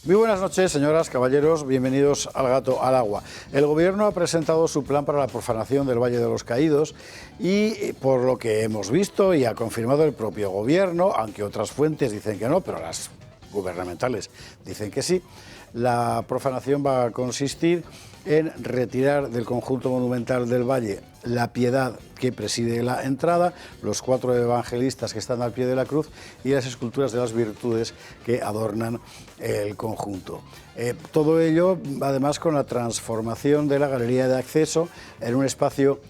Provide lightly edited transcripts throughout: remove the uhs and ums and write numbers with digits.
Muy buenas noches, señoras, caballeros, bienvenidos al Gato al Agua. El Gobierno ha presentado su plan para la profanación del Valle de los Caídos y, por lo que hemos visto y ha confirmado el propio Gobierno, aunque otras fuentes dicen que no, pero las gubernamentales dicen que sí, la profanación va a consistir en retirar del conjunto monumental del Valle la piedad que preside la entrada, los 4 evangelistas que están al pie de la cruz y las esculturas de las virtudes que adornan el conjunto. Todo ello, además, con la transformación de la galería de acceso en un espacio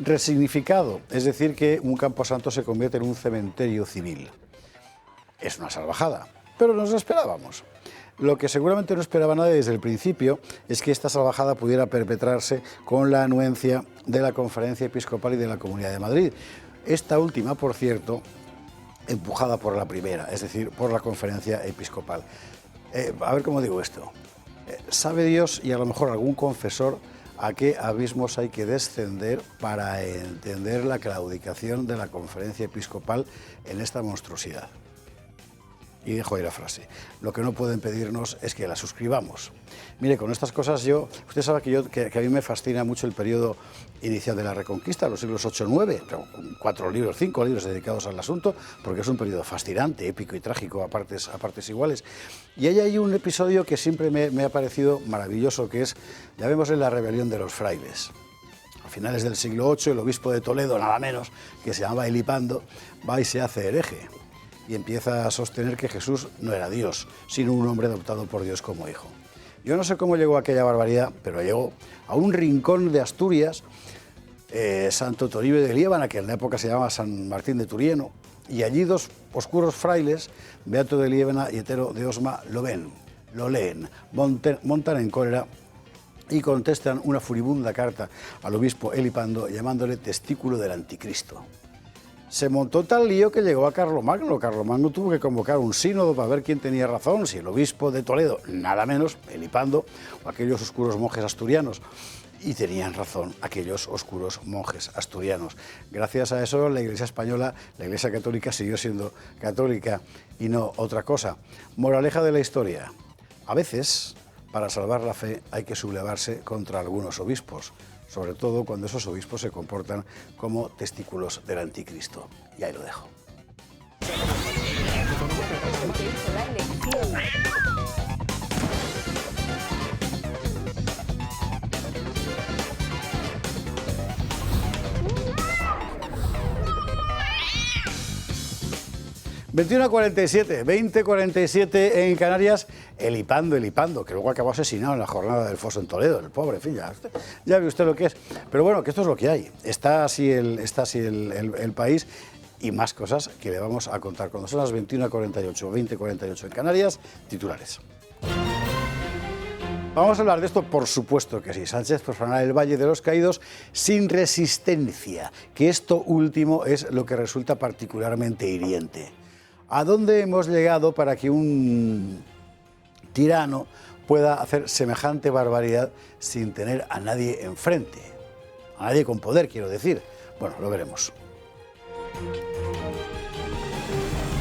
resignificado, es decir, que un camposanto se convierte en un cementerio civil. Es una salvajada, pero nos lo esperábamos. Lo que seguramente no esperaba nadie desde el principio es que esta salvajada pudiera perpetrarse con la anuencia de la Conferencia Episcopal y de la Comunidad de Madrid. Esta última, por cierto, empujada por la primera, es decir, por la Conferencia Episcopal. A ver cómo digo esto. Sabe Dios y a lo mejor algún confesor a qué abismos hay que descender para entender la claudicación de la Conferencia Episcopal en esta monstruosidad. Y dejo ahí la frase. Lo que no pueden pedirnos es que la suscribamos. Mire, con estas cosas usted sabe que a mí me fascina mucho el periodo inicial de la Reconquista, los siglos 8 y 9, 5 libros dedicados al asunto, porque es un periodo fascinante, épico y trágico a partes iguales. Y ahí hay un episodio que siempre me ha parecido maravilloso, que es, llamémosle, la rebelión de los frailes. A finales del siglo VIII, el obispo de Toledo, nada menos, que se llamaba Elipando, va y se hace hereje y empieza a sostener que Jesús no era Dios, sino un hombre adoptado por Dios como hijo. Yo no sé cómo llegó a aquella barbaridad, pero llegó a un rincón de Asturias, Santo Toribio de Liébana, que en la época se llamaba San Martín de Turieno, y allí 2 oscuros frailes, Beato de Liébana y Hetero de Osma, lo ven, lo leen, montan en cólera y contestan una furibunda carta al obispo Elipando llamándole testículo del anticristo. Se montó tal lío que llegó a Carlomagno. Carlomagno tuvo que convocar un sínodo para ver quién tenía razón, si el obispo de Toledo, nada menos, Elipando, o aquellos oscuros monjes asturianos. Y tenían razón aquellos oscuros monjes asturianos. Gracias a eso, la Iglesia española, la Iglesia católica, siguió siendo católica y no otra cosa. Moraleja de la historia. A veces, para salvar la fe, hay que sublevarse contra algunos obispos, sobre todo cuando esos obispos se comportan como testículos del anticristo. Y ahí lo dejo. ...20:47 en Canarias, Elipando, que luego acabó asesinado en la jornada del Foso en Toledo, el pobre, en fin, ya ve usted lo que es. Pero bueno, que esto es lo que hay, está así el país y más cosas que le vamos a contar cuando son las 21:48, 20:48 en Canarias, titulares. Vamos a hablar de esto, por supuesto que sí. Sánchez profanará el Valle de los Caídos sin resistencia, que esto último es lo que resulta particularmente hiriente. ¿A dónde hemos llegado para que un tirano pueda hacer semejante barbaridad sin tener a nadie enfrente? A nadie con poder, quiero decir. Bueno, lo veremos.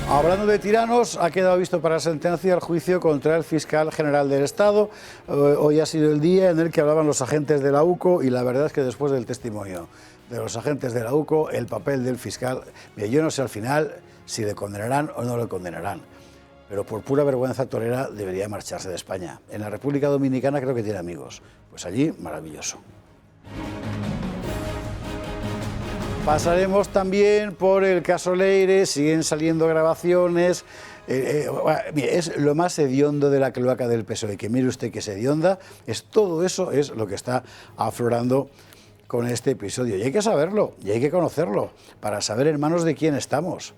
Hablando de tiranos, ha quedado visto para sentencia el juicio contra el fiscal general del Estado. Hoy ha sido el día en el que hablaban los agentes de la UCO y la verdad es que después del testimonio de los agentes de la UCO, el papel del fiscal, yo no sé al final si le condenarán o no le condenarán, pero por pura vergüenza torera debería marcharse de España. En la República Dominicana creo que tiene amigos, pues allí maravilloso. Pasaremos también por el caso Leire, siguen saliendo grabaciones. Mire, es lo más hediondo de la cloaca del PSOE, que mire usted que es hedionda, todo eso es lo que está aflorando con este episodio. Y hay que saberlo, y hay que conocerlo, para saber en manos de quién estamos,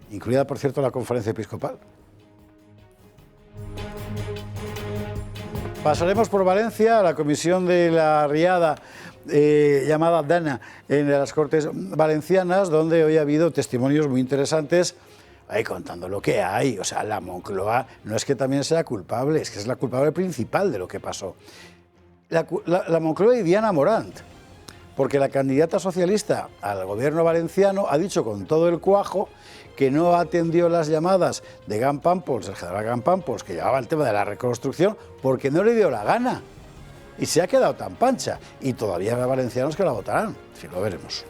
incluida, por cierto, la Conferencia Episcopal. Pasaremos por Valencia, a la comisión de la Riada, llamada Dana, en las Cortes Valencianas, donde hoy ha habido testimonios muy interesantes, ahí contando lo que hay. O sea, la Moncloa no es que también sea culpable, es que es la culpable principal de lo que pasó. La Moncloa y Diana Morant, porque la candidata socialista al gobierno valenciano ha dicho con todo el cuajo que no atendió las llamadas de Gunn Pampos, el general Gunn Pampos, que llevaba el tema de la reconstrucción, porque no le dio la gana. Y se ha quedado tan pancha. Y todavía habrá valencianos que la votarán. Si lo veremos.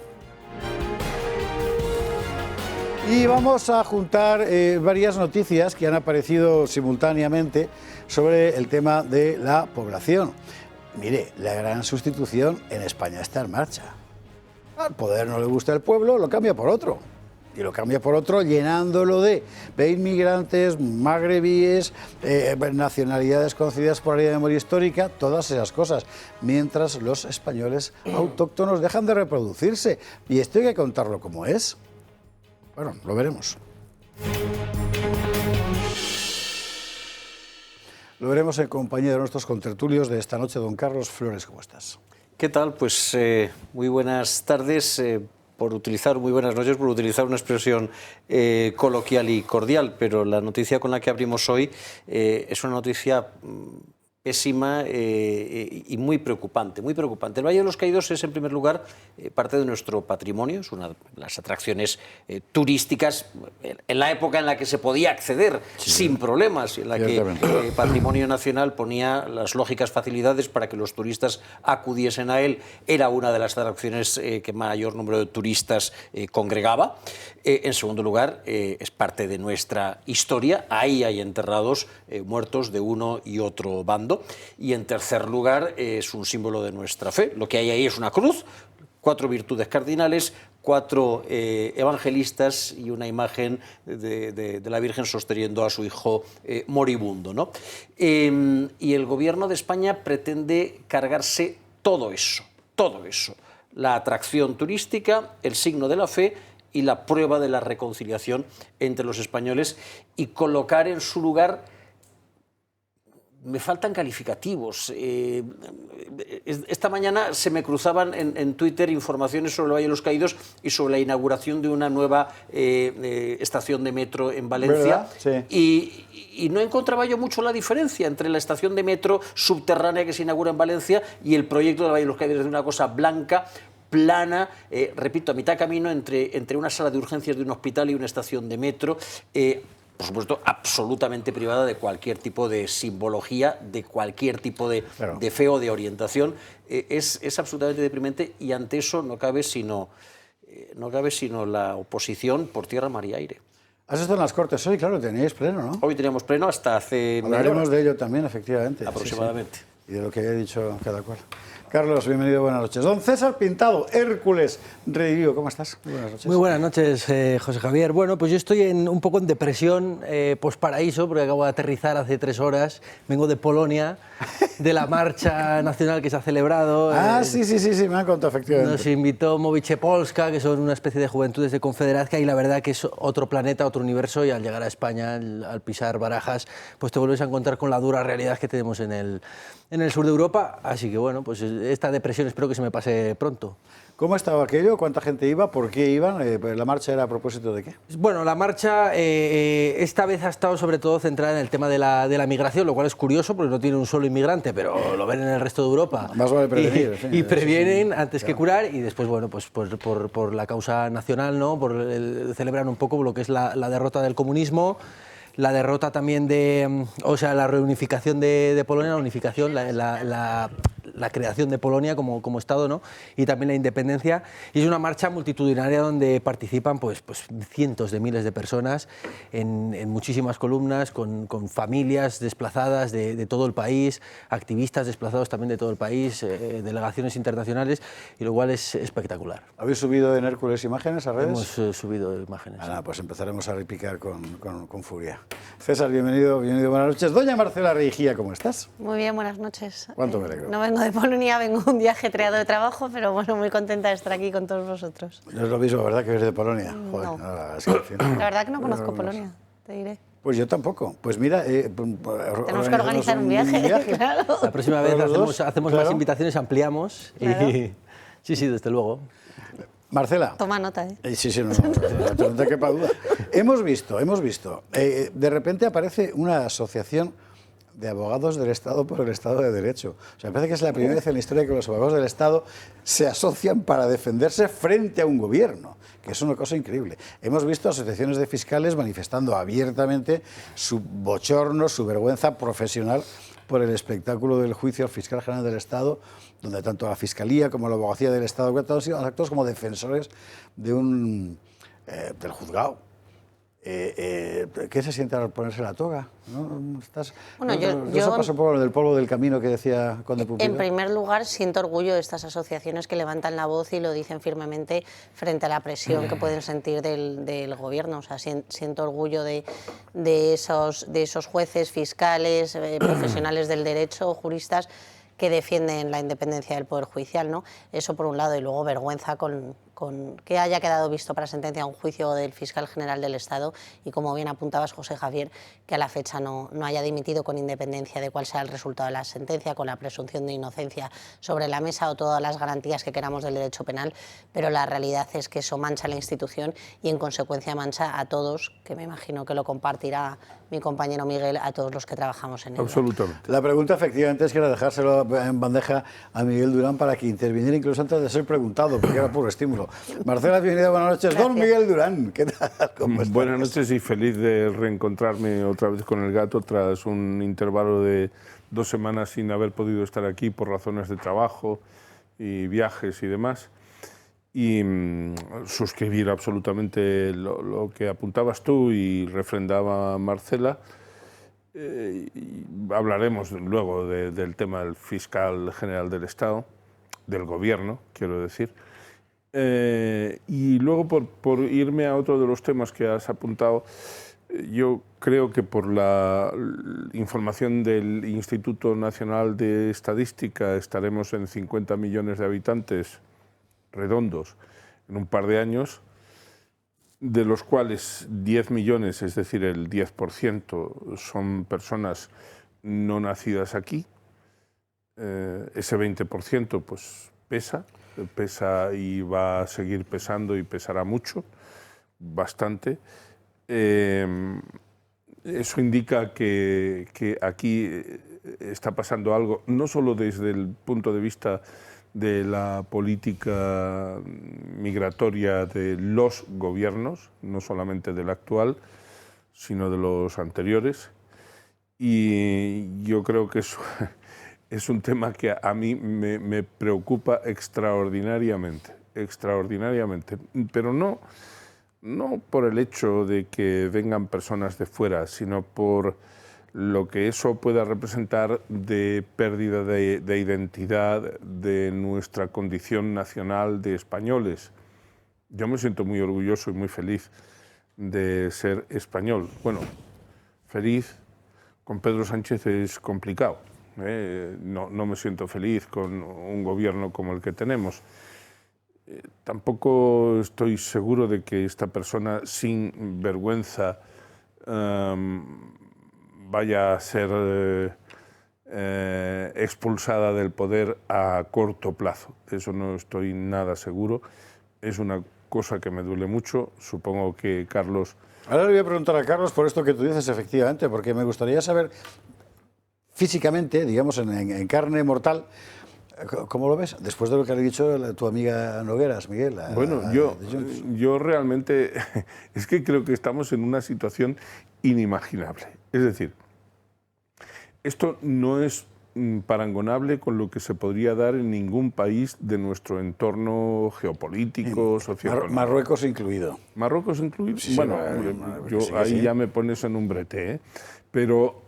Y vamos a juntar varias noticias que han aparecido simultáneamente sobre el tema de la población. Mire, la gran sustitución en España está en marcha. Al poder no le gusta el pueblo, lo cambia por otro. Y lo cambia por otro llenándolo de inmigrantes, magrebíes, nacionalidades conocidas por la ley de memoria histórica, todas esas cosas, mientras los españoles autóctonos dejan de reproducirse. Y esto hay que contarlo como es. Bueno, lo veremos. Lo veremos en compañía de nuestros contertulios de esta noche. Don Carlos Flores, ¿cómo estás? ¿Qué tal? Pues muy buenas tardes, muy buenas noches, por utilizar una expresión coloquial y cordial, pero la noticia con la que abrimos hoy es una noticia pésima y muy preocupante, muy preocupante. El Valle de los Caídos es, en primer lugar, parte de nuestro patrimonio, es una de las atracciones turísticas en la época en la que se podía acceder sin problemas, en la que el Patrimonio Nacional ponía las lógicas facilidades para que los turistas acudiesen a él. Era una de las atracciones que mayor número de turistas congregaba. En segundo lugar, es parte de nuestra historia, ahí hay enterrados muertos de uno y otro bando. Y en tercer lugar, es un símbolo de nuestra fe. Lo que hay ahí es una cruz, 4 virtudes cardinales, 4 evangelistas y una imagen de la Virgen sosteniendo a su hijo moribundo, ¿no? Y el Gobierno de España pretende cargarse todo eso, la atracción turística, el signo de la fe y la prueba de la reconciliación entre los españoles, y colocar en su lugar... Me faltan calificativos. Esta mañana se me cruzaban en Twitter informaciones sobre el Valle de los Caídos y sobre la inauguración de una nueva estación de metro en Valencia. Sí. Y no encontraba yo mucho la diferencia entre la estación de metro subterránea que se inaugura en Valencia y el proyecto del Valle de los Caídos, de una cosa blanca, plana, repito, a mitad de camino entre una sala de urgencias de un hospital y una estación de metro. Por supuesto, absolutamente privada de cualquier tipo de simbología, de cualquier tipo de fe o de orientación. Es absolutamente deprimente, y ante eso no cabe sino la oposición por tierra, mar y aire. ¿Has estado en las Cortes hoy? Claro, teníais pleno, ¿no? Hoy teníamos pleno hasta hace... Hablaremos de ello también, efectivamente. Aproximadamente. Sí. Y de lo que haya dicho cada cual. Carlos, bienvenido, buenas noches. Don César Pintado, Hércules Redivivo, ¿cómo estás? Muy buenas noches. Muy buenas noches, José Javier. Bueno, pues yo estoy un poco en depresión posparaíso, porque acabo de aterrizar hace 3 horas. Vengo de Polonia, de la marcha nacional que se ha celebrado. Sí, me han contado, efectivamente. Nos invitó Movice Polska, que son una especie de juventudes de Confederacja, y la verdad que es otro planeta, otro universo, y al llegar a España, al pisar Barajas, pues te vuelves a encontrar con la dura realidad que tenemos en el sur de Europa. Así que bueno, pues esta depresión espero que se me pase pronto. ¿Cómo estaba aquello? ¿Cuánta gente iba? ¿Por qué iban? ¿La marcha era a propósito de qué? Bueno, la marcha esta vez ha estado sobre todo centrada en el tema de la migración, lo cual es curioso porque no tiene un solo inmigrante, pero lo ven en el resto de Europa. Más vale prevenir. Y previenen antes que curar, y después, bueno, pues por la causa nacional, ¿no? Celebran un poco lo que es la derrota del comunismo, la derrota también la reunificación de Polonia, la unificación, la creación de Polonia como Estado, ¿no? Y también la independencia. Y es una marcha multitudinaria donde participan pues cientos de miles de personas en muchísimas columnas, con familias desplazadas de todo el país, activistas desplazados también de todo el país, delegaciones internacionales, y lo cual es espectacular. ¿Habéis subido en Hércules imágenes a redes? Hemos subido imágenes. Pues empezaremos a repicar con furia. César, bienvenido, buenas noches. Doña Marcela Reigía, ¿cómo estás? Muy bien, buenas noches. ¿Cuánto me alegro? No vengo de Polonia, vengo un día ajetreado de trabajo, pero bueno, muy contenta de estar aquí con todos vosotros. No es lo mismo, ¿verdad, que eres de Polonia? No. Joder, es que al final... La verdad que no conozco Polonia, te diré. Pues yo tampoco. Pues mira... tenemos que organizar un viaje, claro. La próxima vez hacemos más invitaciones, ampliamos. Claro. Sí, desde luego. Marcela. Toma nota, ¿eh? Sí, no te quepa duda. Hemos visto, de repente aparece una asociación de abogados del Estado por el Estado de Derecho. O sea, me parece que es la primera vez en la historia que los abogados del Estado se asocian para defenderse frente a un gobierno, que es una cosa increíble. Hemos visto asociaciones de fiscales manifestando abiertamente su bochorno, su vergüenza profesional por el espectáculo del juicio al fiscal general del Estado, donde tanto la Fiscalía como la Abogacía del Estado han sido actos como defensores de del juzgado. ¿Qué se siente al ponerse la toga? ¿No? Bueno, Eso pasa un poco lo del polvo del camino que decía Conde Pupila. En primer lugar, siento orgullo de estas asociaciones que levantan la voz y lo dicen firmemente frente a la presión que pueden sentir del gobierno. O sea, siento orgullo de esos jueces, fiscales, profesionales del derecho, juristas que defienden la independencia del Poder Judicial, ¿no? Eso por un lado, y luego vergüenza con que haya quedado visto para sentencia un juicio del fiscal general del Estado y, como bien apuntabas, José Javier, que a la fecha no haya dimitido con independencia de cuál sea el resultado de la sentencia, con la presunción de inocencia sobre la mesa o todas las garantías que queramos del derecho penal, pero la realidad es que eso mancha la institución y, en consecuencia, mancha a todos, que me imagino que lo compartirá mi compañero Miguel, a todos los que trabajamos en ello. Absolutamente. La pregunta, efectivamente, es que era dejárselo en bandeja a Miguel Durán para que interviniera incluso antes de ser preguntado, porque era puro estímulo. Marcela, bienvenida, buenas noches. Gracias. Don Miguel Durán, ¿qué tal? ¿Cómo estás? Buenas noches y feliz de reencontrarme otra vez con el gato tras un intervalo de 2 semanas sin haber podido estar aquí por razones de trabajo y viajes y demás. Y suscribir absolutamente lo que apuntabas tú y refrendaba Marcela. Y hablaremos luego del tema del fiscal general del Estado, del gobierno, quiero decir. Y luego, por irme a otro de los temas que has apuntado, yo creo que por la información del Instituto Nacional de Estadística estaremos en 50 millones de habitantes redondos en un par de años, de los cuales 10 millones, es decir, el 10%, son personas no nacidas aquí. Ese 20% pues pesa y va a seguir pesando y pesará mucho, bastante. Eso indica que aquí está pasando algo, no solo desde el punto de vista de la política migratoria de los gobiernos, no solamente del actual, sino de los anteriores. Y yo creo que eso es un tema que a mí me preocupa extraordinariamente, pero no por el hecho de que vengan personas de fuera, sino por lo que eso pueda representar de pérdida de identidad de nuestra condición nacional de españoles. Yo me siento muy orgulloso y muy feliz de ser español. Bueno, feliz con Pedro Sánchez es complicado. No me siento feliz con un gobierno como el que tenemos. Tampoco estoy seguro de que esta persona sin vergüenza vaya a ser expulsada del poder a corto plazo. Eso no estoy nada seguro. Es una cosa que me duele mucho. Supongo que Carlos... Ahora le voy a preguntar a Carlos por esto que tú dices, efectivamente, porque me gustaría saber físicamente, digamos, en carne mortal, ¿cómo lo ves? Después de lo que ha dicho tu amiga Nogueras, Miguel. Bueno, yo realmente es que creo que estamos en una situación inimaginable. Es decir, esto no es parangonable con lo que se podría dar en ningún país de nuestro entorno geopolítico, socioeconómico. Marruecos incluido. ¿Marruecos incluido? Sí, bueno, sí, ahí sí. ya me pones en un brete, ¿eh? Pero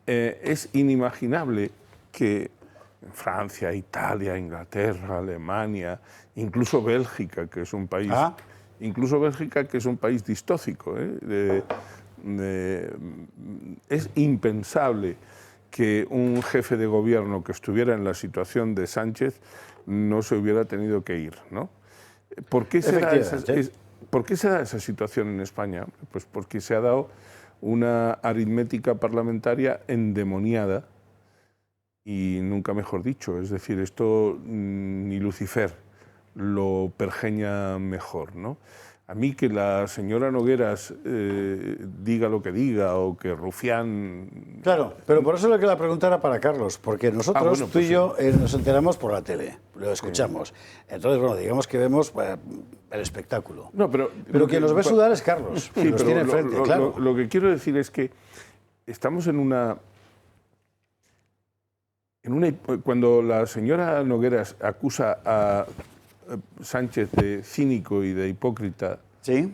es inimaginable que Francia, Italia, Inglaterra, Alemania, incluso Bélgica, que es un país, incluso Bélgica, que es un país distóxico, es impensable que un jefe de gobierno que estuviera en la situación de Sánchez no se hubiera tenido que ir, ¿no? ¿Por qué se da esa situación en España? Pues porque se ha dado una aritmética parlamentaria endemoniada, y nunca mejor dicho. Es decir, esto ni Lucifer lo pergeña mejor, ¿no? A mí que la señora Nogueras diga lo que diga o que Rufián... Claro, pero por eso lo que la pregunta era para Carlos, porque nosotros, bueno, tú pues y yo, nos enteramos por la tele, lo escuchamos. Entonces, bueno, digamos que vemos el espectáculo. No, pero quien nos ve sudar es Carlos, que los tiene enfrente, claro. Lo que quiero decir es que estamos en una... Cuando la señora Nogueras acusa a Sánchez de cínico y de hipócrita, ¿Sí?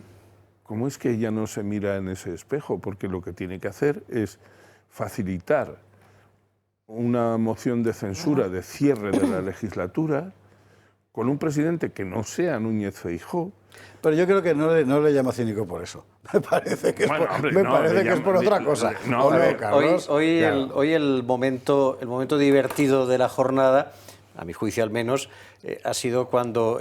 ¿cómo es que ella no se mira en ese espejo? Porque lo que tiene que hacer es facilitar una moción de censura de cierre de la legislatura con un presidente que no sea Núñez Feijóo. Pero yo creo que no le llama cínico por eso. Me parece que es por otra cosa. No, Carlos? Hoy el momento divertido de la jornada, a mi juicio al menos, ha sido cuando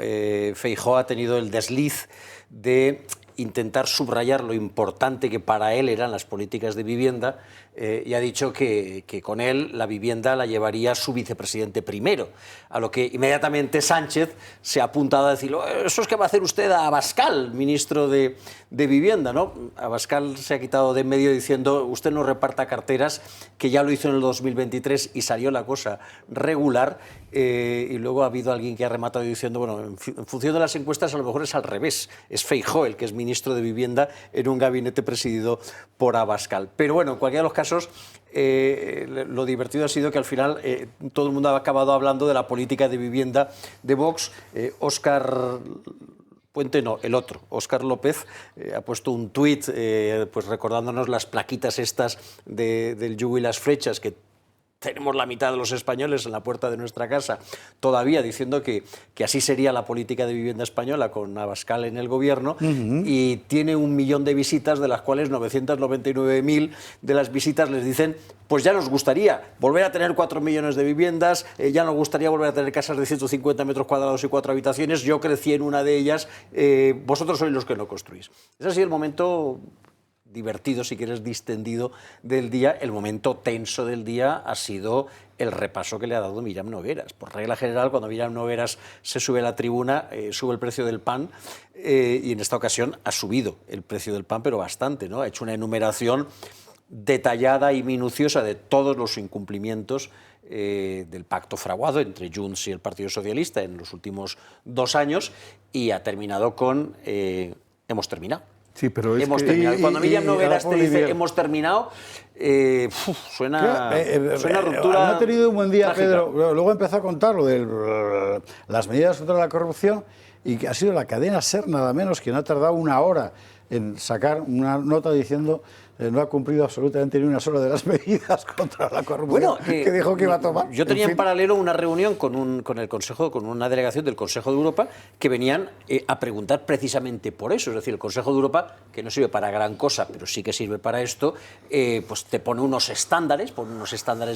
Feijóo ha tenido el desliz de intentar subrayar lo importante que para él eran las políticas de vivienda y ha dicho que con él la vivienda la llevaría su vicepresidente primero, a lo que inmediatamente Sánchez se ha apuntado a decir eso es que va a hacer usted a Abascal, ministro de Vivienda, ¿no? Abascal se ha quitado de en medio diciendo usted no reparta carteras, que ya lo hizo en el 2023 y salió la cosa regular, y luego ha habido alguien que ha rematado diciendo bueno, en función de las encuestas a lo mejor es al revés, es Feijóo el que es ministro de Vivienda en un gabinete presidido por Abascal. Pero bueno, en cualquiera de los casos, lo divertido ha sido que al final todo el mundo ha acabado hablando de la política de vivienda de Vox. Óscar Puente, no, el otro, Óscar López, ha puesto un tuit pues recordándonos las plaquitas estas del yugo y las flechas que tenemos la mitad de los españoles en la puerta de nuestra casa todavía diciendo que así sería la política de vivienda española con Abascal en el gobierno, y tiene 1 millón de visitas, de las cuales 999.000 de las visitas les dicen pues ya nos gustaría volver a tener 4 millones de viviendas, ya nos gustaría volver a tener casas de 150 metros cuadrados y 4 habitaciones, yo crecí en una de ellas, vosotros sois los que no construís. Ese ha sido el momento divertido, si quieres, distendido del día. El momento tenso del día ha sido el repaso que le ha dado Míriam Nogueras. Por regla general, cuando Míriam Nogueras se sube a la tribuna, sube el precio del pan, y en esta ocasión ha subido el precio del pan, pero bastante, ¿no? Ha hecho una enumeración detallada y minuciosa de todos los incumplimientos del pacto fraguado entre Junts y el Partido Socialista en los últimos 2 años, y ha terminado con hemos terminado. Sí, pero hemos terminado. Cuando Míriam Nogueras te dice hemos terminado, suena ruptura. No ha tenido un buen día, trágica. Pedro. Luego empezó a contar lo de las medidas contra la corrupción, y que ha sido la cadena SER, nada menos, quien ha tardado 1 hora en sacar una nota diciendo no ha cumplido absolutamente ni una sola de las medidas contra la corrupción que dijo que iba a tomar. Yo tenía en paralelo una reunión con una delegación del Consejo de Europa que venían a preguntar precisamente por eso. Es decir, el Consejo de Europa, que no sirve para gran cosa, pero sí que sirve para esto, pues te pone unos estándares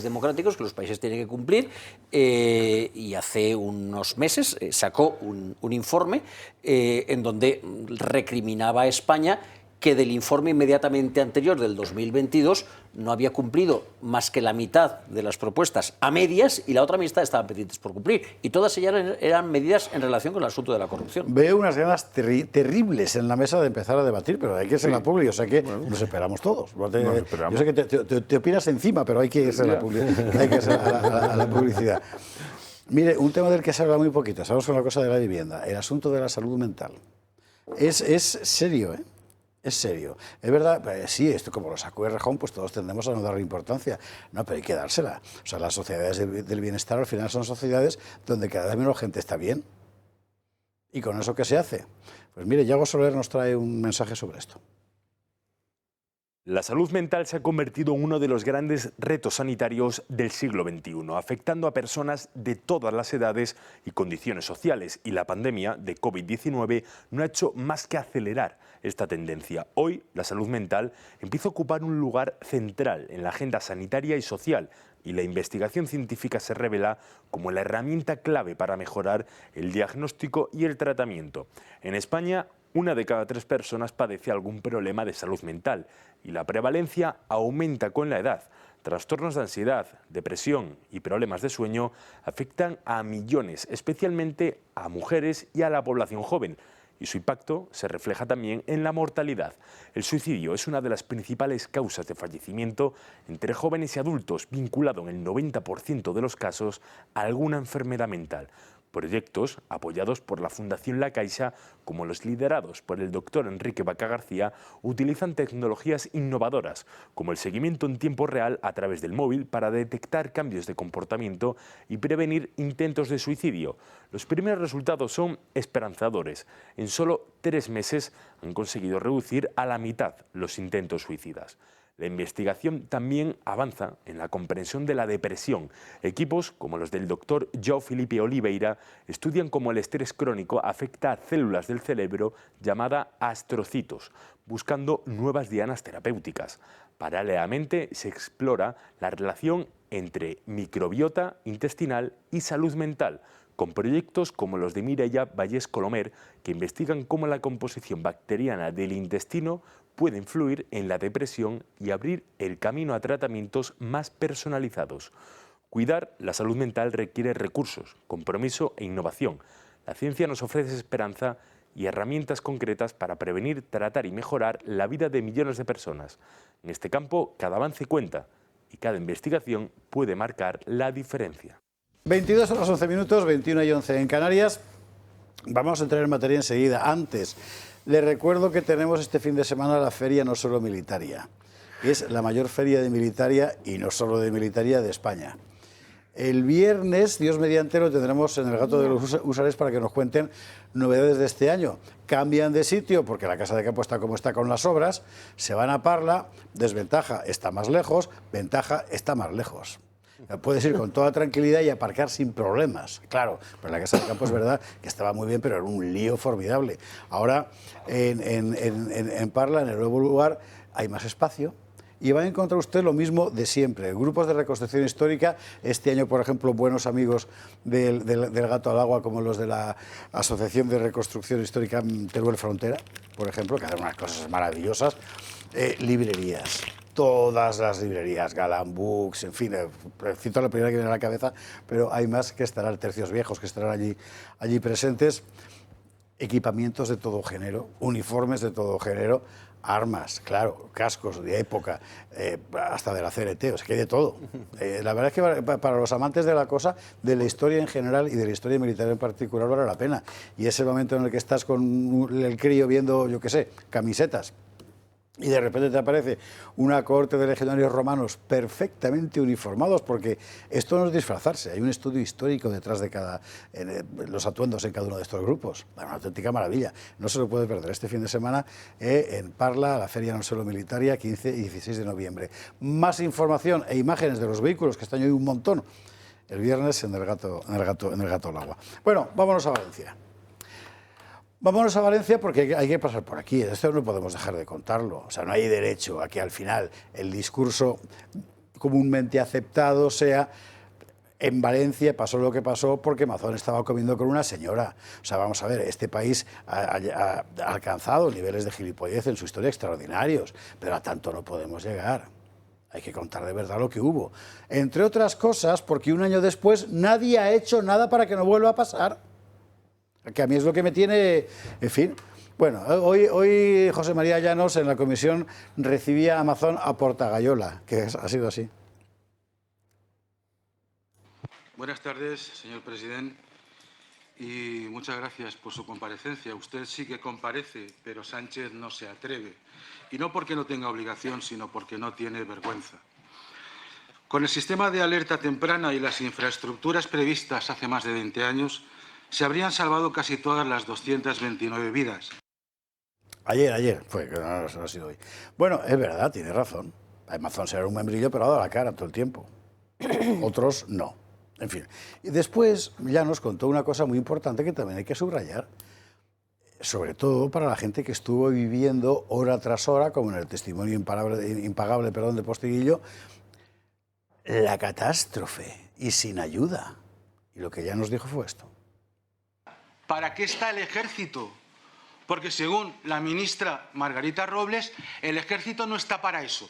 democráticos que los países tienen que cumplir, y hace unos meses sacó un informe en donde recriminaba a España que del informe inmediatamente anterior, del 2022, no había cumplido más que la mitad de las propuestas a medias, y la otra mitad estaban pendientes por cumplir. Y todas ellas eran medidas en relación con el asunto de la corrupción. Veo unas ganas terribles en la mesa de empezar a debatir, pero hay que irse en la publi, o sea que nos esperamos todos. Yo sé que te opinas encima, pero hay que irse a la publicidad. Mire, un tema del que se habla muy poquito, estamos con la cosa de la vivienda, el asunto de la salud mental. Es serio, ¿eh? Es serio. Es verdad, sí, esto como lo sacó Errejón, pues todos tendemos a no darle importancia. No, pero hay que dársela. O sea, las sociedades del bienestar al final son sociedades donde cada vez menos gente está bien. ¿Y con eso qué se hace? Pues mire, Yago Soler nos trae un mensaje sobre esto. La salud mental se ha convertido en uno de los grandes retos sanitarios del siglo XXI, afectando a personas de todas las edades y condiciones sociales, y la pandemia de COVID-19 no ha hecho más que acelerar esta tendencia. Hoy, la salud mental empieza a ocupar un lugar central en la agenda sanitaria y social, y la investigación científica se revela como la herramienta clave para mejorar el diagnóstico y el tratamiento. En España, 1 de cada 3 personas padece algún problema de salud mental, y la prevalencia aumenta con la edad. Trastornos de ansiedad, depresión y problemas de sueño afectan a millones, especialmente a mujeres y a la población joven. y su impacto se refleja también en la mortalidad. El suicidio es una de las principales causas de fallecimiento entre jóvenes y adultos, vinculado en el 90% de los casos a alguna enfermedad mental. Proyectos apoyados por la Fundación La Caixa, como los liderados por el doctor Enrique Vaca García, utilizan tecnologías innovadoras, como el seguimiento en tiempo real a través del móvil para detectar cambios de comportamiento y prevenir intentos de suicidio. Los primeros resultados son esperanzadores. En solo 3 meses han conseguido reducir a la mitad los intentos suicidas. La investigación también avanza en la comprensión de la depresión. Equipos como los del doctor João Filipe Oliveira estudian cómo el estrés crónico afecta a células del cerebro llamadas astrocitos, buscando nuevas dianas terapéuticas. Paralelamente se explora la relación entre microbiota intestinal y salud mental, con proyectos como los de Mireia Vallés Colomer, que investigan cómo la composición bacteriana del intestino puede influir en la depresión y abrir el camino a tratamientos más personalizados. Cuidar la salud mental requiere recursos, compromiso e innovación. La ciencia nos ofrece esperanza y herramientas concretas para prevenir, tratar y mejorar la vida de millones de personas. En este campo, cada avance cuenta y cada investigación puede marcar la diferencia. 22 horas 11 minutos, 21 y 11 en Canarias. Vamos a entrar en materia enseguida. Antes, les recuerdo que tenemos este fin de semana la Feria No Solo Militaria. Es la mayor feria de militaria, y no solo de militaria, de España. El viernes, Dios mediante, lo tendremos en el Gato de los Usares para que nos cuenten novedades de este año. Cambian de sitio porque la Casa de Campo está como está con las obras, se van a Parla, desventaja, está más lejos, ventaja, está más lejos. Puedes ir con toda tranquilidad y aparcar sin problemas. Claro, pero la Casa de Campo es verdad que estaba muy bien, pero era un lío formidable. Ahora, en Parla, en el nuevo lugar, hay más espacio. Y va a encontrar usted lo mismo de siempre. Grupos de reconstrucción histórica, este año, por ejemplo, buenos amigos del Gato al Agua, como los de la Asociación de Reconstrucción Histórica Teruel Frontera, por ejemplo, que hacen unas cosas maravillosas. Librerías, todas las librerías, Galán Books, en fin, cito la primera que viene a la cabeza, pero hay más que estarán, Tercios Viejos, que estarán allí presentes. Equipamientos de todo género, uniformes de todo género, armas, claro, cascos de época, hasta de la CRT, o sea, que hay de todo. La verdad es que para los amantes de la cosa, de la historia en general y de la historia militar en particular, vale la pena. Y ese momento en el que estás con el crío viendo, yo qué sé, camisetas, y de repente te aparece una cohorte de legionarios romanos perfectamente uniformados, porque esto no es disfrazarse, hay un estudio histórico detrás de los atuendos en cada uno de estos grupos. Una auténtica maravilla, no se lo puede perder este fin de semana en Parla, la Feria No Solo Militaria, 15 y 16 de noviembre. Más información e imágenes de los vehículos, que están hoy un montón, el viernes en el Gato al Agua. Bueno, vámonos a Valencia. Vámonos a Valencia porque hay que pasar por aquí, esto no podemos dejar de contarlo, o sea, no hay derecho a que al final el discurso comúnmente aceptado sea: en Valencia pasó lo que pasó porque Mazón estaba comiendo con una señora. O sea, vamos a ver, este país ha alcanzado niveles de gilipollez en su historia extraordinarios, pero a tanto no podemos llegar. Hay que contar de verdad lo que hubo. Entre otras cosas, porque un año después nadie ha hecho nada para que no vuelva a pasar. Que a mí es lo que me tiene, en fin. Bueno, hoy José María Llanos en la comisión recibía a Mazón a Portagayola, que ha sido así. Buenas tardes, señor presidente, y muchas gracias por su comparecencia. Usted sí que comparece, pero Sánchez no se atreve. Y no porque no tenga obligación, sino porque no tiene vergüenza. Con el sistema de alerta temprana y las infraestructuras previstas hace más de 20 años, se habrían salvado casi todas las 229 vidas. Ayer fue, que no ha sido hoy. Bueno, es verdad, tiene razón. Mazón será un membrillo, pero ha dado la cara todo el tiempo. Otros no. En fin. Y después ya nos contó una cosa muy importante que también hay que subrayar, sobre todo para la gente que estuvo viviendo hora tras hora, como en el testimonio impagable de Postiguillo, la catástrofe y sin ayuda. Y lo que ya nos dijo fue esto. ¿Para qué está el ejército? Porque según la ministra Margarita Robles, el ejército no está para eso.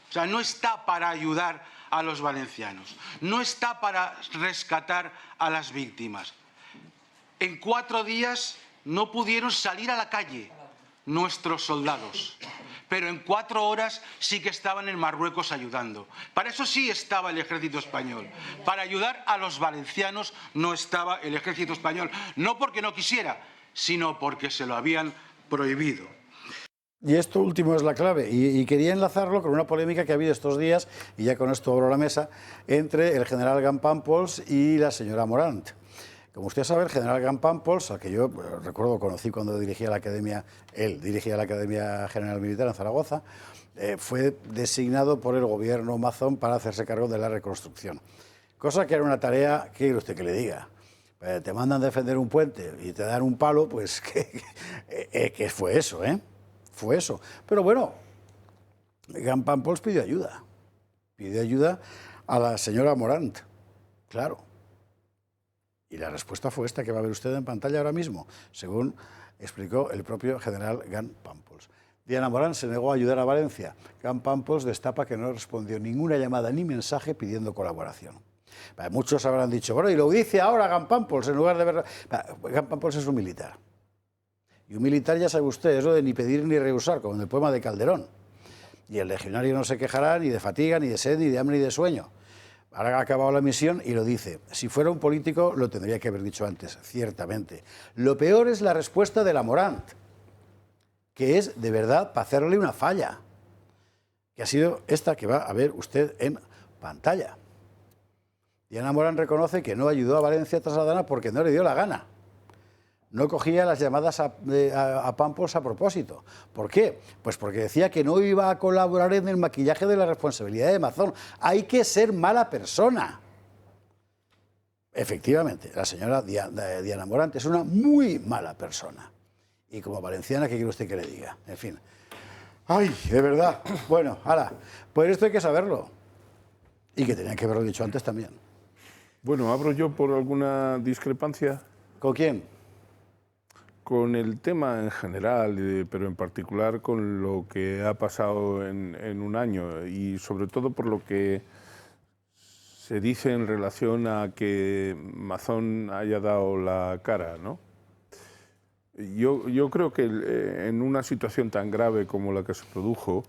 O sea, no está para ayudar a los valencianos, no está para rescatar a las víctimas. En 4 días no pudieron salir a la calle nuestros soldados. Pero en 4 horas sí que estaban en Marruecos ayudando. Para eso sí estaba el ejército español. Para ayudar a los valencianos no estaba el ejército español. No porque no quisiera, sino porque se lo habían prohibido. Y esto último es la clave, y quería enlazarlo con una polémica que ha habido estos días, y ya con esto abro la mesa, entre el general Gampampols y la señora Morant. Como usted sabe, el general Gampampols, al que yo recuerdo conocí cuando dirigía la Academia, él dirigía la Academia General Militar en Zaragoza, fue designado por el gobierno Mazón para hacerse cargo de la reconstrucción. Cosa que era una tarea, ¿qué quiere usted que le diga? Te mandan a defender un puente y te dan un palo, pues que fue eso, ¿eh? Fue eso. Pero bueno, Gampampols pidió ayuda. Pidió ayuda a la señora Morant, claro. Y la respuesta fue esta que va a ver usted en pantalla ahora mismo, según explicó el propio general Gampampols. Diana Morant se negó a ayudar a Valencia. Gampampols destapa que no respondió ninguna llamada ni mensaje pidiendo colaboración. Muchos habrán dicho, bueno, y lo dice ahora Gampampols en lugar de ver... Gampampols es un militar. Y un militar, ya sabe usted, eso de ni pedir ni rehusar, como en el poema de Calderón. Y el legionario no se quejará ni de fatiga, ni de sed, ni de hambre, ni de sueño. Ahora ha acabado la misión y lo dice. Si fuera un político, lo tendría que haber dicho antes, ciertamente. Lo peor es la respuesta de la Morant, que es, de verdad, para hacerle una falla, que ha sido esta que va a ver usted en pantalla. Diana Morant reconoce que no ayudó a Valencia tras la Dana porque no le dio la gana. No cogía las llamadas a Pampols a propósito. ¿Por qué? Pues porque decía que no iba a colaborar en el maquillaje de la responsabilidad de Mazón. Hay que ser mala persona. Efectivamente, la señora Diana Morant es una muy mala persona. Y como valenciana, ¿qué quiere usted que le diga? En fin. ¡Ay, de verdad! Bueno, ahora, pues esto hay que saberlo. Y que tenían que haberlo dicho antes también. Bueno, ¿abro yo por alguna discrepancia? ¿Con quién? Con el tema en general, pero en particular con lo que ha pasado en un año y sobre todo por lo que se dice en relación a que Mazón haya dado la cara, ¿no? Yo creo que en una situación tan grave como la que se produjo,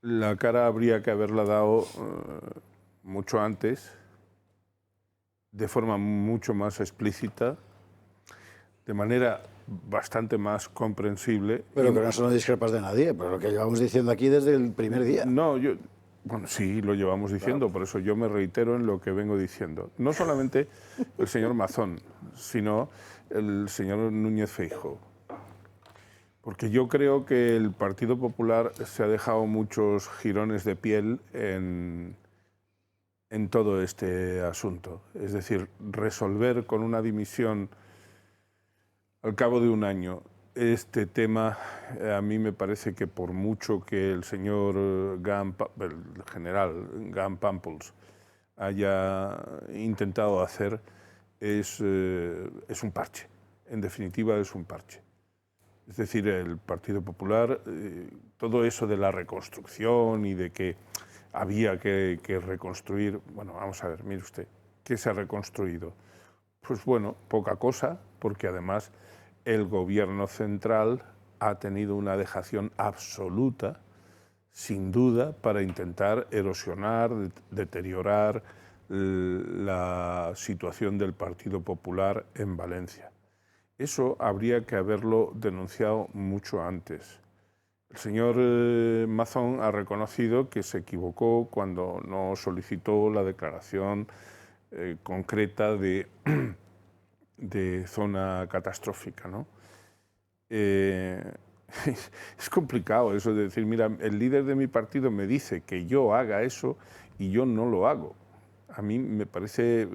la cara habría que haberla dado mucho antes, de forma mucho más explícita, de manera bastante más comprensible. Pero que no son discrepas de nadie, pero lo que llevamos diciendo aquí desde el primer día. No, bueno, sí, lo llevamos diciendo, claro. Por eso yo me reitero en lo que vengo diciendo. No solamente el señor Mazón, sino el señor Núñez Feijóo. Porque yo creo que el Partido Popular se ha dejado muchos jirones de piel en todo este asunto. Es decir, resolver con una dimisión al cabo de un año este tema, a mí me parece que por mucho que el señor el general Gampampols haya intentado hacer, es un parche. En definitiva, es un parche. Es decir, el Partido Popular, todo eso de la reconstrucción y de que había que reconstruir, bueno, vamos a ver, mire usted, ¿qué se ha reconstruido? Pues bueno, poca cosa, porque además el gobierno central ha tenido una dejación absoluta, sin duda, para intentar erosionar, deteriorar la situación del Partido Popular en Valencia. Eso habría que haberlo denunciado mucho antes. El señor Mazón ha reconocido que se equivocó cuando no solicitó la declaración concreta de zona catastrófica, ¿no? Es complicado eso de decir, mira, el líder de mi partido me dice que yo haga eso y yo no lo hago. A mí me parece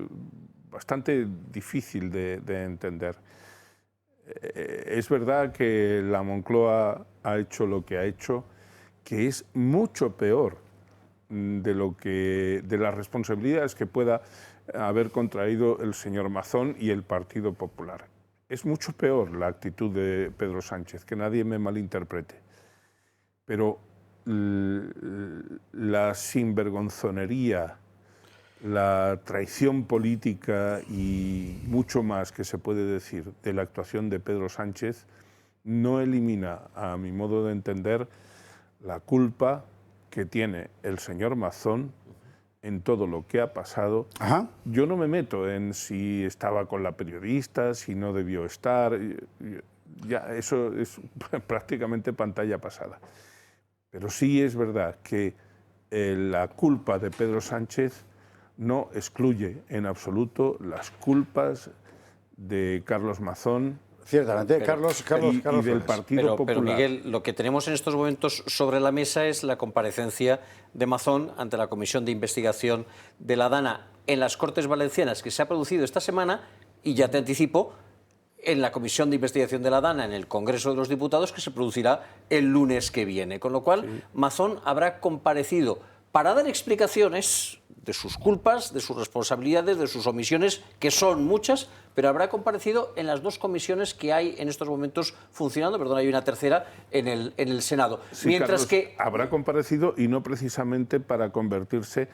bastante difícil de entender. Es verdad que la Moncloa ha hecho lo que ha hecho, que es mucho peor de las responsabilidades que pueda haber contraído el señor Mazón y el Partido Popular. Es mucho peor la actitud de Pedro Sánchez, que nadie me malinterprete. Pero la sinvergonzonería la traición política y mucho más que se puede decir de la actuación de Pedro Sánchez no elimina, a mi modo de entender, la culpa que tiene el señor Mazón en todo lo que ha pasado. Ajá. Yo no me meto en si estaba con la periodista, si no debió estar, ya eso es prácticamente pantalla pasada. Pero sí es verdad que la culpa de Pedro Sánchez no excluye en absoluto las culpas de Carlos Mazón. Ciertamente, Carlos y del Flores. Partido Popular. Pero Miguel, lo que tenemos en estos momentos sobre la mesa es la comparecencia de Mazón ante la Comisión de Investigación de la DANA en las Cortes Valencianas, que se ha producido esta semana, y ya te anticipo, en la Comisión de Investigación de la DANA en el Congreso de los Diputados, que se producirá el lunes que viene. Con lo cual, sí, Mazón habrá comparecido para dar explicaciones de sus culpas, de sus responsabilidades, de sus omisiones, que son muchas, pero habrá comparecido en las dos comisiones que hay en estos momentos funcionando, perdón, hay una tercera en el Senado. Sí, mientras Carlos, que habrá comparecido y no precisamente para convertirse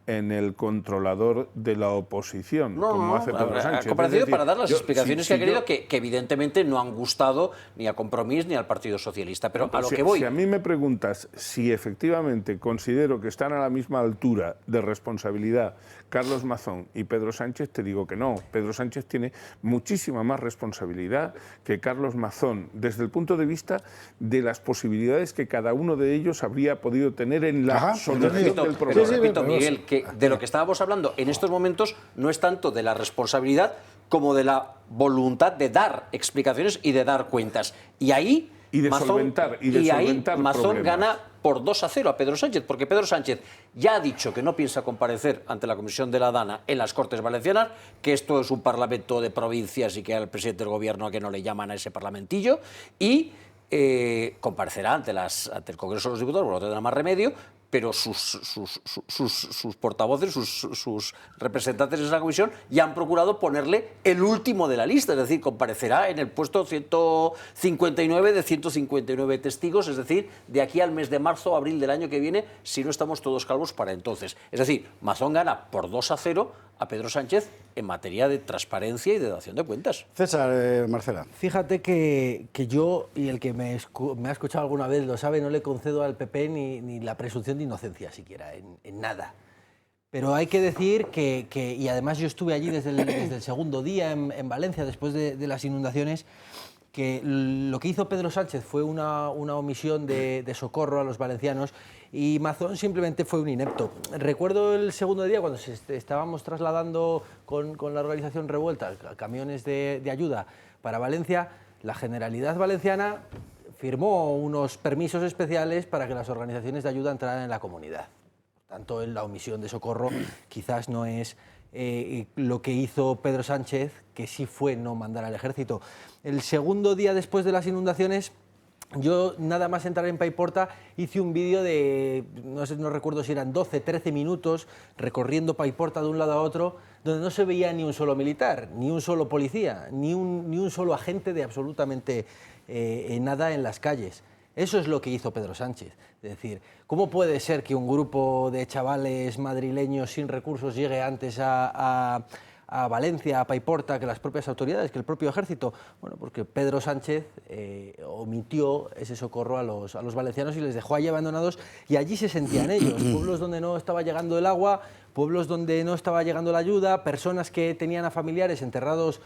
en el controlador de la oposición, como hace Pedro Sánchez. Ha comparecido para dar las explicaciones que ha querido, que evidentemente no han gustado ni a Compromís ni al Partido Socialista. Pero a lo que voy... Si a mí me preguntas si efectivamente considero que están a la misma altura de responsabilidad Carlos Mazón y Pedro Sánchez, te digo que no. Pedro Sánchez tiene muchísima más responsabilidad que Carlos Mazón, desde el punto de vista de las posibilidades que cada uno de ellos habría podido tener en la solución del problema. Pero repito, Miguel, que de lo que estábamos hablando en estos momentos no es tanto de la responsabilidad como de la voluntad de dar explicaciones y de dar cuentas. Y ahí Mazón gana por 2-0 a Pedro Sánchez, porque Pedro Sánchez ya ha dicho que no piensa comparecer ante la Comisión de la DANA en las Cortes Valencianas, que esto es un parlamento de provincias y que al presidente del gobierno a que no le llaman a ese parlamentillo, y comparecerá ante el Congreso de los Diputados, porque no tendrá más remedio, pero sus portavoces, sus representantes en esa comisión ya han procurado ponerle el último de la lista, es decir, comparecerá en el puesto 159 de 159 testigos, es decir, de aquí al mes de marzo o abril del año que viene, si no estamos todos calvos para entonces. Es decir, Mazón gana por 2-0 a Pedro Sánchez en materia de transparencia y de dación de cuentas. César, Marcela. Fíjate que yo, y el que me ha escuchado alguna vez lo sabe, no le concedo al PP ni la presunción de inocencia siquiera, en nada. Pero hay que decir y además yo estuve allí desde el segundo día en Valencia, después de las inundaciones, que lo que hizo Pedro Sánchez fue una omisión de socorro a los valencianos y Mazón simplemente fue un inepto. Recuerdo el segundo día cuando estábamos trasladando con la organización Revuelta camiones de ayuda para Valencia, la Generalidad Valenciana firmó unos permisos especiales para que las organizaciones de ayuda entraran en la comunidad. Por tanto, la omisión de socorro quizás no es lo que hizo Pedro Sánchez, que sí fue no mandar al ejército. El segundo día después de las inundaciones, yo nada más entrar en Paiporta hice un vídeo de, no recuerdo si eran 12, 13 minutos, recorriendo Paiporta de un lado a otro, donde no se veía ni un solo militar, ni un solo policía, ni un solo agente de absolutamente nada en las calles. Eso es lo que hizo Pedro Sánchez. Es decir, ¿cómo puede ser que un grupo de chavales madrileños sin recursos llegue antes a Valencia, a Paiporta, que las propias autoridades, que el propio ejército? Bueno, porque Pedro Sánchez omitió ese socorro a los valencianos y les dejó allí abandonados, y allí se sentían ellos, pueblos donde no estaba llegando el agua, pueblos donde no estaba llegando la ayuda, personas que tenían a familiares enterrados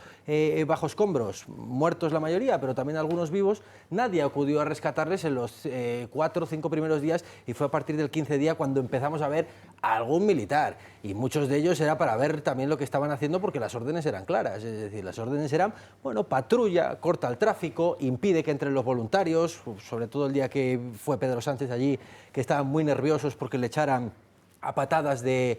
bajo escombros, muertos la mayoría, pero también algunos vivos. Nadie acudió a rescatarles en los 4 o 5 primeros días, y fue a partir del 15 día cuando empezamos a ver a algún militar, y muchos de ellos era para ver también lo que estaban haciendo, porque las órdenes eran claras. Es decir, las órdenes eran, bueno, patrulla, corta el tráfico, impide que entren los voluntarios, sobre todo el día que fue Pedro Sánchez allí, que estaban muy nerviosos porque le echaran a patadas de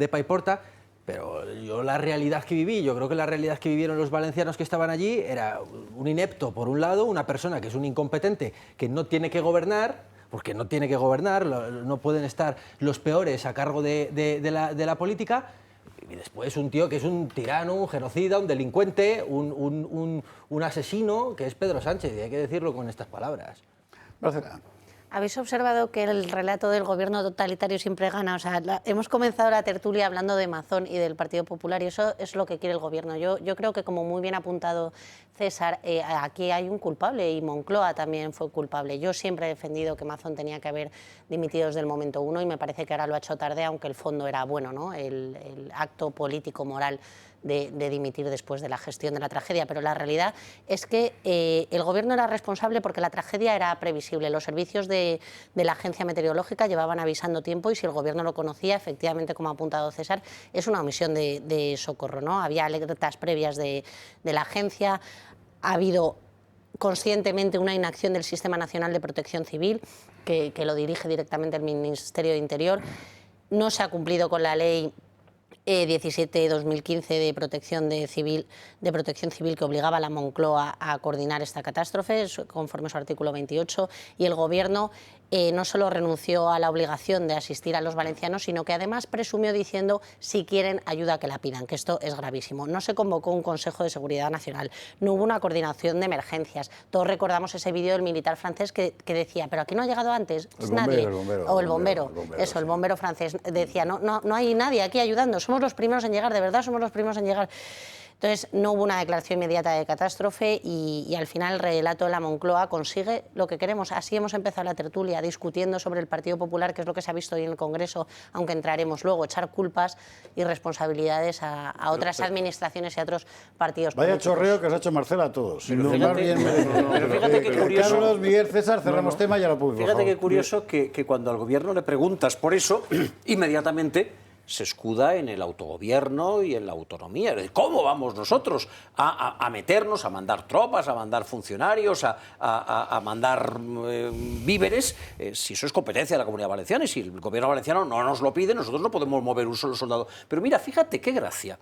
Paiporta. Pero yo la realidad que viví, yo creo que la realidad que vivieron los valencianos que estaban allí era un inepto, por un lado, una persona que es un incompetente, que no tiene que gobernar, porque no tiene que gobernar, no pueden estar los peores a cargo de la política, y después un tío que es un tirano, un genocida, un delincuente, un asesino, que es Pedro Sánchez, y hay que decirlo con estas palabras. Marcela. ¿Habéis observado que el relato del gobierno totalitario siempre gana? O sea, hemos comenzado la tertulia hablando de Mazón y del Partido Popular y eso es lo que quiere el gobierno. Yo creo que, como muy bien ha apuntado César, aquí hay un culpable y Moncloa también fue culpable. Yo siempre he defendido que Mazón tenía que haber dimitido desde el momento uno y me parece que ahora lo ha hecho tarde, aunque el fondo era bueno, ¿no? El acto político, moral de dimitir después de la gestión de la tragedia, pero la realidad es que el gobierno era responsable porque la tragedia era previsible. Los servicios de la agencia meteorológica llevaban avisando tiempo y si el gobierno lo conocía, efectivamente, como ha apuntado César, es una omisión de socorro, ¿no? Había alertas previas de la agencia, ha habido conscientemente una inacción del Sistema Nacional de Protección Civil, que lo dirige directamente el Ministerio de Interior. No se ha cumplido con la ley 17/2015 de protección civil que obligaba a la Moncloa a coordinar esta catástrofe conforme a su artículo 28 y el gobierno no solo renunció a la obligación de asistir a los valencianos, sino que además presumió diciendo si quieren ayuda que la pidan, que esto es gravísimo. No se convocó un Consejo de Seguridad Nacional, no hubo una coordinación de emergencias. Todos recordamos ese vídeo del militar francés que decía, pero aquí no ha llegado antes nadie. O el bombero, el bombero francés decía, no hay nadie aquí ayudando, somos los primeros en llegar, de verdad somos los primeros en llegar. Entonces, no hubo una declaración inmediata de catástrofe y al final el relato de la Moncloa consigue lo que queremos. Así hemos empezado la tertulia, discutiendo sobre el Partido Popular, que es lo que se ha visto hoy en el Congreso, aunque entraremos luego, echar culpas y responsabilidades a otras administraciones y a otros partidos Vaya políticos. chorreo que os ha hecho Marcela a todos. Pero fíjate qué curioso. Carlos, Miguel, César, cerramos tema y ya lo puedo. Fíjate qué curioso que cuando al gobierno le preguntas por eso, inmediatamente se escuda en el autogobierno y en la autonomía. ¿Cómo vamos nosotros a meternos, a mandar tropas, a mandar funcionarios, a mandar víveres, si eso es competencia de la Comunidad Valenciana y si el gobierno valenciano no nos lo pide, nosotros no podemos mover un solo soldado? Pero mira, fíjate qué gracia.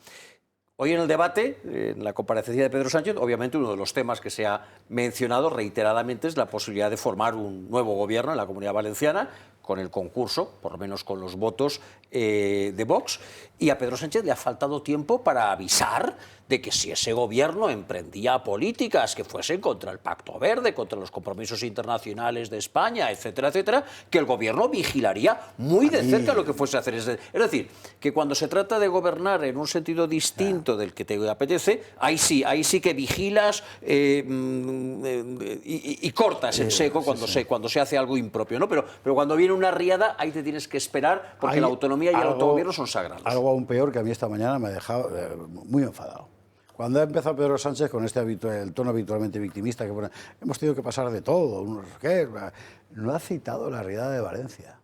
Hoy en el debate, en la comparecencia de Pedro Sánchez, obviamente uno de los temas que se ha mencionado reiteradamente es la posibilidad de formar un nuevo gobierno en la Comunidad Valenciana, con el concurso, por lo menos con los votos de Vox, y a Pedro Sánchez le ha faltado tiempo para avisar de que si ese gobierno emprendía políticas que fuesen contra el Pacto Verde, contra los compromisos internacionales de España, etcétera, etcétera, que el gobierno vigilaría muy de cerca lo que fuese a hacer. Es decir, que cuando se trata de gobernar en un sentido distinto del que te apetece, ahí sí que vigilas y cortas en seco cuando se hace algo impropio, ¿no? Pero cuando viene una riada, ahí te tienes que esperar porque la autonomía y el autogobierno son sagrados. Algo aún peor que a mí esta mañana me ha dejado muy enfadado. Cuando ha empezado Pedro Sánchez con el tono habitualmente victimista, que pone, hemos tenido que pasar de todo, no ha citado la riada de Valencia.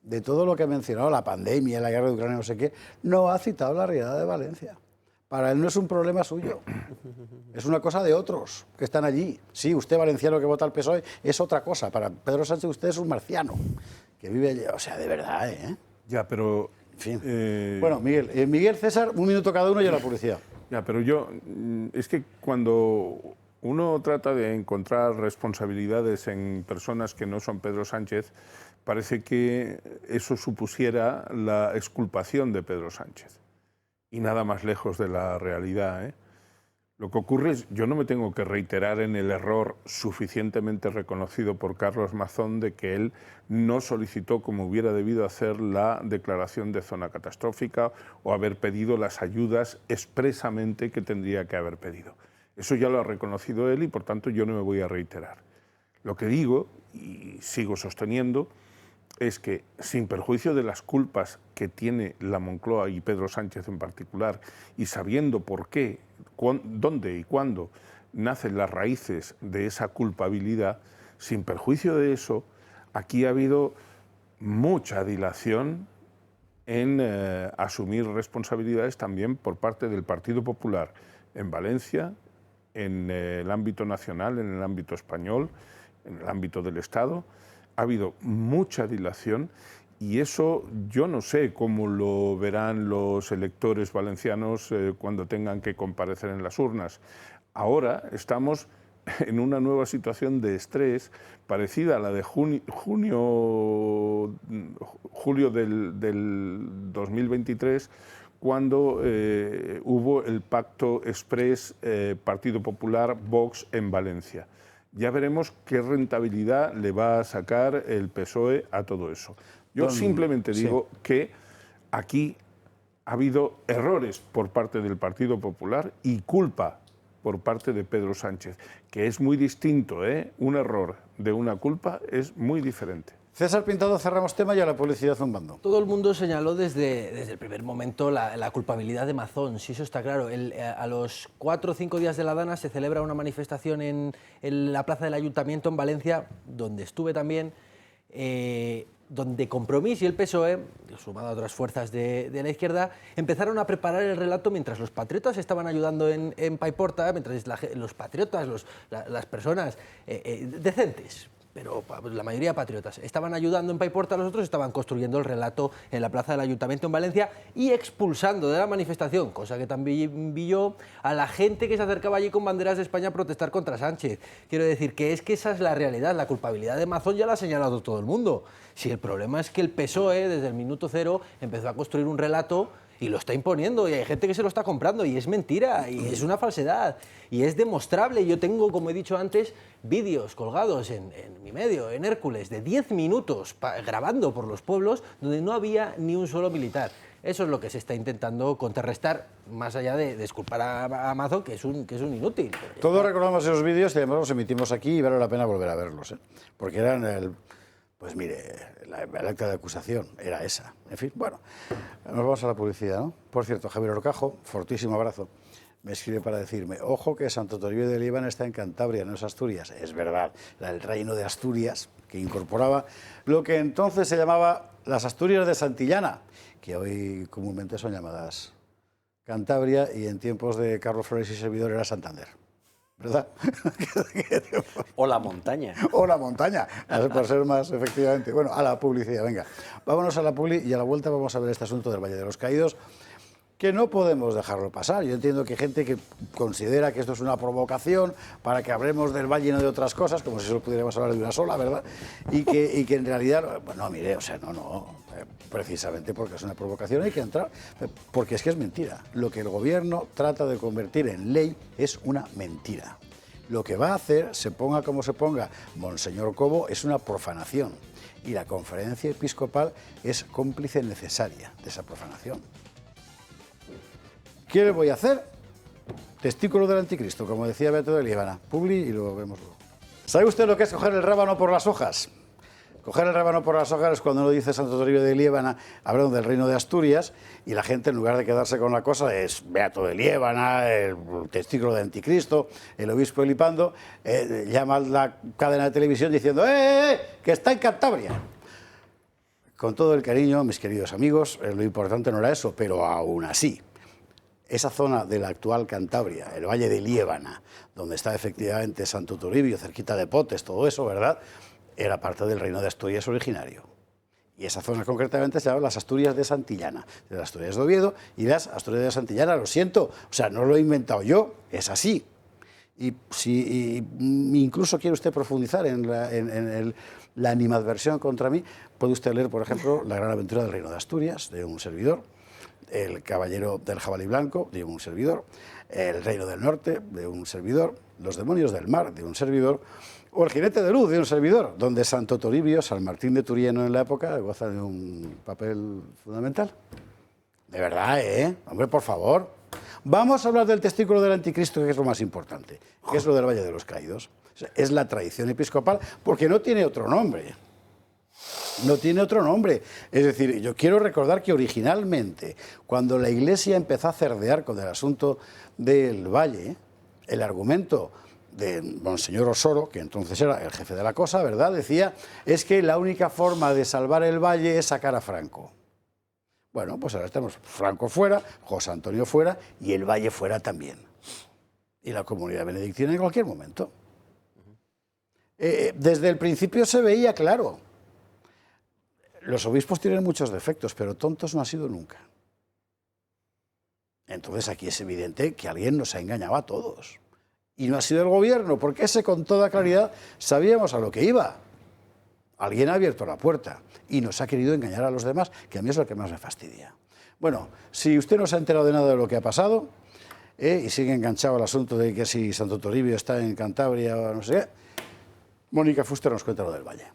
De todo lo que ha mencionado, la pandemia, la guerra de Ucrania, no sé qué, no ha citado la riada de Valencia. Para él no es un problema suyo, es una cosa de otros que están allí. Sí, usted valenciano que vota al PSOE es otra cosa. Para Pedro Sánchez usted es un marciano que vive allí. O sea, de verdad, ¿eh? Ya, pero... En fin. Bueno, Miguel, César, un minuto cada uno y a la publicidad. Ya, pero es que cuando uno trata de encontrar responsabilidades en personas que no son Pedro Sánchez, parece que eso supusiera la exculpación de Pedro Sánchez. Y nada más lejos de la realidad, ¿eh? Lo que ocurre es, yo no me tengo que reiterar en el error suficientemente reconocido por Carlos Mazón de que él no solicitó, como hubiera debido hacer, la declaración de zona catastrófica o haber pedido las ayudas expresamente que tendría que haber pedido. Eso ya lo ha reconocido él y, por tanto, yo no me voy a reiterar. Lo que digo, y sigo sosteniendo, es que, sin perjuicio de las culpas que tiene la Moncloa y Pedro Sánchez en particular, y sabiendo por qué, dónde y cuándo nacen las raíces de esa culpabilidad, sin perjuicio de eso, aquí ha habido mucha dilación en asumir responsabilidades también por parte del Partido Popular en Valencia, en el ámbito nacional, en el ámbito español, en el ámbito del Estado. Ha habido mucha dilación y eso yo no sé cómo lo verán los electores valencianos cuando tengan que comparecer en las urnas. Ahora estamos en una nueva situación de estrés parecida a la de julio del 2023, cuando hubo el pacto exprés Partido Popular-Vox en Valencia. Ya veremos qué rentabilidad le va a sacar el PSOE a todo eso. Yo simplemente digo que aquí ha habido errores por parte del Partido Popular y culpa por parte de Pedro Sánchez, que es muy distinto, ¿eh? Un error de una culpa es muy diferente. César Pintado, cerramos tema y a la publicidad zumbando. Todo el mundo señaló desde el primer momento la culpabilidad de Mazón, si eso está claro. A los 4 o 5 días de la Dana se celebra una manifestación en la plaza del Ayuntamiento en Valencia, donde estuve también, donde Compromís y el PSOE, sumado a otras fuerzas de la izquierda, empezaron a preparar el relato mientras los patriotas estaban ayudando en Paiporta, mientras los patriotas, las personas decentes, pero la mayoría patriotas, estaban ayudando en Paiporta, los otros estaban construyendo el relato en la plaza del Ayuntamiento en Valencia y expulsando de la manifestación, cosa que también vi yo, a la gente que se acercaba allí con banderas de España a protestar contra Sánchez. Quiero decir que esa es la realidad, la culpabilidad de Mazón ya la ha señalado todo el mundo. Si el problema es que el PSOE, desde el minuto cero, empezó a construir un relato y lo está imponiendo, y hay gente que se lo está comprando, y es mentira, y es una falsedad, y es demostrable. Yo tengo, como he dicho antes, vídeos colgados en mi medio, en Hércules, de 10 minutos grabando por los pueblos, donde no había ni un solo militar. Eso es lo que se está intentando contrarrestar, más allá de disculpar a Mazón, que es un inútil. Todos recordamos esos vídeos y además los emitimos aquí y vale la pena volver a verlos, ¿eh? Porque eran pues mire, el acta de acusación era esa. En fin, bueno, nos vamos a la publicidad, ¿no? Por cierto, Javier Orcajo, fortísimo abrazo, me escribe para decirme, ojo que Santo Toribio de Líbana está en Cantabria, no es Asturias. Es verdad, el reino de Asturias, que incorporaba lo que entonces se llamaba las Asturias de Santillana, que hoy comúnmente son llamadas Cantabria, y en tiempos de Carlos Flores y servidor era Santander. ¿Verdad? O la montaña. O la montaña, por ser más, efectivamente. Bueno, a la publicidad, venga. Vámonos a la publi y a la vuelta vamos a ver este asunto del Valle de los Caídos, que no podemos dejarlo pasar. Yo entiendo que hay gente que considera que esto es una provocación para que hablemos del Valle y no de otras cosas, como si solo pudiéramos hablar de una sola, ¿verdad? Y que en realidad, bueno, mire, o sea, precisamente porque es una provocación hay que entrar, porque es que es mentira. Lo que el gobierno trata de convertir en ley es una mentira. Lo que va a hacer, se ponga como se ponga Monseñor Cobo, es una profanación. Y la conferencia episcopal es cómplice necesaria de esa profanación. ¿Qué le voy a hacer? Testículo del anticristo, como decía Beato de Líbana. Publi y lo vemos luego. ¿Sabe usted lo que es coger el rábano por las hojas? Coger el rábano por las hojas es cuando uno dice Santo Toribio de Líbana, hablando del reino de Asturias, y la gente, en lugar de quedarse con la cosa, es Beato de Líbana, el testículo de anticristo, el obispo Elipando, llama a la cadena de televisión diciendo que está en Cantabria. Con todo el cariño, mis queridos amigos, lo importante no era eso, pero aún así, esa zona de la actual Cantabria, el Valle de Líbana, donde está efectivamente Santo Toribio, cerquita de Potes, todo eso, ¿verdad?, era parte del reino de Asturias originario. Y esa zona concretamente se llama las Asturias de Santillana, de las Asturias de Oviedo y las Asturias de Santillana, lo siento, o sea, no lo he inventado yo, es así. Y si incluso quiere usted profundizar en la animadversión contra mí, puede usted leer, por ejemplo, La gran aventura del reino de Asturias, de un servidor, El caballero del jabalí blanco, de un servidor, El reino del norte, de un servidor, Los demonios del mar, de un servidor, o El jinete de luz, de un servidor, donde Santo Toribio, San Martín de Turieno en la época, goza de un papel fundamental. De verdad, hombre, por favor. Vamos a hablar del testículo del anticristo, que es lo más importante, que es lo del Valle de los Caídos. O sea, es la tradición episcopal, porque no tiene otro nombre. No tiene otro nombre. Es decir, yo quiero recordar que originalmente, cuando la Iglesia empezó a cerdear con el asunto del Valle, el argumento de Monseñor Osoro, que entonces era el jefe de la cosa, ¿verdad?, decía, es que la única forma de salvar el Valle es sacar a Franco. Bueno, pues ahora tenemos Franco fuera, José Antonio fuera y el Valle fuera también. Y la comunidad benedictina en cualquier momento. Desde el principio se veía claro. Los obispos tienen muchos defectos, pero tontos no ha sido nunca. Entonces aquí es evidente que alguien nos ha engañado a todos. Y no ha sido el gobierno, porque ese con toda claridad sabíamos a lo que iba. Alguien ha abierto la puerta y nos ha querido engañar a los demás, que a mí es lo que más me fastidia. Bueno, si usted no se ha enterado de nada de lo que ha pasado y sigue enganchado al asunto de que si Santo Toribio está en Cantabria o no sé qué, Mónica Fuster nos cuenta lo del Valle.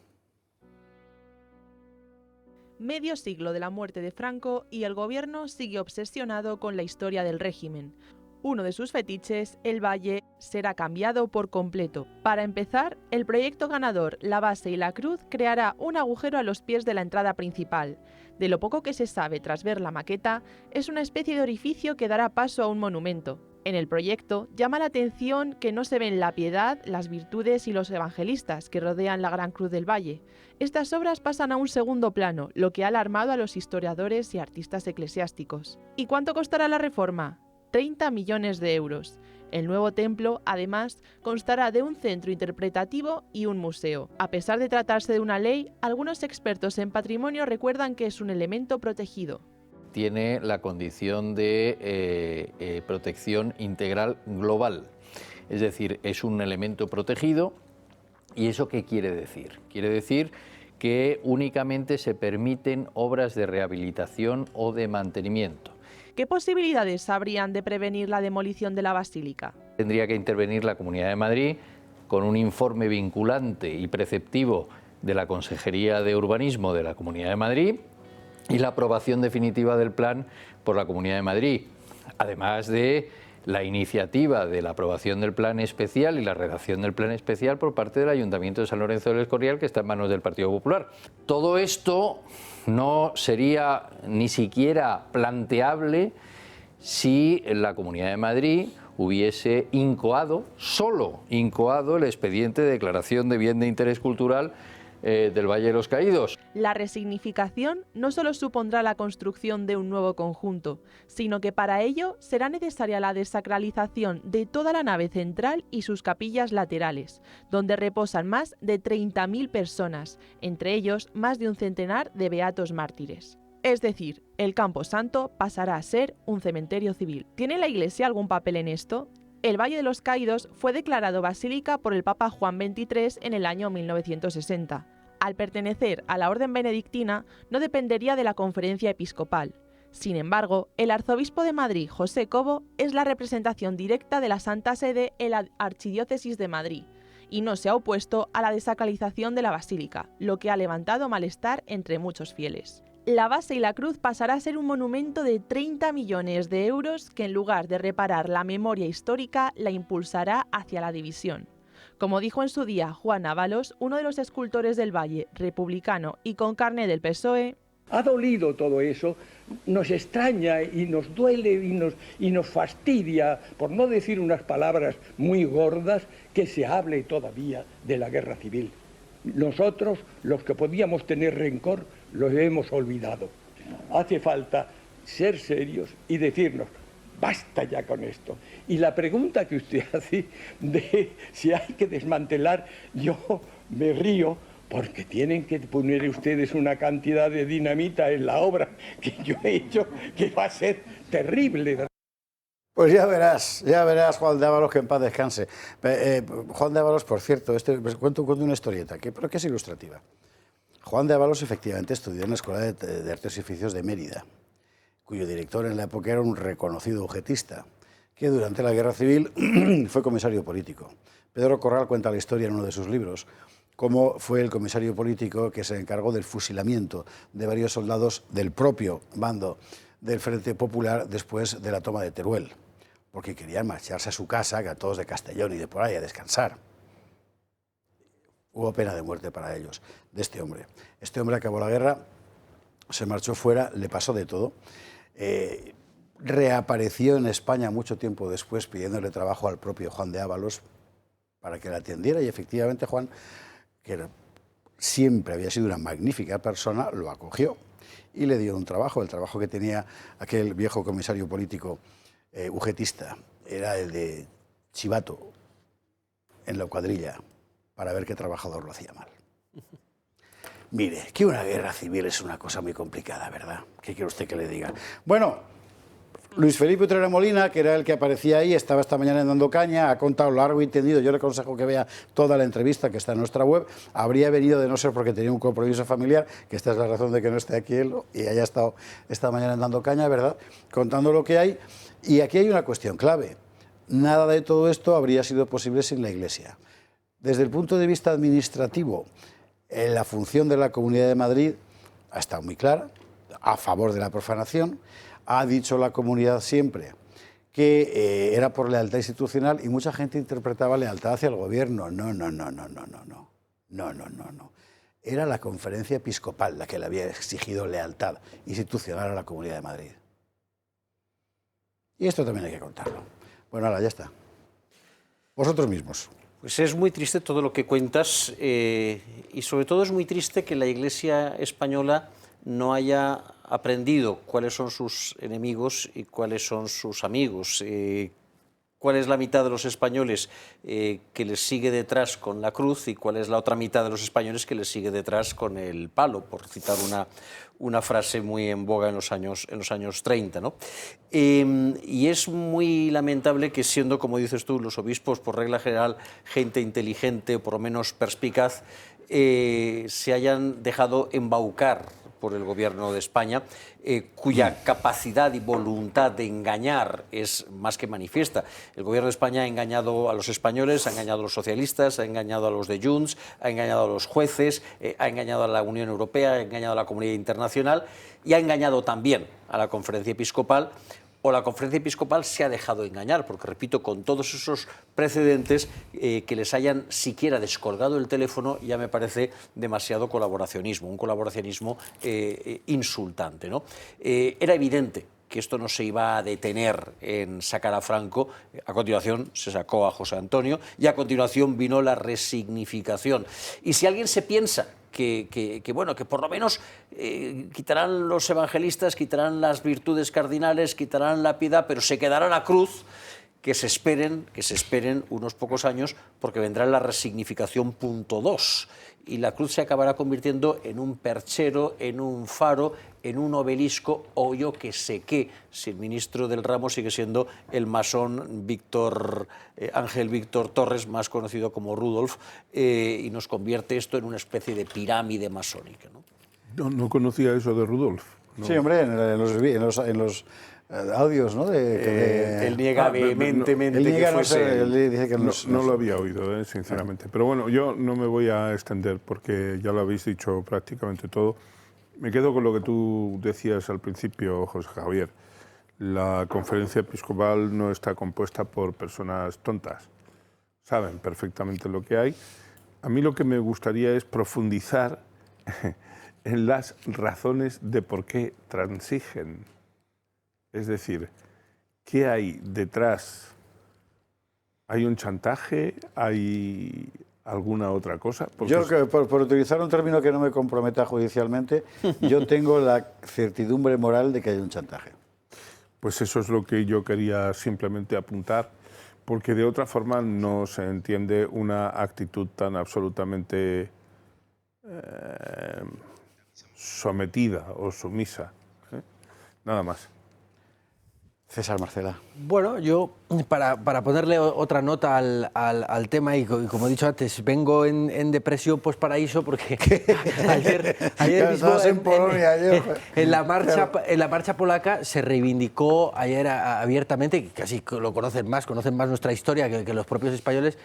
Medio siglo de la muerte de Franco y el gobierno sigue obsesionado con la historia del régimen. Uno de sus fetiches, el Valle, será cambiado por completo. Para empezar, el proyecto ganador La Base y la Cruz creará un agujero a los pies de la entrada principal. De lo poco que se sabe tras ver la maqueta, es una especie de orificio que dará paso a un monumento. En el proyecto llama la atención que no se ven la piedad, las virtudes y los evangelistas que rodean la Gran Cruz del Valle. Estas obras pasan a un segundo plano, lo que ha alarmado a los historiadores y artistas eclesiásticos. ¿Y cuánto costará la reforma? 30 millones de euros. El nuevo templo, además, constará de un centro interpretativo y un museo. A pesar de tratarse de una ley, algunos expertos en patrimonio recuerdan que es un elemento protegido. Tiene la condición de protección integral global, es decir, es un elemento protegido. ¿Y eso qué quiere decir? Quiere decir que únicamente se permiten obras de rehabilitación o de mantenimiento. ¿Qué posibilidades habrían de prevenir la demolición de la basílica? Tendría que intervenir la Comunidad de Madrid con un informe vinculante y preceptivo de la Consejería de Urbanismo de la Comunidad de Madrid y la aprobación definitiva del plan por la Comunidad de Madrid, además de la iniciativa de la aprobación del plan especial y la redacción del plan especial por parte del Ayuntamiento de San Lorenzo del Escorial, que está en manos del Partido Popular. Todo esto no sería ni siquiera planteable si la Comunidad de Madrid hubiese solo incoado el expediente de declaración de bien de interés cultural del Valle de los Caídos. La resignificación no solo supondrá la construcción de un nuevo conjunto, sino que para ello será necesaria la desacralización de toda la nave central y sus capillas laterales, donde reposan más de 30.000 personas, entre ellos más de un centenar de beatos mártires. Es decir, el Campo Santo pasará a ser un cementerio civil. ¿Tiene la Iglesia algún papel en esto? El Valle de los Caídos fue declarado basílica por el Papa Juan XXIII en el año 1960. Al pertenecer a la Orden Benedictina, no dependería de la Conferencia Episcopal. Sin embargo, el arzobispo de Madrid, José Cobo, es la representación directa de la Santa Sede en la Archidiócesis de Madrid y no se ha opuesto a la desacralización de la basílica, lo que ha levantado malestar entre muchos fieles. La Base y la Cruz pasará a ser un monumento de 30 millones de euros que, en lugar de reparar la memoria histórica, la impulsará hacia la división. Como dijo en su día Juan Ábalos, uno de los escultores del Valle, republicano y con carné del PSOE: ha dolido todo eso, nos extraña y nos duele y nos fastidia, por no decir unas palabras muy gordas, que se hable todavía de la guerra civil. Nosotros, los que podíamos tener rencor, lo hemos olvidado. Hace falta ser serios y decirnos: basta ya con esto. Y la pregunta que usted hace de si hay que desmantelar, yo me río, porque tienen que poner ustedes una cantidad de dinamita en la obra que yo he hecho, que va a ser terrible. Pues ya verás, Juan de Ávalos, que en paz descanse. Juan de Ávalos, por cierto, cuento una historieta, pero que es ilustrativa. Juan de Ávalos efectivamente estudió en la Escuela de Artes y Oficios de Mérida, cuyo director en la época era un reconocido ujetista, que durante la Guerra Civil fue comisario político. Pedro Corral cuenta la historia en uno de sus libros, cómo fue el comisario político que se encargó del fusilamiento de varios soldados del propio bando del Frente Popular después de la toma de Teruel, porque querían marcharse a su casa, que a todos de Castellón y de por ahí, a descansar. Hubo pena de muerte para ellos, de este hombre. Este hombre acabó la guerra, se marchó fuera, le pasó de todo. Reapareció en España mucho tiempo después pidiéndole trabajo al propio Juan de Ávalos para que le atendiera, y efectivamente Juan, que siempre había sido una magnífica persona, lo acogió y le dio un trabajo. El trabajo que tenía aquel viejo comisario político ujetista era el de chivato en la cuadrilla para ver qué trabajador lo hacía mal. Mire, que una guerra civil es una cosa muy complicada, ¿verdad? ¿Qué quiere usted que le diga? Bueno, Luis Felipe Utrera Molina, que era el que aparecía ahí, estaba esta mañana en Dando Caña, ha contado largo y tendido. Yo le aconsejo que vea toda la entrevista que está en nuestra web. Habría venido de no ser porque tenía un compromiso familiar, que esta es la razón de que no esté aquí él y haya estado esta mañana en Dando Caña, ¿verdad? Contando lo que hay. Y aquí hay una cuestión clave. Nada de todo esto habría sido posible sin la Iglesia. Desde el punto de vista administrativo, la función de la Comunidad de Madrid ha estado muy clara, a favor de la profanación. Ha dicho la Comunidad siempre que era por lealtad institucional y mucha gente interpretaba lealtad hacia el gobierno. No. Era la Conferencia Episcopal la que le había exigido lealtad institucional a la Comunidad de Madrid. Y esto también hay que contarlo. Bueno, ahora ya está. Vosotros mismos. Pues es muy triste todo lo que cuentas y sobre todo es muy triste que la Iglesia española no haya aprendido cuáles son sus enemigos y cuáles son sus amigos. Cuál es la mitad de los españoles que les sigue detrás con la cruz y cuál es la otra mitad de los españoles que les sigue detrás con el palo, por citar una frase muy en boga en los años 30, ¿no? Y es muy lamentable que, siendo, como dices tú, los obispos, por regla general, gente inteligente o por lo menos perspicaz, se hayan dejado embaucar por el Gobierno de España, cuya capacidad y voluntad de engañar es más que manifiesta. El Gobierno de España ha engañado a los españoles, ha engañado a los socialistas, ha engañado a los de Junts, ha engañado a los jueces, ha engañado a la Unión Europea, ha engañado a la comunidad internacional y ha engañado también a la Conferencia Episcopal. O la Conferencia Episcopal se ha dejado engañar, porque, repito, con todos esos precedentes, que les hayan siquiera descolgado el teléfono ya me parece demasiado colaboracionismo, un colaboracionismo insultante, ¿no? Era evidente que esto no se iba a detener en sacar a Franco. A continuación se sacó a José Antonio y a continuación vino la resignificación. Y si alguien se piensa que por lo menos quitarán los evangelistas, quitarán las virtudes cardinales, quitarán la piedad, pero se quedará la cruz, que se esperen unos pocos años, porque vendrá la resignificación punto 2 y la cruz se acabará convirtiendo en un perchero, en un faro, en un obelisco o yo que sé qué, si el ministro del ramo sigue siendo el masón Ángel Víctor Torres, más conocido como Rudolf, y nos convierte esto en una especie de pirámide masónica, ¿no? No conocía eso de Rudolf. No. Sí, hombre, en los audios, ¿no? Él niega vehementemente él niega, que fuese... él dice que no lo había oído, sinceramente. Pero bueno, yo no me voy a extender porque ya lo habéis dicho prácticamente todo. Me quedo con lo que tú decías al principio, José Javier. La Conferencia Episcopal no está compuesta por personas tontas. Saben perfectamente lo que hay. A mí lo que me gustaría es profundizar en las razones de por qué transigen. Es decir, ¿qué hay detrás? ¿Hay un chantaje? ¿Hay alguna otra cosa? Porque yo, por utilizar un término que no me comprometa judicialmente, yo tengo la certidumbre moral de que hay un chantaje. Pues eso es lo que yo quería simplemente apuntar, porque de otra forma no se entiende una actitud tan absolutamente sometida o sumisa. Nada más. César Marcela. Bueno, yo para ponerle otra nota al tema y como he dicho antes, vengo en depresión post-paraíso porque ayer mismo en Polonia, en la marcha polaca se reivindicó ayer abiertamente, casi lo conocen más nuestra historia que los propios españoles.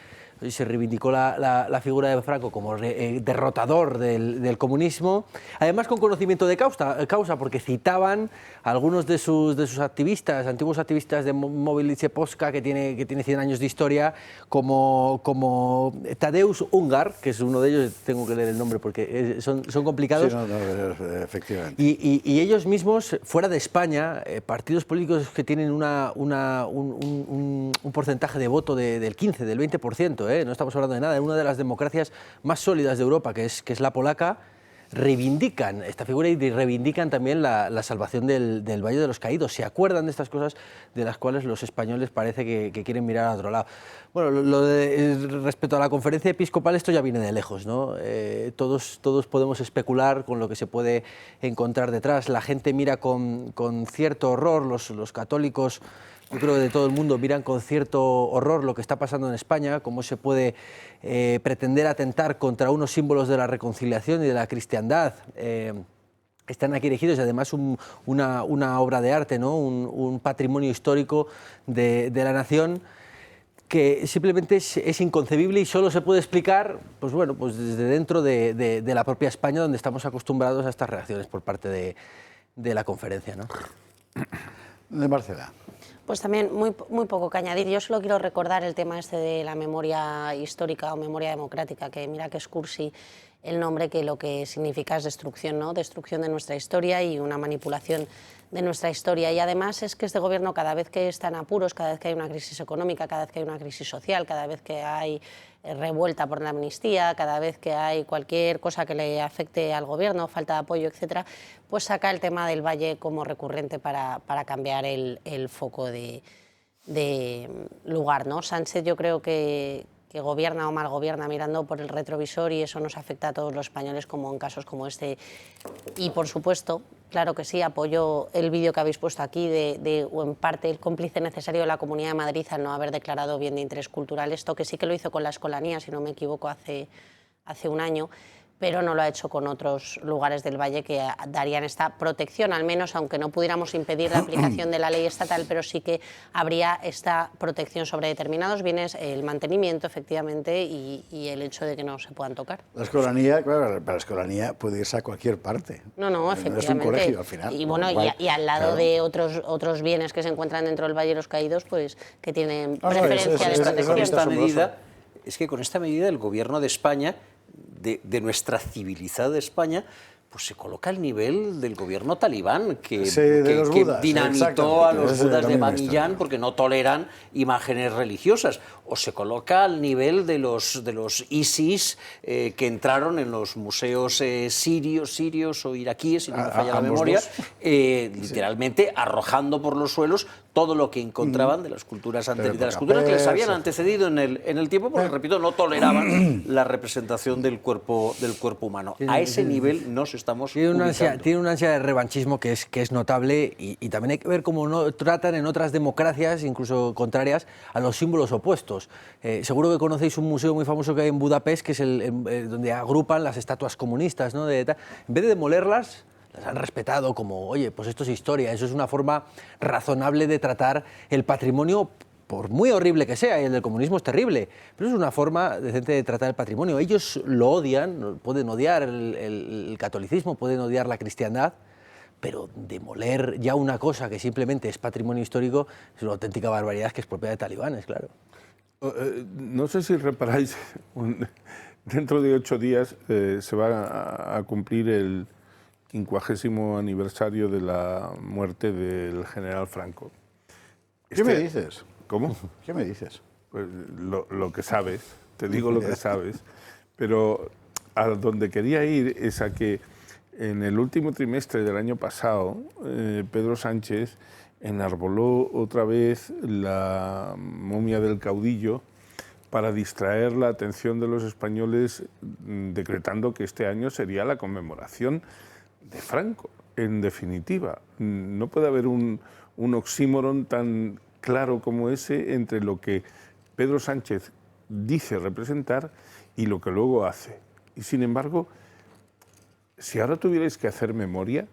Se reivindicó la figura de Franco como derrotador del comunismo, además con conocimiento de causa, porque citaban a algunos de sus activistas, antiguos activistas de Mobilice Polska, que tiene 100 años de historia, como Tadeusz Ungar, que es uno de ellos, tengo que leer el nombre porque son complicados. Sí, efectivamente. Y ellos mismos, fuera de España, partidos políticos que tienen un porcentaje de voto del 15, del 20%, no estamos hablando de nada, en una de las democracias más sólidas de Europa, que es la polaca, reivindican esta figura y reivindican también la salvación del Valle de los Caídos. Se acuerdan de estas cosas de las cuales los españoles parece que quieren mirar a otro lado. Bueno, respecto a la Conferencia Episcopal, esto ya viene de lejos, ¿no? Todos podemos especular con lo que se puede encontrar detrás. La gente mira con cierto horror, los católicos, yo creo que de todo el mundo, miran con cierto horror lo que está pasando en España, cómo se puede pretender atentar contra unos símbolos de la reconciliación y de la cristiandad. Están aquí erigidos y además una obra de arte, ¿no? Un patrimonio histórico de la nación. que simplemente es inconcebible y solo se puede explicar, pues bueno, pues desde dentro de la propia España, donde estamos acostumbrados a estas reacciones por parte de la conferencia, ¿no? De Marcela. Pues también muy poco que añadir. Yo solo quiero recordar el tema este de la memoria histórica o memoria democrática, que mira que es cursi el nombre, que lo que significa es destrucción, ¿no? Destrucción de nuestra historia y una manipulación de nuestra historia. Y además es que este gobierno, cada vez que está en apuros, cada vez que hay una crisis económica, cada vez que hay una crisis social, cada vez que hay revuelta por la amnistía, cada vez que hay cualquier cosa que le afecte al gobierno, falta de apoyo, etcétera, pues saca el tema del Valle como recurrente para cambiar el foco de lugar, ¿no? Sánchez, yo creo que gobierna o mal gobierna mirando por el retrovisor, y eso nos afecta a todos los españoles, como en casos como este. Y por supuesto, claro que sí, apoyo el vídeo que habéis puesto aquí o en parte el cómplice necesario de la Comunidad de Madrid al no haber declarado bien de interés cultural esto, que sí que lo hizo con la Escolanía, si no me equivoco, hace un año, pero no lo ha hecho con otros lugares del Valle que darían esta protección, al menos, aunque no pudiéramos impedir la aplicación de la ley estatal, pero sí que habría esta protección sobre determinados bienes, el mantenimiento, efectivamente, y el hecho de que no se puedan tocar. La Escolanía, claro, para la Escolanía puede irse a cualquier parte. No, efectivamente. Es un colegio, al final. Y bueno, y al lado de otros bienes que se encuentran dentro del Valle de los Caídos, pues que tienen preferencia de protección. Es que con esta medida el Gobierno de España, de nuestra civilizada España, pues se coloca al nivel del gobierno talibán, que dinamitó a los budas de Bamiyan porque no toleran imágenes religiosas, o se coloca al nivel de los ISIS que entraron en los museos sirios o iraquíes, si no me falla la memoria, literalmente arrojando por los suelos todo lo que encontraban de las culturas anteriores, de las culturas que les habían antecedido en el tiempo, porque, repito, no toleraban la representación del cuerpo humano. A ese nivel nos estamos ubicando. Tiene una ansia de revanchismo que es notable, y también hay que ver cómo no tratan en otras democracias, incluso contrarias, a los símbolos opuestos. Seguro que conocéis un museo muy famoso que hay en Budapest, que es donde agrupan las estatuas comunistas, ¿no? En vez de demolerlas, las han respetado como, oye, pues esto es historia, eso es una forma razonable de tratar el patrimonio, por muy horrible que sea, y el del comunismo es terrible, pero es una forma decente de tratar el patrimonio. Ellos lo odian, pueden odiar el catolicismo, pueden odiar la cristiandad, pero demoler ya una cosa que simplemente es patrimonio histórico es una auténtica barbaridad, que es propiedad de talibanes, claro. No sé si reparáis, dentro de 8 días se va a cumplir el 50º aniversario de la muerte del general Franco. ¿Qué me dices? ¿Cómo? ¿Qué me dices? Pues lo que sabes, te digo lo que sabes, pero a donde quería ir es a que en el último trimestre del año pasado, Pedro Sánchez enarboló otra vez la momia del caudillo para distraer la atención de los españoles, decretando que este año sería la conmemoración de Franco. En definitiva, no puede haber un oxímoron tan claro como ese entre lo que Pedro Sánchez dice representar y lo que luego hace. Y sin embargo, si ahora tuvierais que hacer memoria,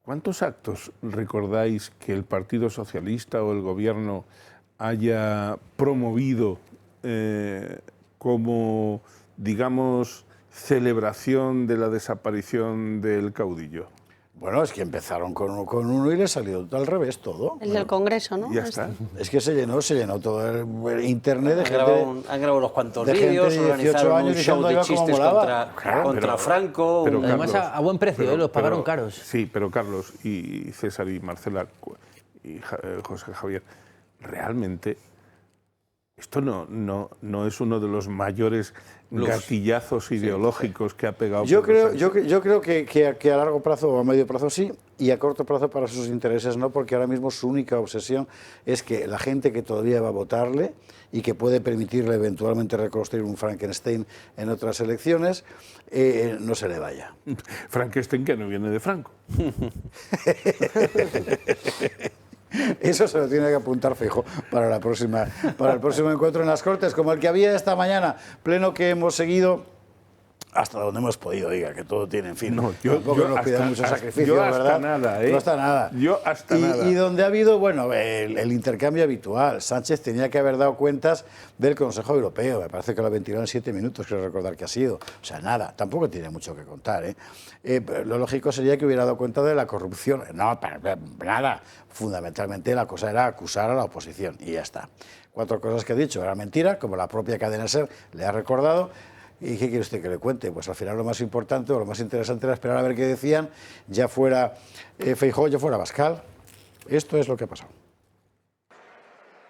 ¿cuántos actos recordáis que el Partido Socialista o el Gobierno haya promovido como, digamos, celebración de la desaparición del caudillo? Bueno, es que empezaron con uno y le salió al revés todo. El del Congreso, ¿no? Ya está. Es que se llenó todo el internet de gente. Han grabado unos cuantos de vídeos, gente de 18 organizaron años un show de chistes contra Franco. Pero, además, Carlos, a buen precio, los pagaron caros. Sí, pero Carlos y César y Marcela y José Javier, realmente esto no es uno de los mayores gatillazos ideológicos que ha pegado. Yo creo que a largo plazo o a medio plazo sí, y a corto plazo para sus intereses no, porque ahora mismo su única obsesión es que la gente que todavía va a votarle y que puede permitirle eventualmente reconstruir un Frankenstein en otras elecciones, no se le vaya. Frankenstein que no viene de Franco. Eso se lo tiene que apuntar Feijóo para el próximo encuentro en las Cortes, como el que había esta mañana, pleno que hemos seguido hasta donde hemos podido, diga, que todo tiene, en fin. No, tampoco nos pide mucho sacrificio, ¿verdad? Nada, No está nada. Yo hasta nada. Y donde ha habido, bueno, el intercambio habitual. Sánchez tenía que haber dado cuentas del Consejo Europeo. Me parece que lo ventiló en 7 minutos, quiero recordar que ha sido. O sea, nada, tampoco tiene mucho que contar, ¿eh? Lo lógico sería que hubiera dado cuenta de la corrupción. No, nada. Fundamentalmente la cosa era acusar a la oposición y ya está. 4 cosas que ha dicho era mentira, como la propia cadena SER le ha recordado. ¿Y qué quiere usted que le cuente? Pues al final lo más importante o lo más interesante era esperar a ver qué decían, ya fuera Feijóo, ya fuera Abascal. Esto es lo que ha pasado.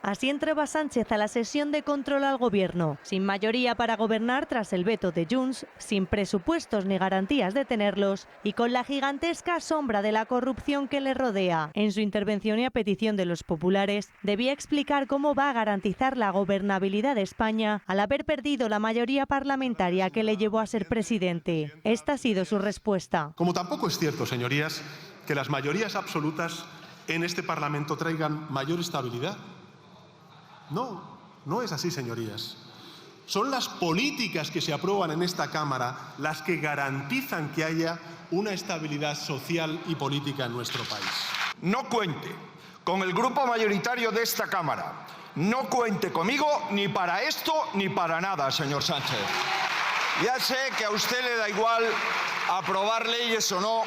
Así entraba Sánchez a la sesión de control al gobierno, sin mayoría para gobernar tras el veto de Junts, sin presupuestos ni garantías de tenerlos y con la gigantesca sombra de la corrupción que le rodea. En su intervención y a petición de los populares, debía explicar cómo va a garantizar la gobernabilidad de España al haber perdido la mayoría parlamentaria que le llevó a ser presidente. Esta ha sido su respuesta. Como tampoco es cierto, señorías, que las mayorías absolutas en este Parlamento traigan mayor estabilidad. No, no es así, señorías. Son las políticas que se aprueban en esta Cámara las que garantizan que haya una estabilidad social y política en nuestro país. No cuente con el grupo mayoritario de esta Cámara. No cuente conmigo ni para esto ni para nada, señor Sánchez. Ya sé que a usted le da igual aprobar leyes o no,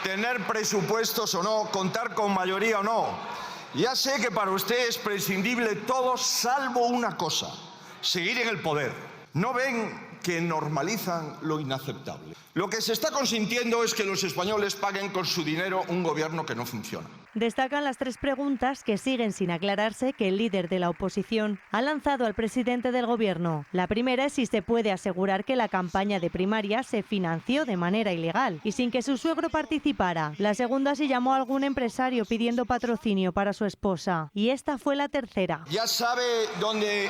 tener presupuestos o no, contar con mayoría o no. Ya sé que para usted es prescindible todo salvo una cosa, seguir en el poder. ¿No ven que normalizan lo inaceptable? Lo que se está consintiendo es que los españoles paguen con su dinero un gobierno que no funciona. Destacan las 3 preguntas que siguen sin aclararse que el líder de la oposición ha lanzado al presidente del gobierno. La primera es si se puede asegurar que la campaña de primarias se financió de manera ilegal y sin que su suegro participara. La segunda si llamó a algún empresario pidiendo patrocinio para su esposa. Y esta fue la tercera. ¿Ya sabe dónde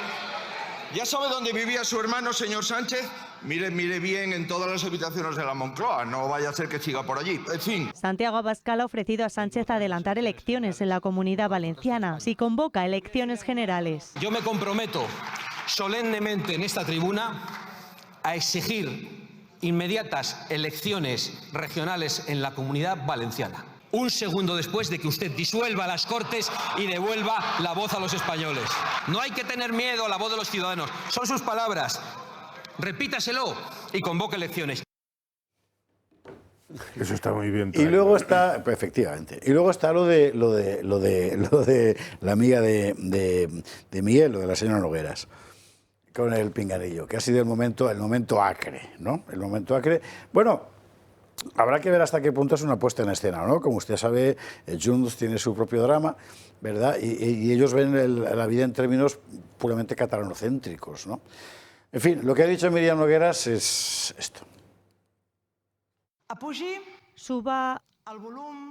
vivía su hermano, señor Sánchez? Mire bien en todas las habitaciones de la Moncloa, no vaya a ser que siga por allí. En fin. Santiago Abascal ha ofrecido a Sánchez adelantar elecciones en la Comunidad Valenciana, si convoca elecciones generales. Yo me comprometo solemnemente en esta tribuna a exigir inmediatas elecciones regionales en la Comunidad Valenciana. Un segundo después de que usted disuelva las Cortes y devuelva la voz a los españoles. No hay que tener miedo a la voz de los ciudadanos. Son sus palabras. Repítaselo y convoque elecciones. Eso está muy bien. Y luego está, pues, efectivamente, y luego está lo de la amiga de Miguel, lo de la señora Nogueras, con el pinganillo, que ha sido el momento acre, ¿no? El momento acre. Bueno, habrá que ver hasta qué punto es una puesta en escena, ¿no? Como usted sabe, Junts tiene su propio drama, ¿verdad? Y ellos ven la vida en términos puramente catalanocéntricos, ¿no? En fin, lo que ha dicho Miriam Nogueras es esto. Suba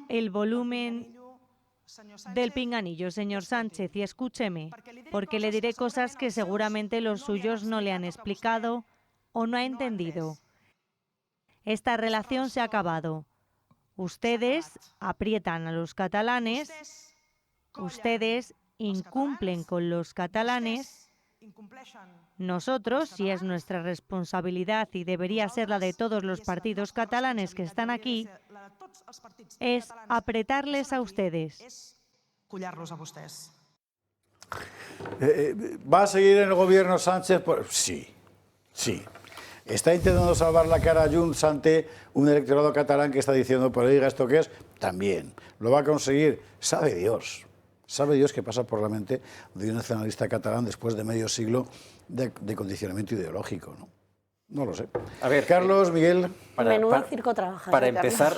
el volumen del pinganillo, señor Sánchez, y escúcheme, porque le diré cosas que seguramente los suyos no le han explicado o no ha entendido. Esta relación se ha acabado. Ustedes aprietan a los catalanes, ustedes incumplen con los catalanes. Nosotros, y es nuestra responsabilidad y debería ser la de todos los partidos catalanes que están aquí, es apretarles a ustedes. ¿Va a seguir en el gobierno Sánchez? Sí, sí. ¿Está intentando salvar la cara a Junts ante un electorado catalán que está diciendo, pues diga esto qué es? También. ¿Lo va a conseguir? Sabe Dios. Sabe Dios que pasa por la mente de un nacionalista catalán después de medio siglo de condicionamiento ideológico, ¿no? No lo sé. A ver, Carlos, Miguel. Menudo circo trabaja. Para empezar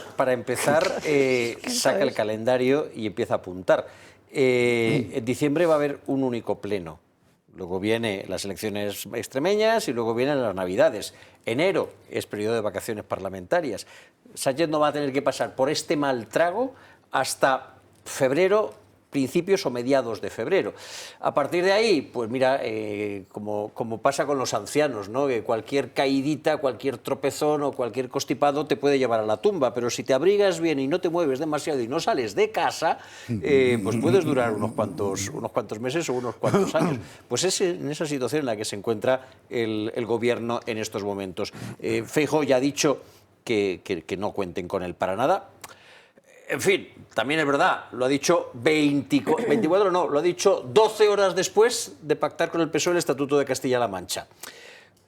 saca el calendario y empieza a apuntar. En diciembre va a haber un único pleno. Luego vienen las elecciones extremeñas y luego vienen las Navidades. Enero es periodo de vacaciones parlamentarias. Sánchez no va a tener que pasar por este mal trago hasta febrero principios o mediados de febrero. A partir de ahí, pues mira, como pasa con los ancianos, ¿no? Que cualquier caidita, cualquier tropezón o cualquier constipado te puede llevar a la tumba, pero si te abrigas bien y no te mueves demasiado y no sales de casa, pues puedes durar unos cuantos meses o unos cuantos años. Pues es en esa situación en la que se encuentra el gobierno en estos momentos. Feijóo ya ha dicho que no cuenten con él para nada. En fin, también es verdad, lo ha dicho 24, no, lo ha dicho 12 horas después de pactar con el PSOE el Estatuto de Castilla-La Mancha.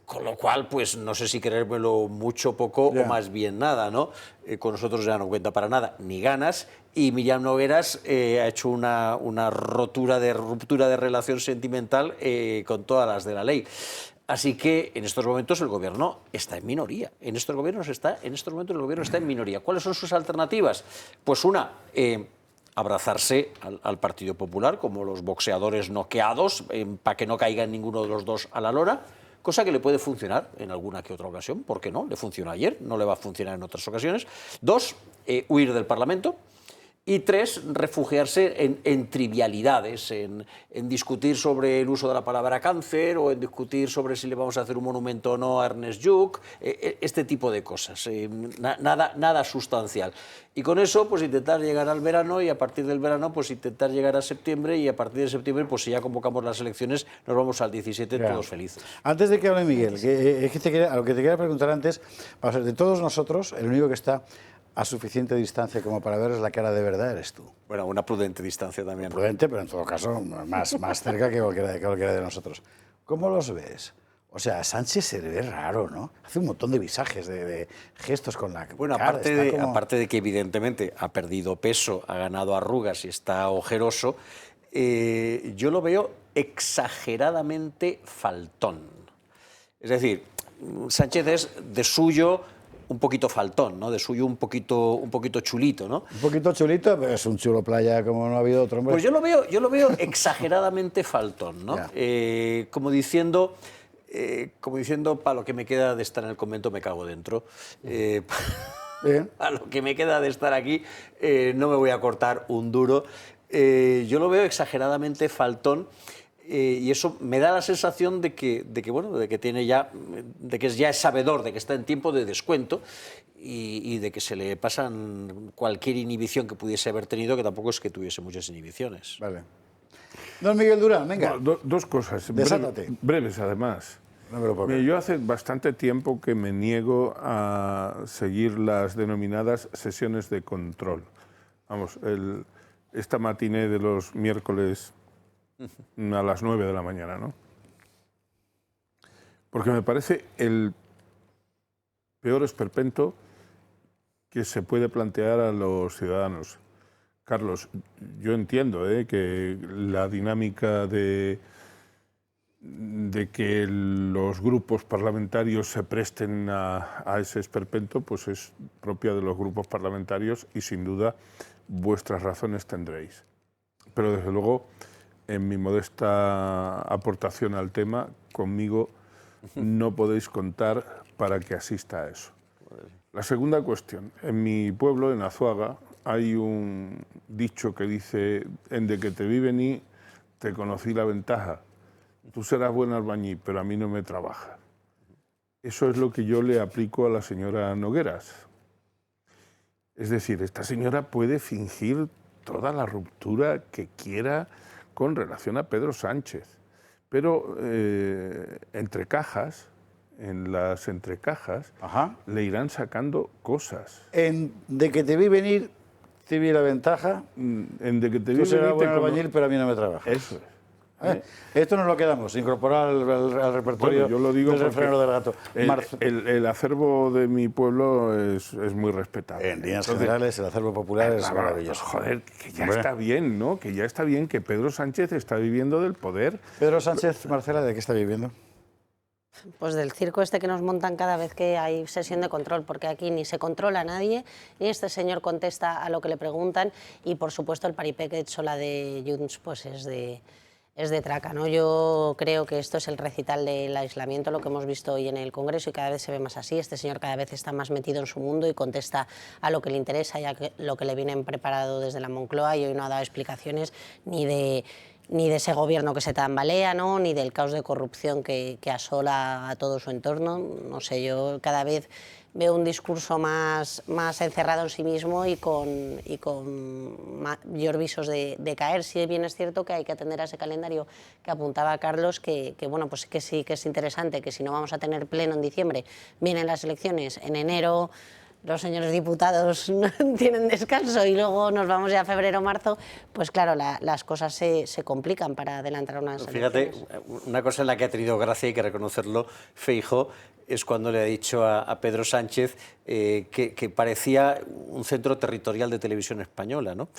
Con lo cual, pues no sé si creérmelo mucho, poco o más bien nada, ¿no? Con nosotros ya no cuenta para nada, ni ganas, y Millán Nogueras ha hecho una ruptura de relación sentimental con todas las de la ley. Así que en estos momentos el gobierno está en minoría. En estos momentos el gobierno está en minoría. ¿Cuáles son sus alternativas? Pues una, abrazarse al Partido Popular como los boxeadores noqueados para que no caigan ninguno de los dos a la lora, cosa que le puede funcionar en alguna que otra ocasión. ¿Por qué no? Le funcionó ayer, no le va a funcionar en otras ocasiones. Dos, huir del Parlamento. Y tres, refugiarse en trivialidades, en discutir sobre el uso de la palabra cáncer o en discutir sobre si le vamos a hacer un monumento o no a Ernest Lluch, este tipo de cosas, nada sustancial. Y con eso, pues intentar llegar al verano y a partir del verano, pues intentar llegar a septiembre y a partir de septiembre, pues si ya convocamos las elecciones, nos vamos al 17 todos felices. Antes de que hable Miguel, a lo que te quería preguntar antes, vamos a ver, de todos nosotros, el único que está a suficiente distancia como para ver la cara de verdad eres tú. Bueno, una prudente distancia también. Prudente, pero en todo caso más cerca que cualquiera de nosotros. ¿Cómo los ves? O sea, a Sánchez se le ve raro, ¿no? Hace un montón de visajes, de gestos con la bueno, cara. Aparte de que evidentemente ha perdido peso, ha ganado arrugas y está ojeroso, yo lo veo exageradamente faltón. Es decir, Sánchez es de suyo un poquito faltón, ¿no? De suyo un poquito chulito, ¿no? Un poquito chulito, pero es un chulo playa como no ha habido otro hombre. Pues yo lo veo exageradamente faltón, ¿no? Como diciendo, para lo que me queda de estar en el convento me cago dentro. A lo que me queda de estar aquí no me voy a cortar un duro. Yo lo veo exageradamente faltón. Y eso me da la sensación de que ya es sabedor de que está en tiempo de descuento y de que se le pasan cualquier inhibición que pudiese haber tenido, que tampoco es que tuviese muchas inhibiciones. Vale. Don Miguel Durán, venga. Bueno, dos cosas. Desátate. Breves, además. Yo hace bastante tiempo que me niego a seguir las denominadas sesiones de control. Vamos, esta matiné de los miércoles a las 9 de la mañana, ¿no? Porque me parece el peor esperpento que se puede plantear a los ciudadanos. Carlos, yo entiendo que la dinámica de que los grupos parlamentarios se presten a ese esperpento, pues es propia de los grupos parlamentarios y sin duda vuestras razones tendréis. Pero desde luego, en mi modesta aportación al tema, conmigo no podéis contar para que asista a eso. La segunda cuestión. En mi pueblo, en Azuaga, hay un dicho que dice: en de que te vi venir, te conocí la ventaja. Tú serás buen albañil, pero a mí no me trabaja. Eso es lo que yo le aplico a la señora Nogueras. Es decir, esta señora puede fingir toda la ruptura que quiera con relación a Pedro Sánchez, pero entre cajas, en las entrecajas, le irán sacando cosas. En de que te vi venir, te vi la ventaja. En de que te vi tú serás venir, buen albañil, pero a mí no me trabaja. Eso es. Esto nos lo quedamos, incorporar al repertorio yo lo digo del refrero del gato. El acervo de mi pueblo es muy respetable. En líneas generales, el acervo popular es maravilloso. Joder, que ya está bien, ¿no? Que ya está bien que Pedro Sánchez está viviendo del poder. Pedro Sánchez, Marcela, ¿de qué está viviendo? Pues del circo este que nos montan cada vez que hay sesión de control, porque aquí ni se controla a nadie, ni este señor contesta a lo que le preguntan, y por supuesto el paripé que ha hecho la de Junts pues es de es de traca, ¿no? Yo creo que esto es el recital del aislamiento, lo que hemos visto hoy en el Congreso, y cada vez se ve más así. Este señor cada vez está más metido en su mundo y contesta a lo que le interesa y a lo que le vienen preparado desde la Moncloa, y hoy no ha dado explicaciones ni de ese gobierno que se tambalea, ¿no? Ni del caos de corrupción que asola a todo su entorno. No sé, yo cada vez veo un discurso más encerrado en sí mismo y con mayor visos de caer. Sí, bien es cierto que hay que atender a ese calendario que apuntaba Carlos, que bueno, pues que sí que es interesante, que si no vamos a tener pleno en diciembre, vienen las elecciones en enero, los señores diputados tienen descanso y luego nos vamos ya a febrero o marzo, pues claro, las cosas se complican para adelantar unas elecciones. Fíjate, una cosa en la que ha tenido gracia, hay que reconocerlo, Feijóo, es cuando le ha dicho a Pedro Sánchez que parecía un centro territorial de televisión española, ¿no?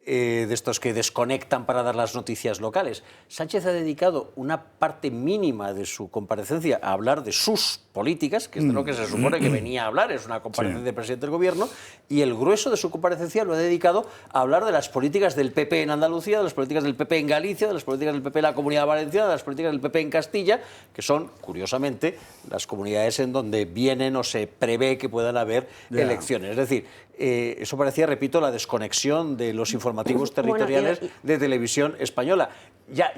De estos que desconectan para dar las noticias locales. Sánchez ha dedicado una parte mínima de su comparecencia a hablar de sus políticas, que es de lo que se supone que venía a hablar, es una comparecencia del presidente del gobierno, y el grueso de su comparecencia lo ha dedicado a hablar de las políticas del PP en Andalucía, de las políticas del PP en Galicia, de las políticas del PP en la Comunidad Valenciana, de las políticas del PP en Castilla, que son, curiosamente, las comunidades en donde vienen o se prevé que puedan haber elecciones. Es decir, eso parecía, repito, la desconexión de los informativos territoriales de televisión española. Ya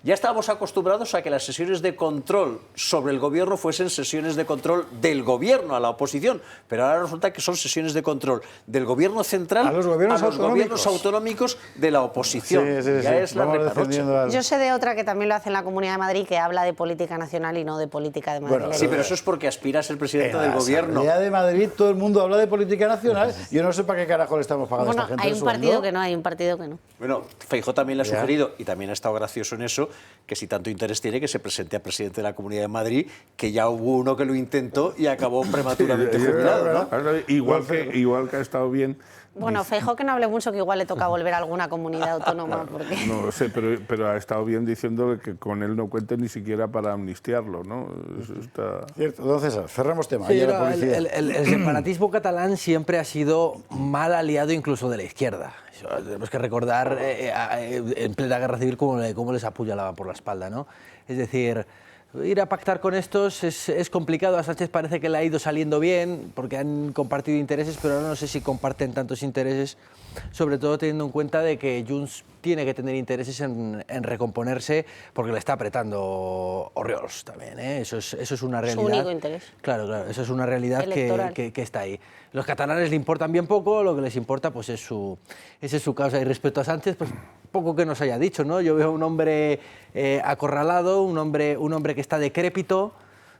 estábamos acostumbrados a que las sesiones de control sobre el gobierno fuesen sesiones de control del gobierno a la oposición, pero ahora resulta que son sesiones de control del gobierno central a los gobiernos autonómicos de la oposición. Es la reparocha. Yo sé de otra que también lo hace en la Comunidad de Madrid, que habla de política nacional y no de política de Madrid. Bueno, sí, pero eso es porque aspira a ser presidente del gobierno. En la Comunidad de Madrid todo el mundo habla de política nacional. Yo no sé para qué carajo le estamos pagando a esta gente. Hay un partido que no, hay un partido que no. Bueno, Feijóo también le ha sugerido, y también ha estado gracioso en eso, que si tanto interés tiene, que se presente a presidente de la Comunidad de Madrid, que ya hubo uno que lo intentó y acabó prematuramente jubilado, ¿no? Igual que ha estado bien. Bueno, Feijóo que no hable mucho, que igual le toca volver a alguna comunidad autónoma. Porque... No lo sé, pero ha estado bien diciéndole que con él no cuente ni siquiera para amnistiarlo, ¿no? Eso está... Cierto. Don César, cerramos tema. Sí, el separatismo catalán siempre ha sido mal aliado incluso de la izquierda. Tenemos que recordar en plena guerra civil cómo les apuñalaban por la espalda, ¿no? Es decir, ir a pactar con estos es complicado. A Sánchez parece que le ha ido saliendo bien porque han compartido intereses, pero no sé si comparten tantos intereses, sobre todo teniendo en cuenta de que Junts tiene que tener intereses en recomponerse porque le está apretando Orriols también, ¿eh? Eso es una realidad. Su único interés. Claro, eso es una realidad que está ahí. Los catalanes le importan bien poco, lo que les importa pues es su causa. Y respecto a Sánchez, pues poco que nos haya dicho, ¿no? Yo veo un hombre acorralado, un hombre que está decrépito,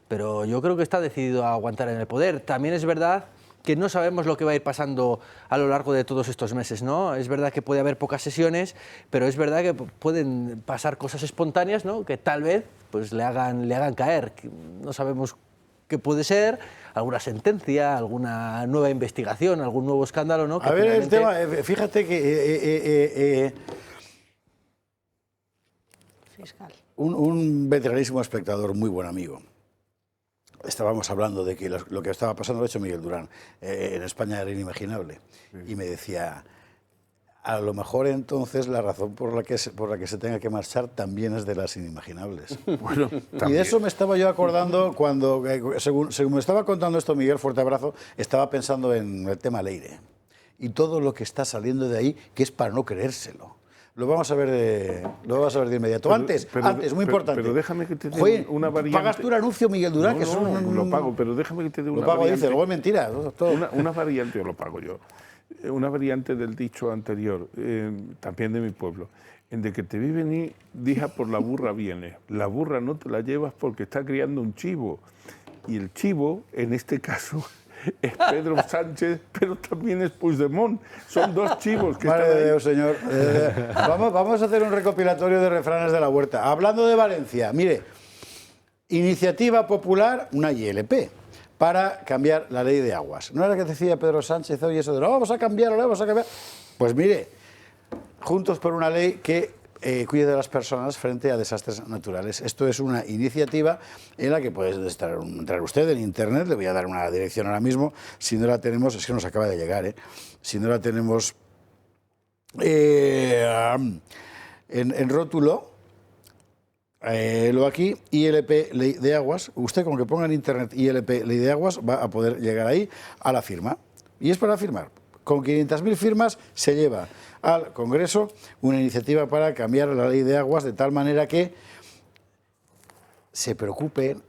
pero yo creo que está decidido a aguantar en el poder. También es verdad que no sabemos lo que va a ir pasando a lo largo de todos estos meses, ¿no? Es verdad que puede haber pocas sesiones, pero es verdad que pueden pasar cosas espontáneas, ¿no? Que tal vez pues le hagan caer. No sabemos qué puede ser, alguna sentencia, alguna nueva investigación, algún nuevo escándalo, ¿no? A ver, el tema, fíjate que Fiscal. Un veteranísimo espectador, muy buen amigo, estábamos hablando de que lo que estaba pasando, lo ha hecho Miguel Durán, en España era inimaginable. Y me decía, a lo mejor entonces la razón por la que se tenga que marchar también es de las inimaginables. Bueno, y de eso me estaba yo acordando cuando, según me estaba contando esto Miguel, fuerte abrazo, estaba pensando en el tema Leire y todo lo que está saliendo de ahí, que es para no creérselo. Lo vamos a ver de inmediato. Antes, muy importante. Pero déjame que te dé una variante. ¿Pagas tú el anuncio, Miguel Durán? Lo pago, pero déjame que te dé una variante. Lo pago, variante. dice, luego es mentira. Una variante, o lo pago yo. Una variante del dicho anterior, también de mi pueblo, en de que te vi venir, dija por la burra viene. La burra no te la llevas porque está criando un chivo. Y el chivo, en este caso, es Pedro Sánchez, pero también es Puigdemont. Son dos chivos que Madre están ahí. de Dios, señor. Vamos a hacer un recopilatorio de refranes de la huerta. Hablando de Valencia, mire, iniciativa popular, una ILP, para cambiar la ley de aguas. ¿No era que decía Pedro Sánchez hoy eso de no, vamos a cambiar, vamos a cambiar? Pues mire, Juntos por una ley que cuide de las personas frente a desastres naturales. Esto es una iniciativa en la que puede entrar usted en internet, le voy a dar una dirección ahora mismo, si no la tenemos, es que nos acaba de llegar, si no la tenemos en rótulo, lo aquí, ILP Ley de Aguas. Usted con que ponga en internet ILP Ley de Aguas va a poder llegar ahí a la firma. Y es para firmar. Con 500.000 firmas se lleva al Congreso una iniciativa para cambiar la Ley de Aguas de tal manera que se preocupen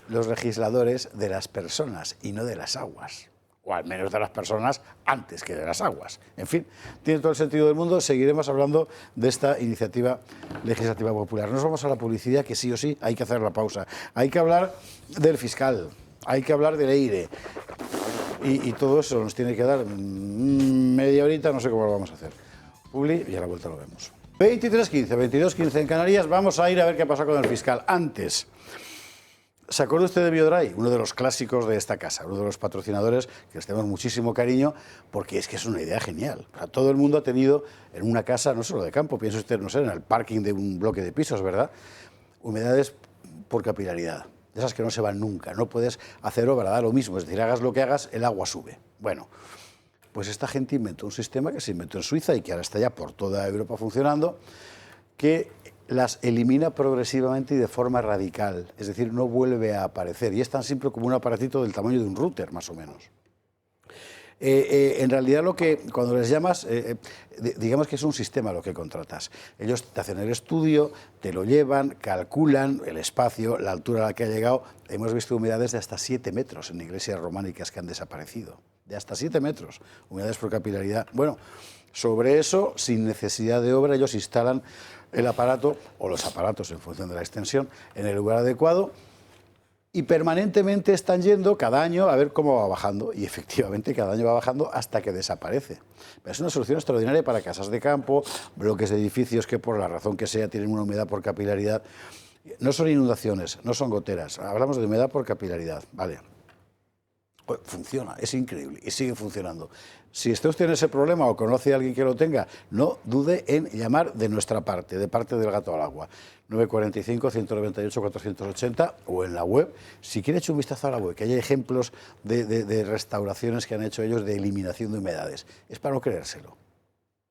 los legisladores de las personas y no de las aguas. O al menos de las personas antes que de las aguas. En fin, tiene todo el sentido del mundo. Seguiremos hablando de esta iniciativa legislativa popular. Nos vamos a la publicidad, que sí o sí hay que hacer la pausa. Hay que hablar del fiscal, hay que hablar del EIRE. Y todo eso nos tiene que dar media horita, no sé cómo lo vamos a hacer. Publi, y a la vuelta lo vemos. 23:15, 22:15 en Canarias. Vamos a ir a ver qué pasa con el fiscal. Antes, ¿se acuerda usted de Biodry? Uno de los clásicos de esta casa, uno de los patrocinadores que les tenemos muchísimo cariño, porque es que es una idea genial. O sea, todo el mundo ha tenido en una casa, no solo de campo, piense usted, no sé, en el parking de un bloque de pisos, ¿verdad? Humedades por capilaridad, de esas que no se van nunca. No puedes hacer obra, da lo mismo, es decir, hagas lo que hagas, el agua sube. Bueno, pues esta gente inventó un sistema que se inventó en Suiza y que ahora está ya por toda Europa funcionando, que las elimina progresivamente y de forma radical, es decir, no vuelve a aparecer. Y es tan simple como un aparatito del tamaño de un router, más o menos. En realidad, cuando les llamas, digamos que es un sistema lo que contratas. Ellos te hacen el estudio, te lo llevan, calculan el espacio, la altura a la que ha llegado. Hemos visto humedades de hasta 7 metros en iglesias románicas que han desaparecido. De hasta 7 metros, humedades por capilaridad. Bueno, sobre eso, sin necesidad de obra, ellos instalan el aparato, o los aparatos en función de la extensión, en el lugar adecuado, y permanentemente están yendo cada año a ver cómo va bajando, y efectivamente cada año va bajando hasta que desaparece. Pero es una solución extraordinaria para casas de campo, bloques de edificios que por la razón que sea tienen una humedad por capilaridad. No son inundaciones, no son goteras, hablamos de humedad por capilaridad, ¿vale? Funciona, es increíble y sigue funcionando. Si está usted en ese problema o conoce a alguien que lo tenga, no dude en llamar de nuestra parte, de parte del Gato al Agua. 945-198-480 o en la web. Si quiere echar un vistazo a la web, que hay ejemplos de restauraciones que han hecho ellos de eliminación de humedades. Es para no creérselo.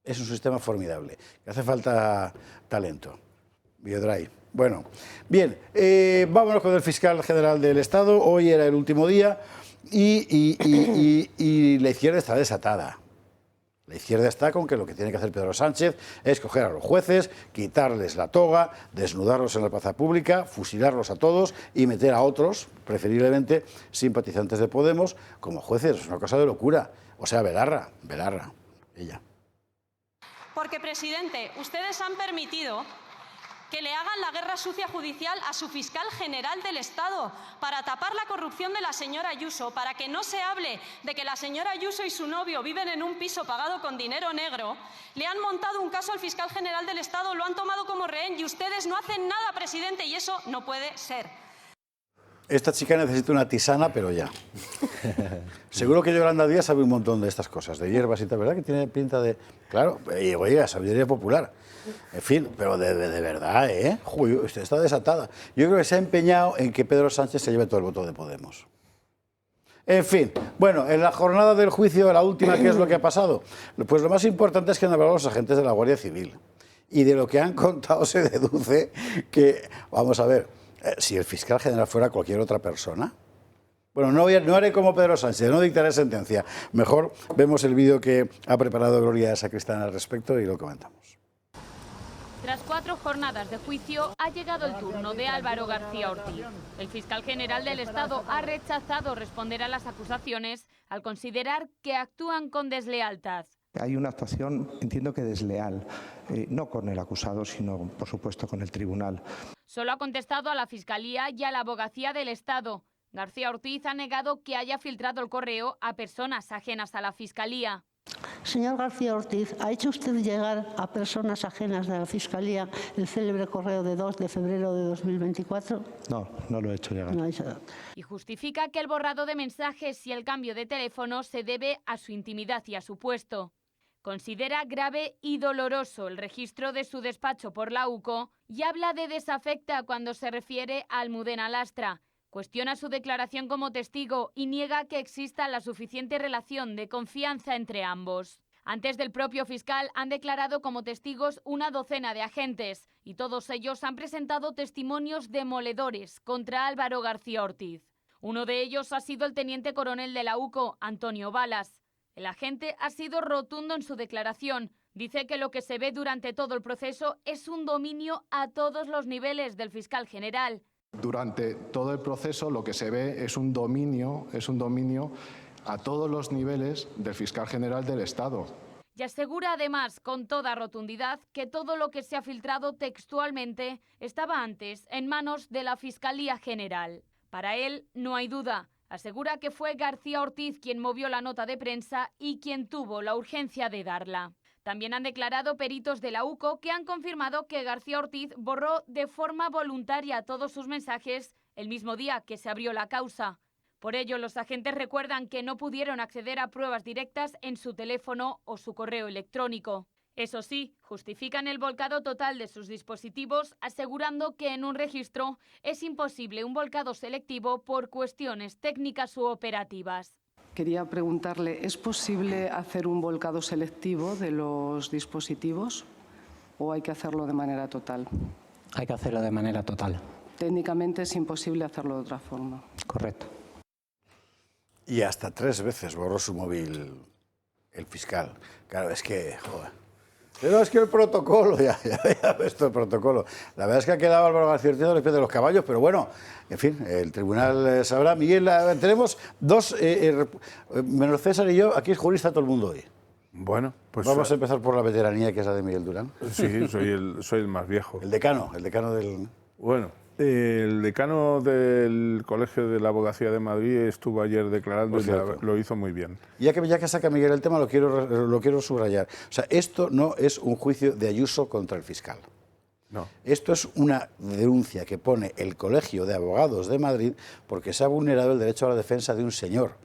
Es un sistema formidable. Que hace falta talento. Biodry. Bueno, bien, vámonos con el fiscal general del Estado. Hoy era el último día. Y la izquierda está desatada. La izquierda está con que lo que tiene que hacer Pedro Sánchez es coger a los jueces, quitarles la toga, desnudarlos en la plaza pública, fusilarlos a todos y meter a otros, preferiblemente simpatizantes de Podemos, como jueces. Es una cosa de locura. O sea, Belarra, ella. Porque, presidente, ustedes han permitido que le hagan la guerra sucia judicial a su fiscal general del Estado para tapar la corrupción de la señora Ayuso, para que no se hable de que la señora Ayuso y su novio viven en un piso pagado con dinero negro. Le han montado un caso al fiscal general del Estado, lo han tomado como rehén y ustedes no hacen nada, presidente, y eso no puede ser. Esta chica necesita una tisana, pero ya. Seguro que Yolanda Díaz sabe un montón de estas cosas, de hierbas y tal, ¿verdad? Que tiene pinta de... Claro, y oiga, sabiduría popular. En fin, pero de verdad, ¿eh? Uy, usted está desatada. Yo creo que se ha empeñado en que Pedro Sánchez se lleve todo el voto de Podemos. En fin, bueno, en la jornada del juicio, la última, ¿qué es lo que ha pasado? Pues lo más importante es que han hablado los agentes de la Guardia Civil. Y de lo que han contado se deduce que, vamos a ver, si el fiscal general fuera cualquier otra persona... Bueno, no haré como Pedro Sánchez, no dictaré sentencia. Mejor vemos el vídeo que ha preparado Gloria Sacristán al respecto y lo comentamos. Tras 4 jornadas de juicio, ha llegado el turno de Álvaro García Ortiz. El fiscal general del Estado ha rechazado responder a las acusaciones al considerar que actúan con deslealtad. Hay una actuación, entiendo que desleal, no con el acusado, sino, por supuesto, con el tribunal. Solo ha contestado a la Fiscalía y a la Abogacía del Estado. García Ortiz ha negado que haya filtrado el correo a personas ajenas a la Fiscalía. Señor García Ortiz, ¿ha hecho usted llegar a personas ajenas de la Fiscalía el célebre correo de 2 de febrero de 2024? No, no lo he hecho llegar. No ha hecho. Y justifica que el borrado de mensajes y el cambio de teléfono se debe a su intimidad y a su puesto. Considera grave y doloroso el registro de su despacho por la UCO y habla de desafecta cuando se refiere a Almudena Lastra. Cuestiona su declaración como testigo y niega que exista la suficiente relación de confianza entre ambos. Antes del propio fiscal han declarado como testigos una docena de agentes y todos ellos han presentado testimonios demoledores contra Álvaro García Ortiz. Uno de ellos ha sido el teniente coronel de la UCO, Antonio Balas. El agente ha sido rotundo en su declaración. Dice que lo que se ve durante todo el proceso es un dominio a todos los niveles del fiscal general. Durante todo el proceso lo que se ve es un dominio a todos los niveles del fiscal general del Estado. Y asegura además con toda rotundidad que todo lo que se ha filtrado textualmente estaba antes en manos de la Fiscalía General. Para él no hay duda. Asegura que fue García Ortiz quien movió la nota de prensa y quien tuvo la urgencia de darla. También han declarado peritos de la UCO que han confirmado que García Ortiz borró de forma voluntaria todos sus mensajes el mismo día que se abrió la causa. Por ello, los agentes recuerdan que no pudieron acceder a pruebas directas en su teléfono o su correo electrónico. Eso sí, justifican el volcado total de sus dispositivos, asegurando que en un registro es imposible un volcado selectivo por cuestiones técnicas u operativas. Quería preguntarle, ¿es posible hacer un volcado selectivo de los dispositivos o hay que hacerlo de manera total? Hay que hacerlo de manera total. Técnicamente es imposible hacerlo de otra forma. Correcto. Y hasta 3 veces borró su móvil el fiscal. Claro, es que, joder. Pero es que el protocolo, ya ves el protocolo. La verdad es que ha quedado Álvaro García Ortiz a los pies de los caballos, pero bueno, en fin, el tribunal sabrá. Miguel, tenemos dos, menos César y yo, aquí es jurista todo el mundo hoy. Bueno, pues... Vamos a empezar por la veteranía, que es la de Miguel Durán. Sí, soy el más viejo. El decano del... Bueno, el decano del Colegio de la Abogacía de Madrid estuvo ayer declarando y lo hizo muy bien. Ya que saca Miguel el tema, lo quiero subrayar. O sea, esto no es un juicio de Ayuso contra el fiscal. No. Esto es una denuncia que pone el Colegio de Abogados de Madrid porque se ha vulnerado el derecho a la defensa de un señor.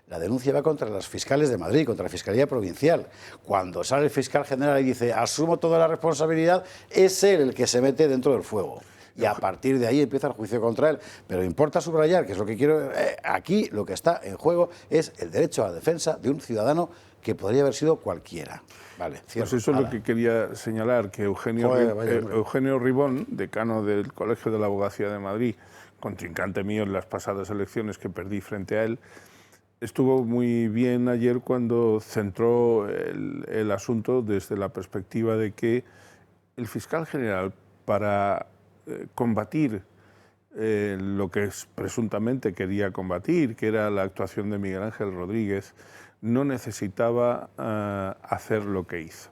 La denuncia va contra los fiscales de Madrid, contra la Fiscalía Provincial. Cuando sale el fiscal general y dice, asumo toda la responsabilidad, es él el que se mete dentro del fuego. Y a partir de ahí empieza el juicio contra él. Pero importa subrayar, que es lo que quiero... aquí lo que está en juego es el derecho a la defensa de un ciudadano que podría haber sido cualquiera. Vale, pues eso es lo que quería señalar, que Eugenio Ribón, decano del Colegio de la Abogacía de Madrid, contrincante mío en las pasadas elecciones que perdí frente a él, estuvo muy bien ayer cuando centró el asunto desde la perspectiva de que el fiscal general, para combatir lo que presuntamente quería combatir, que era la actuación de Miguel Ángel Rodríguez, no necesitaba hacer lo que hizo.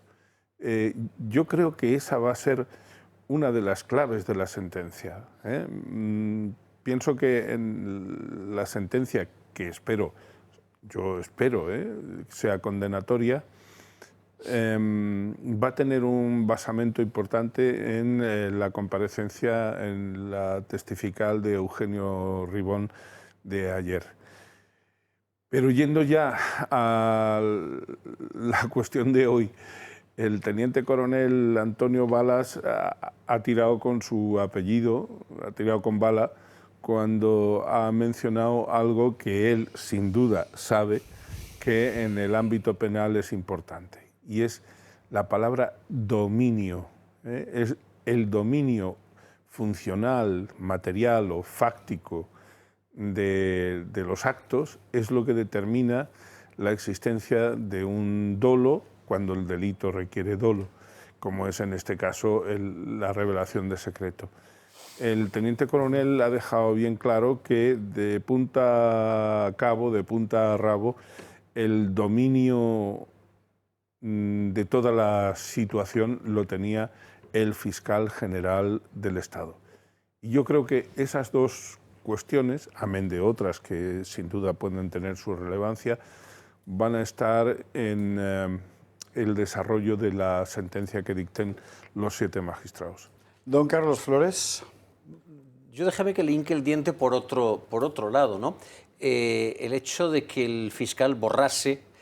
Yo creo que esa va a ser una de las claves de la sentencia. Pienso que en la sentencia, que yo espero sea condenatoria, va a tener un basamento importante en la comparecencia, en la testifical de Eugenio Ribón de ayer. Pero yendo ya a la cuestión de hoy, el teniente coronel Antonio Balas ha tirado con su apellido, ha tirado con bala, cuando ha mencionado algo que él sin duda sabe que en el ámbito penal es importante. Y es la palabra dominio. Es el dominio funcional, material o fáctico de los actos, es lo que determina la existencia de un dolo cuando el delito requiere dolo, como es en este caso la revelación de secreto. El teniente coronel ha dejado bien claro que de punta a cabo, de punta a rabo, el dominio de toda la situación lo tenía el fiscal general del Estado. Y yo creo que esas dos cuestiones, amén de otras que sin duda pueden tener su relevancia, van a estar en el desarrollo de la sentencia que dicten los 7 magistrados. Don Carlos Flores. Yo déjame que le hinque el diente por otro lado, ¿no? El hecho de que el fiscal borrase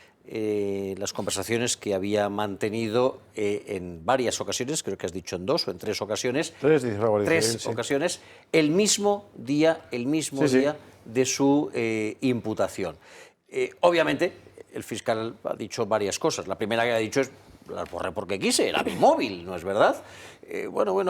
las conversaciones que había mantenido en varias ocasiones, creo que has dicho en 2 o en 3 ocasiones, tres ocasiones, el mismo día de su imputación. Obviamente, el fiscal ha dicho varias cosas. La primera que ha dicho es: las borré porque quise, era mi móvil, ¿no es verdad? Bueno,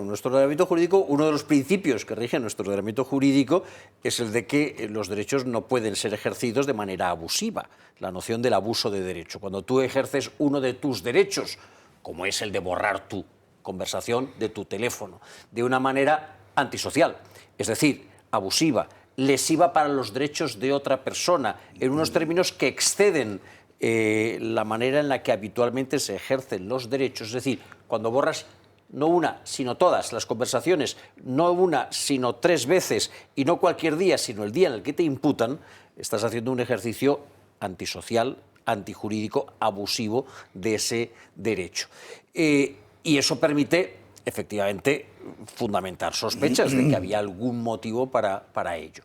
nuestro ordenamiento jurídico, uno de los principios que rige nuestro ordenamiento jurídico es el de que los derechos no pueden ser ejercidos de manera abusiva, la noción del abuso de derecho. Cuando tú ejerces uno de tus derechos, como es el de borrar tu conversación de tu teléfono, de una manera antisocial, es decir, abusiva, lesiva para los derechos de otra persona, en unos términos que exceden la manera en la que habitualmente se ejercen los derechos, es decir, cuando borras no una, sino todas las conversaciones, no una, sino 3 veces, y no cualquier día, sino el día en el que te imputan, estás haciendo un ejercicio antisocial, antijurídico, abusivo de ese derecho. Y eso permite, efectivamente, fundamentar sospechas de que había algún motivo para ello.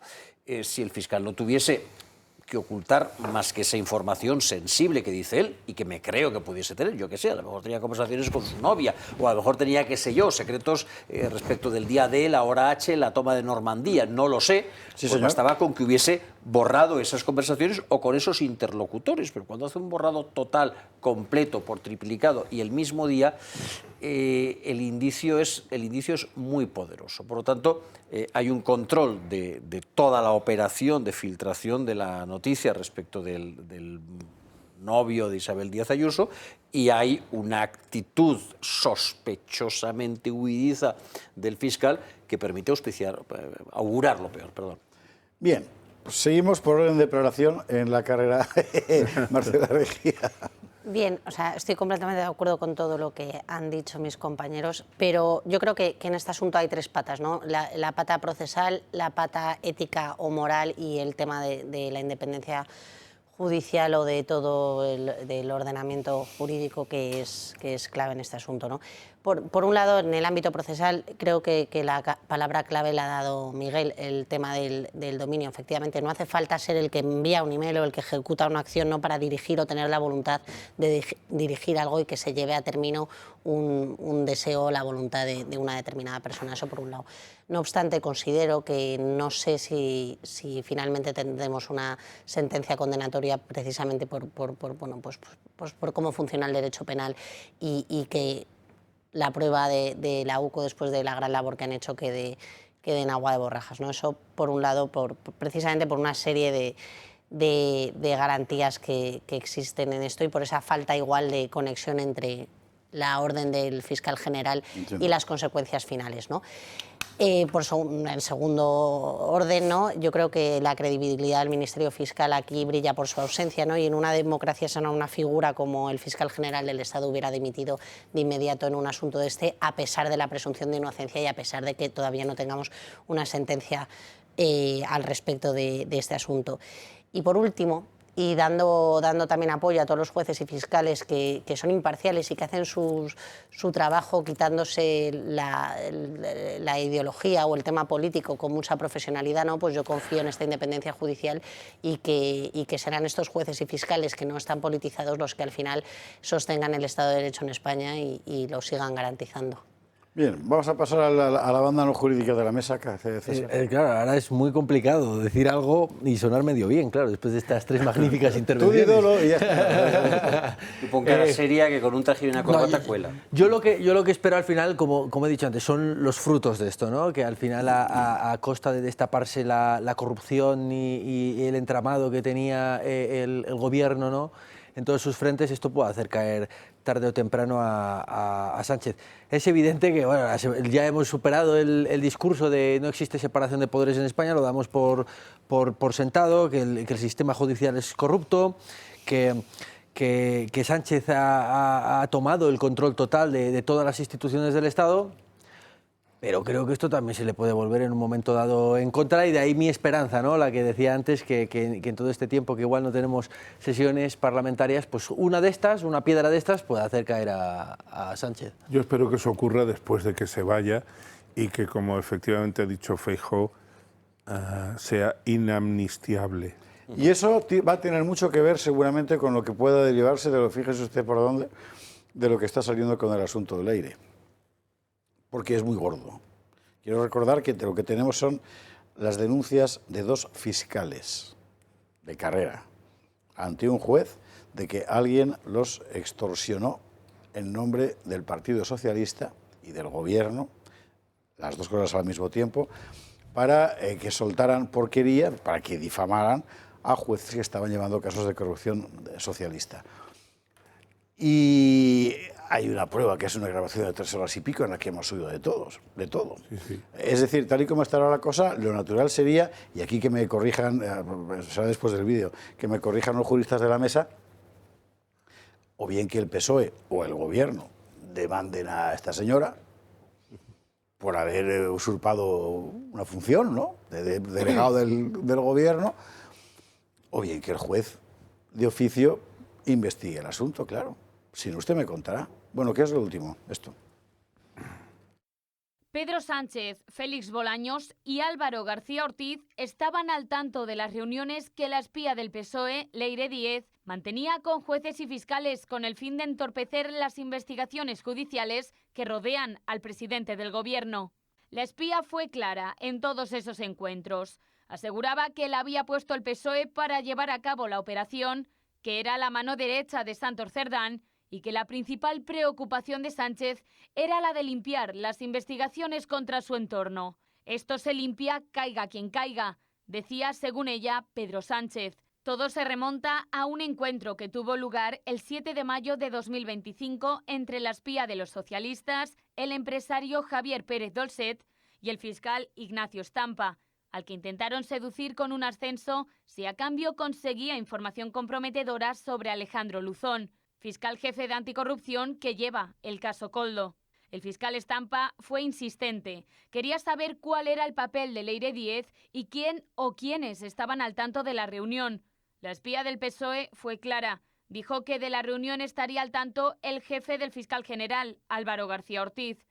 Si el fiscal no tuviese que ocultar más que esa información sensible que dice él y que me creo que pudiese tener, yo que sé, a lo mejor tenía conversaciones con su novia, o a lo mejor tenía, qué sé yo, secretos respecto del día D, la hora H, la toma de Normandía, no lo sé, Sí, pues señor. bastaba con que hubiese borrado esas conversaciones o con esos interlocutores, pero cuando hace un borrado total, completo, por triplicado y el mismo día, el indicio es muy poderoso. Por lo tanto, hay un control de toda la operación de filtración de la noticia respecto del novio de Isabel Díaz Ayuso, y hay una actitud sospechosamente huidiza del fiscal que permite augurar lo peor. Perdón. Bien, seguimos por orden de prelación en la carrera. Marcela Regía. Bien, o sea, estoy completamente de acuerdo con todo lo que han dicho mis compañeros, pero yo creo que en este asunto hay 3 patas, ¿no? La pata procesal, la pata ética o moral y el tema de la independencia judicial o de todo del ordenamiento jurídico que es clave en este asunto, ¿no? Por un lado, en el ámbito procesal, creo que la palabra clave la ha dado Miguel, el tema del dominio. Efectivamente, no hace falta ser el que envía un email o el que ejecuta una acción, no, para dirigir o tener la voluntad de dirigir algo y que se lleve a término un deseo o la voluntad de una determinada persona. Eso por un lado. No obstante, considero que no sé si finalmente tendremos una sentencia condenatoria precisamente por cómo funciona el derecho penal y que la prueba de la UCO, después de la gran labor que han hecho, quede en agua de borrajas, ¿no? Eso, por un lado, precisamente por una serie de garantías que existen en esto y por esa falta igual de conexión entre la orden del fiscal general y las consecuencias finales, ¿no? En segundo orden, ¿no? Yo creo que la credibilidad del Ministerio Fiscal aquí brilla por su ausencia, ¿no? Y en una democracia sana, una figura como el fiscal general del Estado hubiera dimitido de inmediato en un asunto de este, a pesar de la presunción de inocencia y a pesar de que todavía no tengamos una sentencia al respecto de este asunto. Y por último, y dando también apoyo a todos los jueces y fiscales que son imparciales y que hacen su trabajo quitándose la ideología o el tema político con mucha profesionalidad, ¿no? Pues yo confío en esta independencia judicial y que serán estos jueces y fiscales que no están politizados los que al final sostengan el Estado de Derecho en España y lo sigan garantizando. Bien, vamos a pasar a la banda no jurídica de la mesa. Claro, ahora es muy complicado decir algo y sonar medio bien, claro, después de estas 3 magníficas intervenciones. Tú dídolo y ya está. Tú pon cara seria que con un traje y una corbata cuela. Yo lo que espero al final, como he dicho antes, son los frutos de esto, ¿no? Que al final, a costa de destaparse la corrupción y el entramado que tenía el gobierno, ¿no?, en todos sus frentes, esto puede hacer caer tarde o temprano a Sánchez. Es evidente que bueno, ya hemos superado el discurso de no existe separación de poderes en España, lo damos por sentado, que el sistema judicial es corrupto, que Sánchez ha tomado el control total de todas las instituciones del Estado. Pero creo que esto también se le puede volver en un momento dado en contra, y de ahí mi esperanza, ¿no? La que decía antes, que en todo este tiempo que igual no tenemos sesiones parlamentarias, pues una piedra de estas puede hacer caer a Sánchez. Yo espero que eso ocurra después de que se vaya y que, como efectivamente ha dicho Feijóo, sea inamnistiable. Y eso va a tener mucho que ver seguramente con lo que pueda derivarse de lo, fíjese usted por dónde, de lo que está saliendo con el asunto del aire. Porque es muy gordo. Quiero recordar que lo que tenemos son las denuncias de 2 fiscales de carrera, ante un juez de que alguien los extorsionó en nombre del Partido Socialista y del Gobierno, las dos cosas al mismo tiempo, para que soltaran porquería, para que difamaran a jueces que estaban llevando casos de corrupción socialista. Y hay una prueba, que es una grabación de 3 horas y pico, en la que hemos oído de todo. Sí, sí. Es decir, tal y como está ahora la cosa, lo natural sería, y aquí que me corrijan, será después del vídeo, que me corrijan los juristas de la mesa, o bien que el PSOE o el Gobierno demanden a esta señora por haber usurpado una función, ¿no?, de delegado del Gobierno, o bien que el juez de oficio investigue el asunto, claro. Si no, usted me contará. Bueno, ¿qué es lo último? Esto. Pedro Sánchez, Félix Bolaños y Álvaro García Ortiz estaban al tanto de las reuniones que la espía del PSOE, Leire Díez, mantenía con jueces y fiscales con el fin de entorpecer las investigaciones judiciales que rodean al presidente del Gobierno. La espía fue clara en todos esos encuentros. Aseguraba que la había puesto el PSOE para llevar a cabo la operación, que era la mano derecha de Santos Cerdán, y que la principal preocupación de Sánchez era la de limpiar las investigaciones contra su entorno. Esto se limpia caiga quien caiga, decía, según ella, Pedro Sánchez. Todo se remonta a un encuentro que tuvo lugar el 7 de mayo de 2025 entre la espía de los socialistas, el empresario Javier Pérez Dolcet y el fiscal Ignacio Estampa, al que intentaron seducir con un ascenso si a cambio conseguía información comprometedora sobre Alejandro Luzón, fiscal jefe de anticorrupción que lleva el caso Koldo. El fiscal Estampa fue insistente. Quería saber cuál era el papel de Leire Díez y quién o quiénes estaban al tanto de la reunión. La espía del PSOE fue clara. Dijo que de la reunión estaría al tanto el jefe del fiscal general, Álvaro García Ortiz.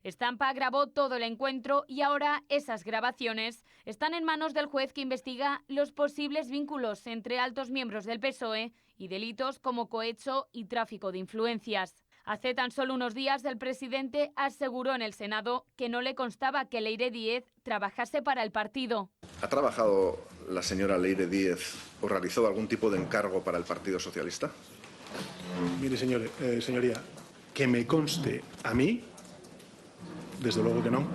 Estampa grabó todo el encuentro y ahora esas grabaciones están en manos del juez que investiga los posibles vínculos entre altos miembros del PSOE y delitos como cohecho y tráfico de influencias. Hace tan solo unos días el presidente aseguró en el Senado que no le constaba que Leire Díez trabajase para el partido. ¿Ha trabajado la señora Leire Díez o realizado algún tipo de encargo para el Partido Socialista? Mire, señoría, que me conste a mí, desde luego que no.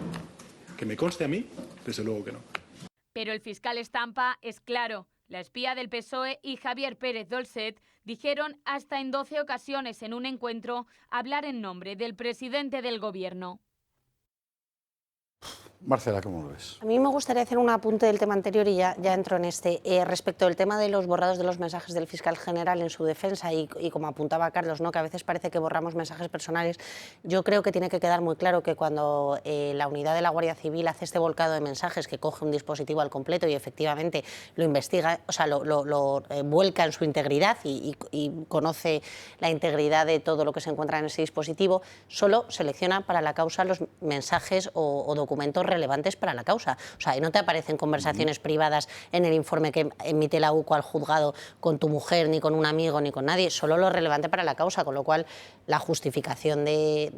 Que me conste a mí, desde luego que no. Pero el fiscal Estampa es claro. La espía del PSOE y Javier Pérez Dolcet dijeron hasta en 12 ocasiones en un encuentro hablar en nombre del presidente del Gobierno. Marcela, ¿cómo lo ves? A mí me gustaría hacer un apunte del tema anterior y ya entro en este. Respecto al tema de los borrados de los mensajes del fiscal general en su defensa y como apuntaba Carlos, ¿no?, que a veces parece que borramos mensajes personales, yo creo que tiene que quedar muy claro que cuando la unidad de la Guardia Civil hace este volcado de mensajes, que coge un dispositivo al completo y efectivamente lo investiga, o sea, lo vuelca en su integridad y conoce la integridad de todo lo que se encuentra en ese dispositivo, solo selecciona para la causa los mensajes o documentos relevantes para la causa. O sea, no te aparecen conversaciones privadas en el informe que emite la UCO al juzgado con tu mujer, ni con un amigo, ni con nadie, solo lo relevante para la causa, con lo cual la justificación del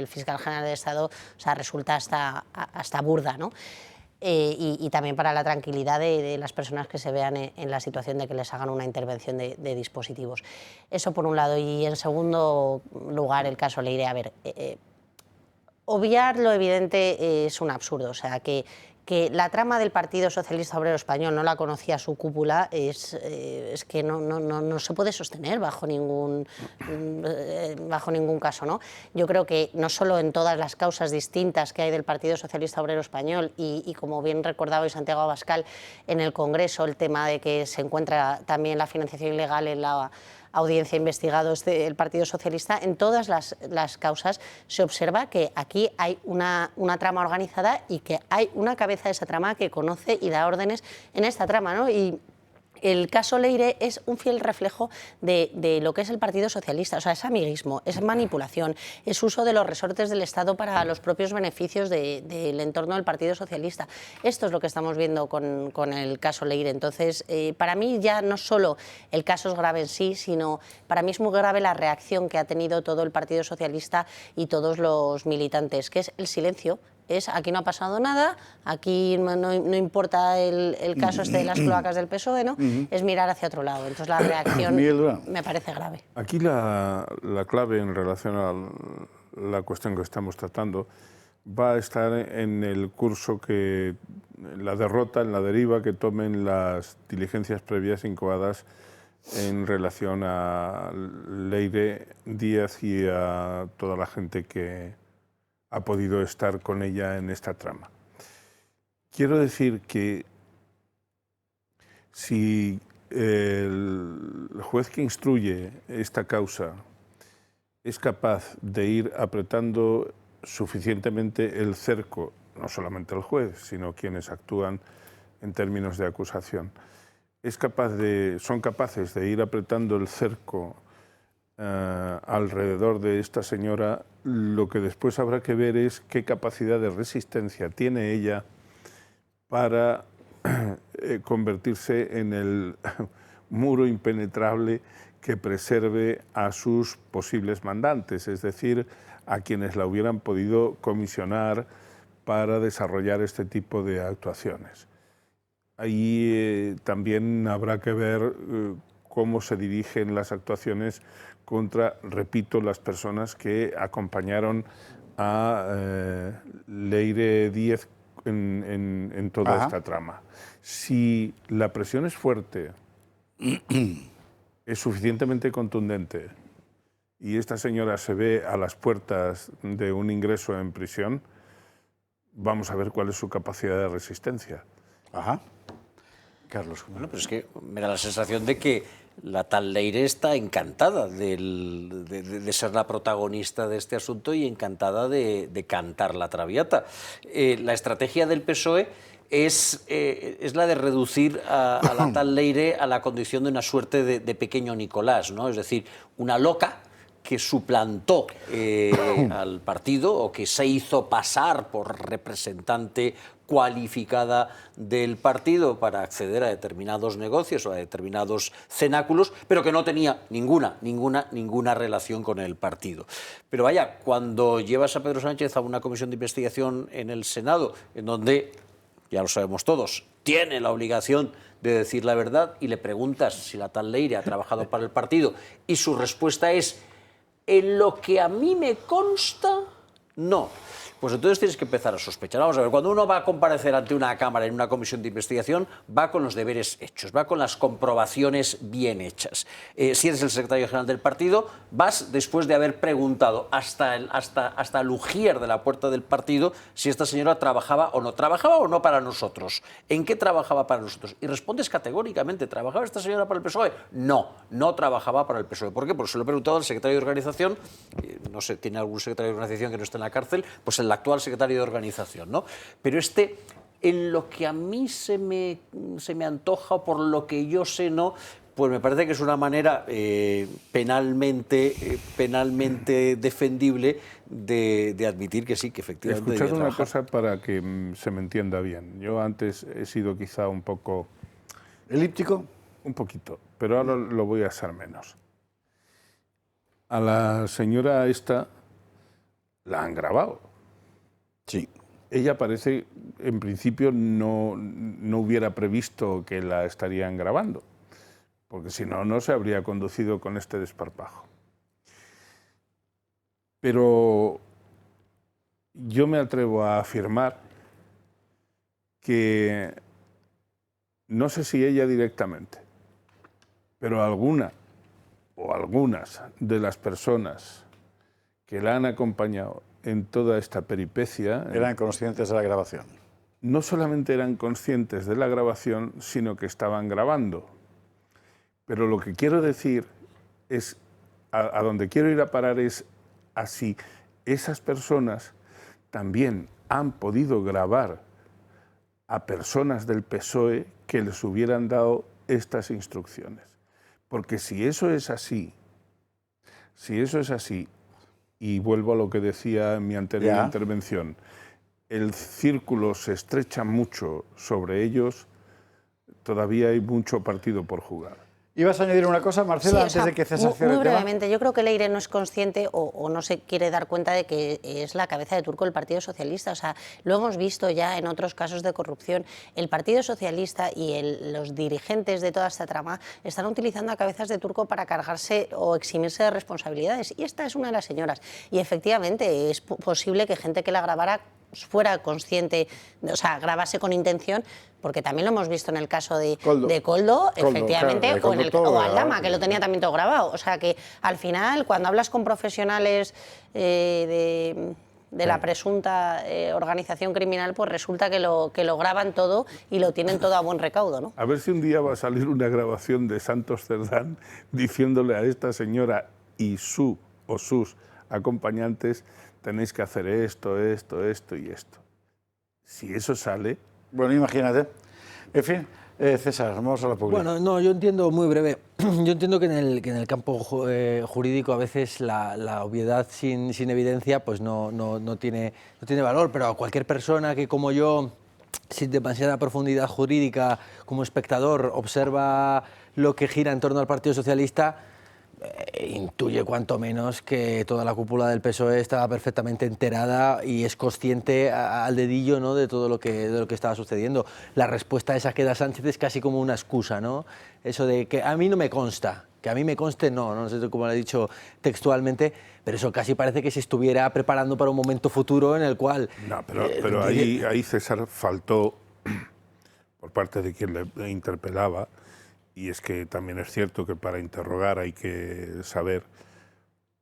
fiscal general del Estado, o sea, resulta hasta burda, ¿no? Y también para la tranquilidad de las personas que se vean en la situación de que les hagan una intervención de dispositivos. Eso por un lado. Y en segundo lugar, el caso Leire. A ver, obviar lo evidente es un absurdo. O sea, que la trama del Partido Socialista Obrero Español no la conocía su cúpula es que no se puede sostener bajo ningún caso, ¿no? Yo creo que no solo en todas las causas distintas que hay del Partido Socialista Obrero Español y como bien recordaba hoy Santiago Abascal en el Congreso, el tema de que se encuentra también la financiación ilegal en la audiencia investigados del Partido Socialista, en todas las causas se observa que aquí hay una trama organizada y que hay una cabeza de esa trama que conoce y da órdenes en esta trama, ¿no? Y el caso Leire es un fiel reflejo de lo que es el Partido Socialista. O sea, es amiguismo, es manipulación, es uso de los resortes del Estado para los propios beneficios del entorno del Partido Socialista. Esto es lo que estamos viendo con el caso Leire. Entonces, para mí ya no solo el caso es grave en sí, sino para mí es muy grave la reacción que ha tenido todo el Partido Socialista y todos los militantes, que es el silencio es aquí no ha pasado nada, aquí no importa el caso este de las cloacas del PSOE, ¿no? Es mirar hacia otro lado. Entonces la reacción me parece grave. Aquí la clave en relación a la cuestión que estamos tratando va a estar en el curso la derrota, en la deriva que tomen las diligencias previas incoadas en relación a Leire Díaz y a toda la gente que ha podido estar con ella en esta trama. Quiero decir que si el juez que instruye esta causa es capaz de ir apretando suficientemente el cerco, no solamente el juez, sino quienes actúan en términos de acusación, son capaces de ir apretando el cerco alrededor de esta señora, lo que después habrá que ver es qué capacidad de resistencia tiene ella para convertirse en el muro impenetrable que preserve a sus posibles mandantes, es decir, a quienes la hubieran podido comisionar para desarrollar este tipo de actuaciones. Ahí también habrá que ver cómo se dirigen las actuaciones contra, repito, las personas que acompañaron a Leire Díaz en toda esta trama. Si la presión es fuerte, es suficientemente contundente y esta señora se ve a las puertas de un ingreso en prisión, vamos a ver cuál es su capacidad de resistencia. Carlos. Bueno, pero es que me da la sensación de que la tal Leire está encantada de ser la protagonista de este asunto y encantada de cantar la Traviata. La estrategia del PSOE es la de reducir a la tal Leire a la condición de una suerte de pequeño Nicolás, ¿no? Es decir, una loca que suplantó al partido o que se hizo pasar por representante cualificada del partido para acceder a determinados negocios o a determinados cenáculos, pero que no tenía ninguna relación con el partido. Pero vaya, cuando llevas a Pedro Sánchez a una comisión de investigación en el Senado, en donde, ya lo sabemos todos, tiene la obligación de decir la verdad y le preguntas si la tal Leire ha trabajado para el partido y su respuesta es: en lo que a mí me consta, no. Pues entonces tienes que empezar a sospechar. Vamos a ver, cuando uno va a comparecer ante una Cámara en una comisión de investigación, va con los deberes hechos, va con las comprobaciones bien hechas. Si eres el secretario general del partido, vas después de haber preguntado hasta el ujier de la puerta del partido si esta señora trabajaba o no para nosotros. ¿En qué trabajaba para nosotros? Y respondes categóricamente: ¿trabajaba esta señora para el PSOE? No trabajaba para el PSOE. ¿Por qué? Porque se lo he preguntado al secretario de organización, no sé, ¿tiene algún secretario de organización que no esté en la cárcel? Pues el actual secretario de organización, ¿no? Pero en lo que a mí se me antoja o por lo que yo sé, no, pues me parece que es una manera penalmente defendible de admitir que sí, que efectivamente. Escuchad una cosa para que se me entienda bien. Yo antes he sido quizá un poco elíptico, un poquito, pero ahora lo voy a ser menos. A la señora esta la han grabado. Sí. Ella parece, en principio, no hubiera previsto que la estarían grabando, porque si no, no se habría conducido con este desparpajo. Pero yo me atrevo a afirmar que, no sé si ella directamente, pero alguna o algunas de las personas que la han acompañado en toda esta peripecia... ¿Eran conscientes de la grabación? No solamente eran conscientes de la grabación, sino que estaban grabando. Pero lo que quiero decir es, a donde quiero ir a parar es así. Esas personas también han podido grabar a personas del PSOE que les hubieran dado estas instrucciones. Porque si eso es así, y vuelvo a lo que decía en mi anterior intervención, el círculo se estrecha mucho sobre ellos, todavía hay mucho partido por jugar. ¿Ibas a añadir una cosa, Marcela, antes de que César cierre el tema? Muy brevemente, yo creo que Leire no es consciente o no se quiere dar cuenta de que es la cabeza de turco del Partido Socialista. O sea, lo hemos visto ya en otros casos de corrupción. El Partido Socialista y los dirigentes de toda esta trama están utilizando a cabezas de turco para cargarse o eximirse de responsabilidades. Y esta es una de las señoras. Y efectivamente es posible que gente que la grabara fuera consciente, o sea, grabase con intención, porque también lo hemos visto en el caso de Koldo, efectivamente, claro, o Aldama, que lo tenía también todo grabado. O sea, que al final, cuando hablas con profesionales de la presunta organización criminal, pues resulta que lo graban todo y lo tienen todo a buen recaudo, ¿no? A ver si un día va a salir una grabación de Santos Cerdán diciéndole a esta señora y sus acompañantes: tenéis que hacer esto, esto, esto y esto. Si eso sale... Bueno, imagínate. En fin, César, vamos a la pública. Bueno, no, yo entiendo, muy breve, yo entiendo que en el campo jurídico a veces la obviedad sin evidencia pues no tiene valor, pero a cualquier persona que, como yo, sin demasiada profundidad jurídica, como espectador, observa lo que gira en torno al Partido Socialista, intuye cuanto menos que toda la cúpula del PSOE estaba perfectamente enterada y es consciente al dedillo, ¿no?, de todo lo que estaba sucediendo. La respuesta esa que da Sánchez es casi como una excusa, ¿no? Eso de que a mí no me consta, que a mí me conste, no sé cómo lo ha dicho textualmente, pero eso casi parece que se estuviera preparando para un momento futuro en el cual... No, pero ahí César faltó, por parte de quien le interpelaba. Y es que también es cierto que para interrogar hay que saber.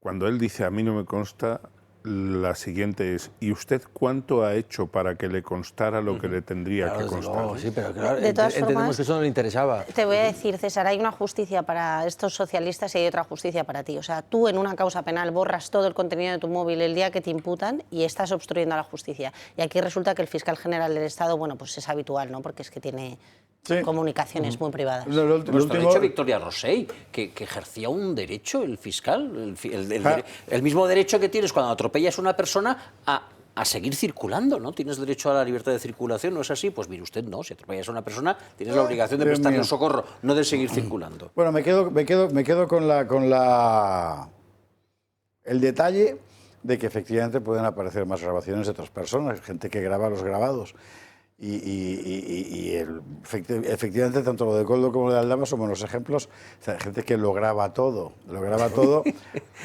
Cuando él dice a mí no me consta, la siguiente es: ¿y usted cuánto ha hecho para que le constara lo que le tendría que constar? Sí, pero claro, de todas entendemos formas, que eso no le interesaba. Te voy a decir, César, hay una justicia para estos socialistas y hay otra justicia para ti. O sea, tú en una causa penal borras todo el contenido de tu móvil el día que te imputan y estás obstruyendo a la justicia. Y aquí resulta que el fiscal general del Estado, bueno, pues es habitual, ¿no? Porque es que tiene comunicaciones muy privadas. Lo ha dicho Victoria Rosell, que ejercía un derecho el fiscal, el mismo derecho que tienes cuando atropellas a una persona a seguir circulando, ¿no? Tienes derecho a la libertad de circulación, ¿no es así? Pues mire usted, no, si atropellas a una persona tienes la obligación de prestarle un socorro, no de seguir circulando. Bueno, me quedo con el detalle de que efectivamente pueden aparecer más grabaciones de otras personas, gente que graba los grabados. Efectivamente, tanto lo de Koldo como lo de Aldama son buenos ejemplos. O sea, gente que lo graba todo.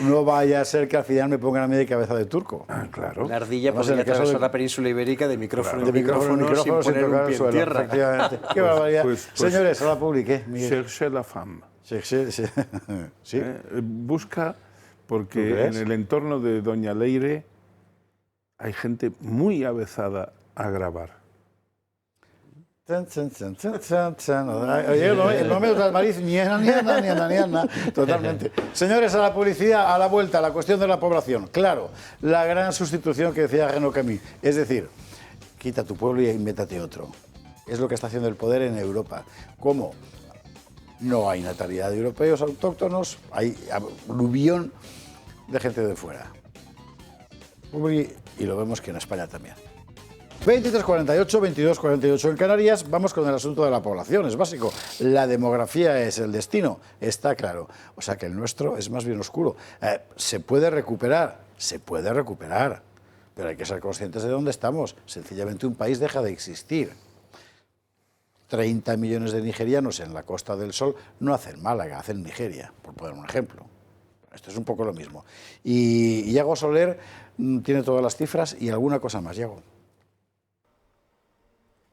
No vaya a ser que al final me pongan a mí de cabeza de turco. Claro. La ardilla podría atravesar la península ibérica de micrófono en micrófono sin poner un pie en tierra. Efectivamente. Qué barbaridad. Señores, a la pública. Cherchez la femme. Sí. Busca, porque en el entorno de doña Leire hay gente muy avezada a grabar. El momento del mariz, totalmente. Señores, a la publicidad, a la vuelta, a la cuestión de la población. Claro, la gran sustitución que decía Renaud Camus. Es decir, quita tu pueblo y invéntate otro. Es lo que está haciendo el poder en Europa. ¿Cómo? No hay natalidad de europeos autóctonos, hay aluvión de gente de fuera. Y lo vemos que en España también. 23:48, 22:48 en Canarias. Vamos con el asunto de la población, es básico. La demografía es el destino, está claro. O sea que el nuestro es más bien oscuro. Se puede recuperar, pero hay que ser conscientes de dónde estamos. Sencillamente un país deja de existir. 30 millones de nigerianos en la Costa del Sol no hacen Málaga, hacen Nigeria, por poner un ejemplo. Esto es un poco lo mismo. Y Iago Soler tiene todas las cifras y alguna cosa más, Iago.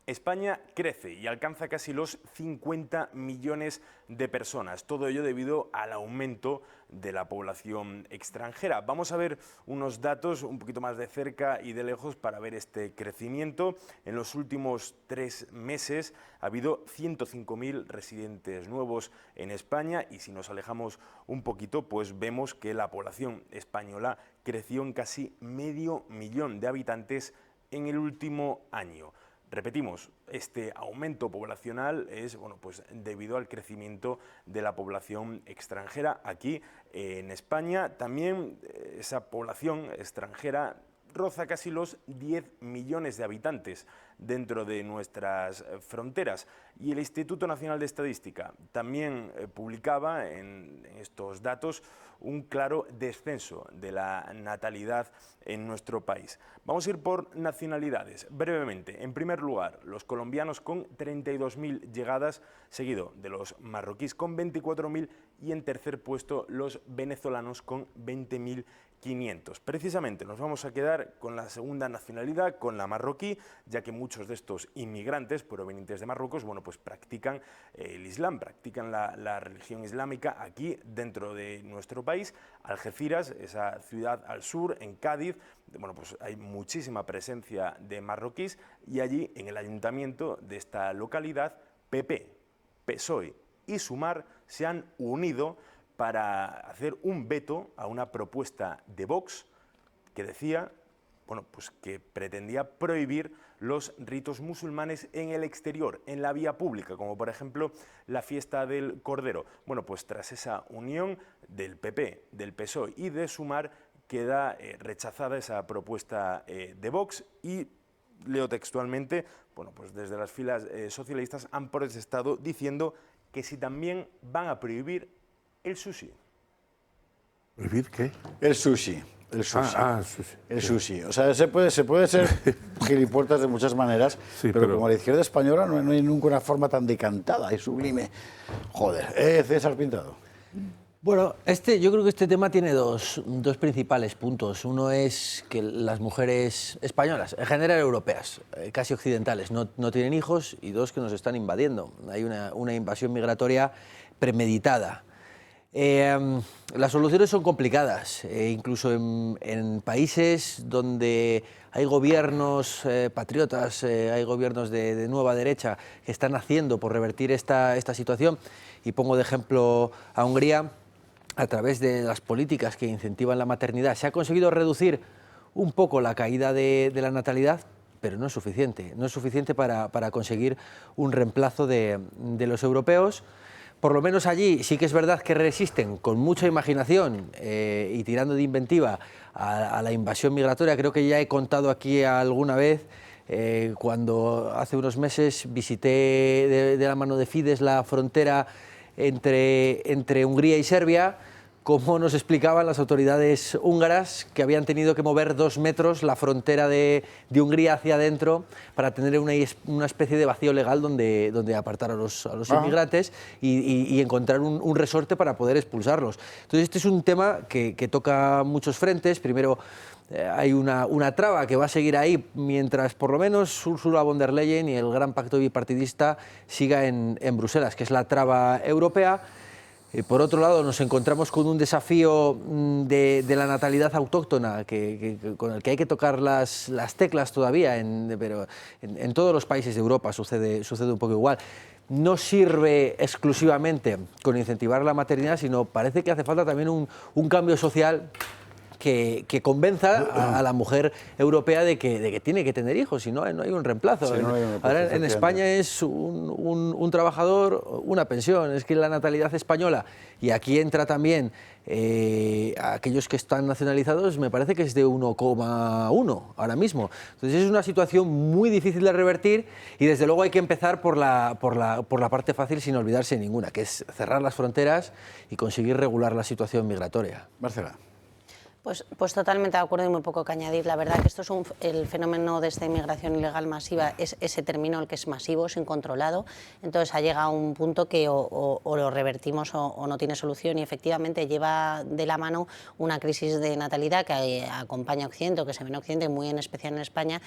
España crece y alcanza casi los 50 millones de personas, todo ello debido al aumento de la población extranjera. Vamos a ver unos datos un poquito más de cerca y de lejos para ver este crecimiento. En los últimos 3 meses ha habido 105.000 residentes nuevos en España y si nos alejamos un poquito, pues vemos que la población española creció en casi 500.000 de habitantes en el último año. Repetimos, este aumento poblacional es pues debido al crecimiento de la población extranjera aquí en España. También esa población extranjera roza casi los 10 millones de habitantes dentro de nuestras fronteras. Y el Instituto Nacional de Estadística también publicaba en estos datos un claro descenso de la natalidad en nuestro país. Vamos a ir por nacionalidades, brevemente. En primer lugar, los colombianos con 32.000 llegadas, seguido de los marroquíes con 24.000 y en tercer puesto los venezolanos con 20.500. Precisamente nos vamos a quedar con la segunda nacionalidad, con la marroquí, ya que muchos de estos inmigrantes provenientes de Marruecos, bueno, pues practican el Islam, practican la religión islámica aquí dentro de nuestro país. Algeciras, esa ciudad al sur, en Cádiz, bueno, pues hay muchísima presencia de marroquíes y allí en el ayuntamiento de esta localidad, PP, PSOE y Sumar se han unido para hacer un veto a una propuesta de Vox que decía, bueno, pues que pretendía prohibir los ritos musulmanes en el exterior, en la vía pública, como por ejemplo la fiesta del Cordero. Bueno, pues tras esa unión del PP, del PSOE y de Sumar, queda rechazada esa propuesta de Vox y, leo textualmente, bueno, pues desde las filas socialistas han protestado diciendo que si también van a prohibir el sushi. ¿Prohibir qué? El sushi. El sushi. Sushi. El sushi. O sea, se puede ser gilipuertas de muchas maneras, Sí, pero como la izquierda española no hay nunca una forma tan decantada y sublime. Joder, César Pintado. Bueno, yo creo que este tema tiene dos principales puntos. Uno es que las mujeres españolas, en general europeas, casi occidentales, no tienen hijos, y dos, que nos están invadiendo. Hay una invasión migratoria premeditada. Las soluciones son complicadas, incluso en países donde hay gobiernos patriotas, hay gobiernos de nueva derecha que están haciendo por revertir esta situación, y pongo de ejemplo a Hungría. A través de las políticas que incentivan la maternidad se ha conseguido reducir un poco la caída de la natalidad, pero no es suficiente. No es suficiente para conseguir un reemplazo de los europeos. Por lo menos allí sí que es verdad que resisten con mucha imaginación y tirando de inventiva a la invasión migratoria. Creo que ya he contado aquí alguna vez, cuando hace unos meses visité de la mano de Fidesz la frontera entre Hungría y Serbia, cómo nos explicaban las autoridades húngaras que habían tenido que mover 2 metros la frontera de Hungría hacia adentro para tener una especie de vacío legal donde apartar a los inmigrantes y encontrar un resorte para poder expulsarlos. Entonces este es un tema que toca muchos frentes. Primero, hay una traba que va a seguir ahí mientras por lo menos Ursula von der Leyen y el gran pacto bipartidista siga en Bruselas, que es la traba europea. Por otro lado, nos encontramos con un desafío de la natalidad autóctona con el que hay que tocar las teclas todavía, pero en todos los países de Europa sucede un poco igual. No sirve exclusivamente con incentivar la maternidad, sino parece que hace falta también un cambio social que convenza a la mujer europea de que tiene que tener hijos, si no hay un reemplazo. Sí, no hay un reemplazo. Ahora en España es un trabajador, una pensión. Es que la natalidad española, y aquí entra también aquellos que están nacionalizados, me parece que es de 1,1 ahora mismo. Entonces es una situación muy difícil de revertir, y desde luego hay que empezar por la parte fácil, sin olvidarse de ninguna, que es cerrar las fronteras y conseguir regular la situación migratoria. Marcela. Pues totalmente de acuerdo y muy poco que añadir. La verdad que esto es el fenómeno de esta inmigración ilegal masiva, es ese término el que es masivo, es incontrolado. Entonces ha llegado a un punto que o lo revertimos o no tiene solución, y efectivamente lleva de la mano una crisis de natalidad que acompaña a Occidente, o que se ve en Occidente, muy en especial en España,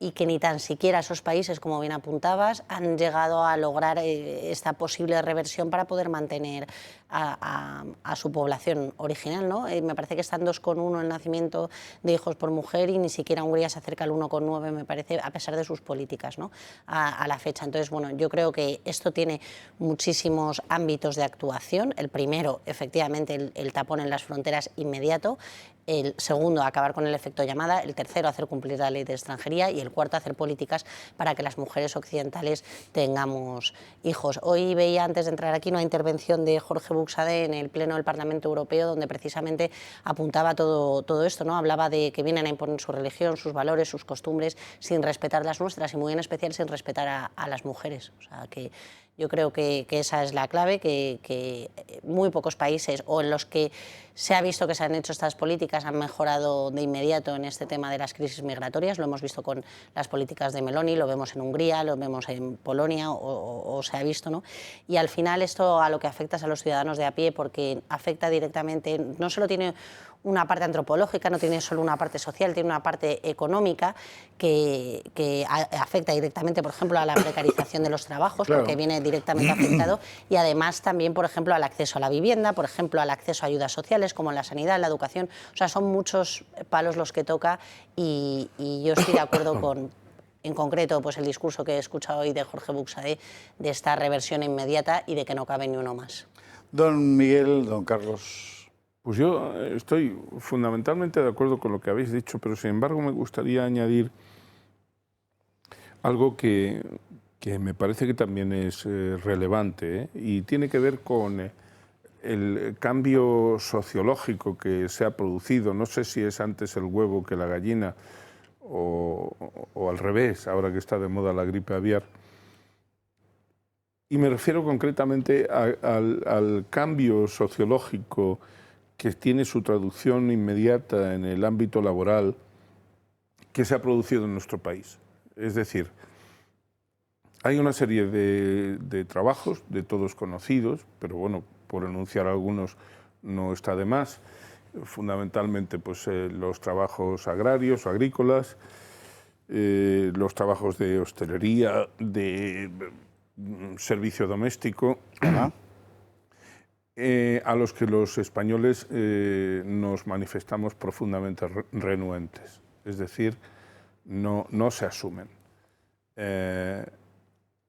y que ni tan siquiera esos países, como bien apuntabas, han llegado a lograr esta posible reversión para poder mantener a su población original, ¿no? Me parece que están 2,1 el nacimiento de hijos por mujer, y ni siquiera Hungría se acerca al 1,9, me parece, a pesar de sus políticas, ¿no? a la fecha. Entonces, bueno, yo creo que esto tiene muchísimos ámbitos de actuación. El primero, efectivamente, el tapón en las fronteras inmediato. El segundo, acabar con el efecto llamada. El tercero, hacer cumplir la ley de extranjería. Y el cuarto, hacer políticas para que las mujeres occidentales tengamos hijos. Hoy veía, antes de entrar aquí, una intervención de Jorge Buxade en el Pleno del Parlamento Europeo, donde precisamente apuntaba todo esto, ¿no? Hablaba de que vienen a imponer su religión, sus valores, sus costumbres, sin respetar las nuestras y muy en especial sin respetar a las mujeres. O sea, que yo creo que esa es la clave, que muy pocos países o en los que se ha visto que se han hecho estas políticas han mejorado de inmediato en este tema de las crisis migratorias. Lo hemos visto con las políticas de Meloni, lo vemos en Hungría, lo vemos en Polonia o se ha visto, ¿no? Y al final esto a lo que afecta es a los ciudadanos de a pie, porque afecta directamente, no solo tiene una parte antropológica, no tiene solo una parte social, tiene una parte económica que afecta directamente, por ejemplo, a la precarización de los trabajos, claro, porque viene directamente afectado, y además también, por ejemplo, al acceso a la vivienda, por ejemplo, al acceso a ayudas sociales, como en la sanidad, la educación. O sea, son muchos palos los que toca y yo estoy de acuerdo con, en concreto, pues el discurso que he escuchado hoy de Jorge Buxade, de esta reversión inmediata y de que no cabe ni uno más. Don Miguel, don Carlos. Pues yo estoy fundamentalmente de acuerdo con lo que habéis dicho, pero sin embargo me gustaría añadir algo que me parece que también es relevante, y tiene que ver con el cambio sociológico que se ha producido. No sé si es antes el huevo que la gallina o al revés, ahora que está de moda la gripe aviar. Y me refiero concretamente al cambio sociológico que tiene su traducción inmediata en el ámbito laboral que se ha producido en nuestro país. Es decir, hay una serie de trabajos, de todos conocidos, pero bueno, por enunciar algunos no está de más, fundamentalmente pues, los trabajos agrarios o agrícolas, los trabajos de hostelería, de servicio doméstico, a los que los españoles nos manifestamos profundamente renuentes, es decir, no se asumen.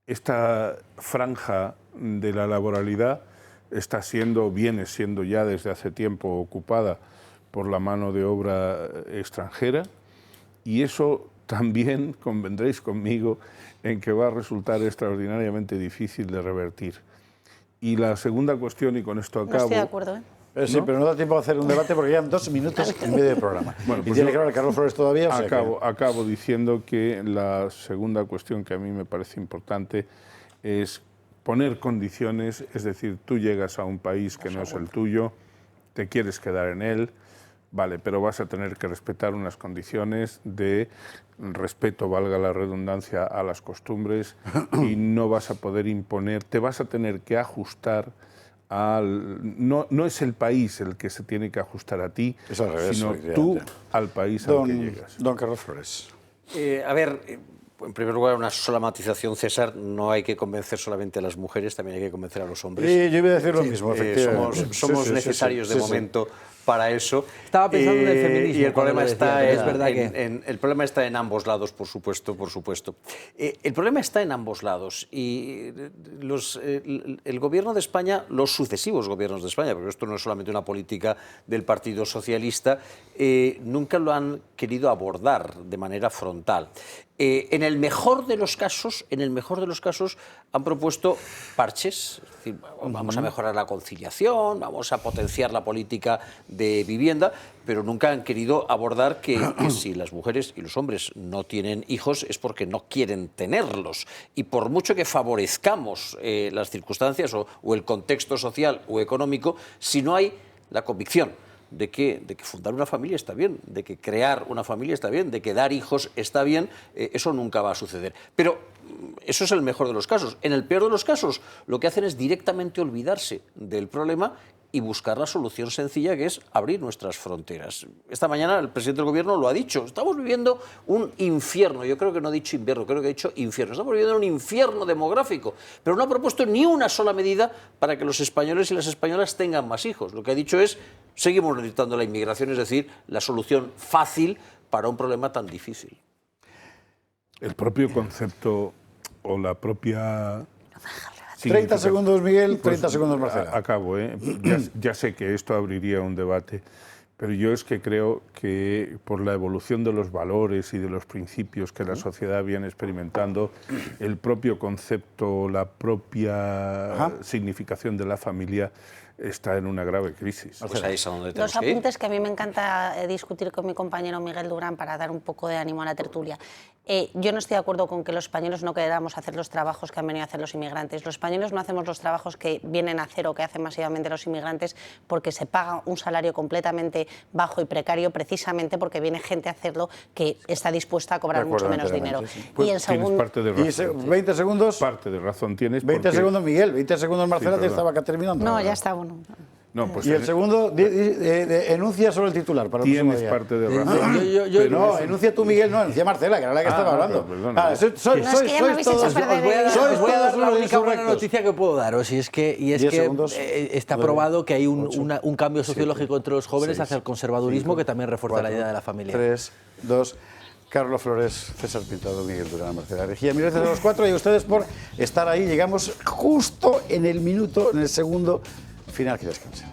Esta franja de la laboralidad viene siendo ya desde hace tiempo ocupada por la mano de obra extranjera, y eso también convendréis conmigo en que va a resultar extraordinariamente difícil de revertir. Y la segunda cuestión, y con esto acabo... No estoy de acuerdo, ¿eh? Sí, pero no da tiempo a hacer un debate porque llevan 2 minutos en medio del programa. Bueno, pues y tiene que hablar Carlos Flores todavía. O sea acabo diciendo que la segunda cuestión que a mí me parece importante es poner condiciones, es decir, tú llegas a un país que no es el tuyo, te quieres quedar en él, vale, pero vas a tener que respetar unas condiciones de respeto, valga la redundancia, a las costumbres, y no vas a poder imponer, te vas a tener que ajustar no es el país el que se tiene que ajustar a ti, sino tú al país al que llegas. Don Carlos Flores. A ver, en primer lugar, una sola matización, César, no hay que convencer solamente a las mujeres, también hay que convencer a los hombres. Sí, yo iba a decir lo mismo, efectivamente. Somos necesarios de momento para eso. Estaba pensando en el feminismo. Y el problema está es verdad el problema está en ambos lados, por supuesto. El problema está en ambos lados, y el gobierno de España, los sucesivos gobiernos de España, porque esto no es solamente una política del Partido Socialista, nunca lo han querido abordar de manera frontal. En el mejor de los casos, han propuesto parches, es decir, vamos a mejorar la conciliación, vamos a potenciar la política de vivienda, pero nunca han querido abordar que si las mujeres y los hombres no tienen hijos es porque no quieren tenerlos, y por mucho que favorezcamos las circunstancias o el contexto social o económico, si no hay la convicción de que fundar una familia está bien, de que crear una familia está bien, de que dar hijos está bien, eso nunca va a suceder. Pero eso es el mejor de los casos. En el peor de los casos, lo que hacen es directamente olvidarse del problema y buscar la solución sencilla, que es abrir nuestras fronteras. Esta mañana el presidente del gobierno lo ha dicho, estamos viviendo un infierno, yo creo que no ha dicho invierno, creo que ha dicho infierno, estamos viviendo un infierno demográfico, pero no ha propuesto ni una sola medida para que los españoles y las españolas tengan más hijos. Lo que ha dicho es, seguimos necesitando la inmigración, es decir, la solución fácil para un problema tan difícil. El propio concepto o la propia... 30 segundos, Miguel, 30 segundos, Marcela. Acabo, ya sé que esto abriría un debate, Pero yo es que creo que por la evolución de los valores y de los principios que la sociedad viene experimentando, el propio concepto, la propia significación de la familia está en una grave crisis. Pues ahí es a donde tenemos Dos que ir. apuntes que a mí me encanta discutir con mi compañero Miguel Durán para dar un poco de ánimo a la tertulia. Yo no estoy de acuerdo con que los españoles no queramos hacer los trabajos que han venido a hacer los inmigrantes. Los españoles no hacemos los trabajos que vienen a hacer o que hacen masivamente los inmigrantes porque se paga un salario completamente bajo y precario, precisamente porque viene gente a hacerlo que está dispuesta a cobrar mucho menos dinero. Pues y el segundo... parte de razón. 20 segundos. Parte de razón tienes. 20 segundos, Miguel. 20 segundos, Marcela, te estaba acá terminando. No, ya está, bueno. No, pues y el segundo, enuncia sobre el titular. Para el tienes próximo día. parte de razón. No, enuncia tú, Miguel, no, enuncia Marcela, que era la que estaba hablando. Sois todos voy a dar la única buena insurrectos. noticia que puedo daros, y es que, 10 segundos. está probado que hay un cambio sociológico entre los jóvenes hacia el conservadurismo que también refuerza la idea de la familia. 3, 2... Carlos Flores, César Pintado, Miguel Durán, Marcela Regía. Mil gracias a los cuatro y a ustedes por estar ahí. Llegamos justo en el minuto, en el segundo final. Que descansen.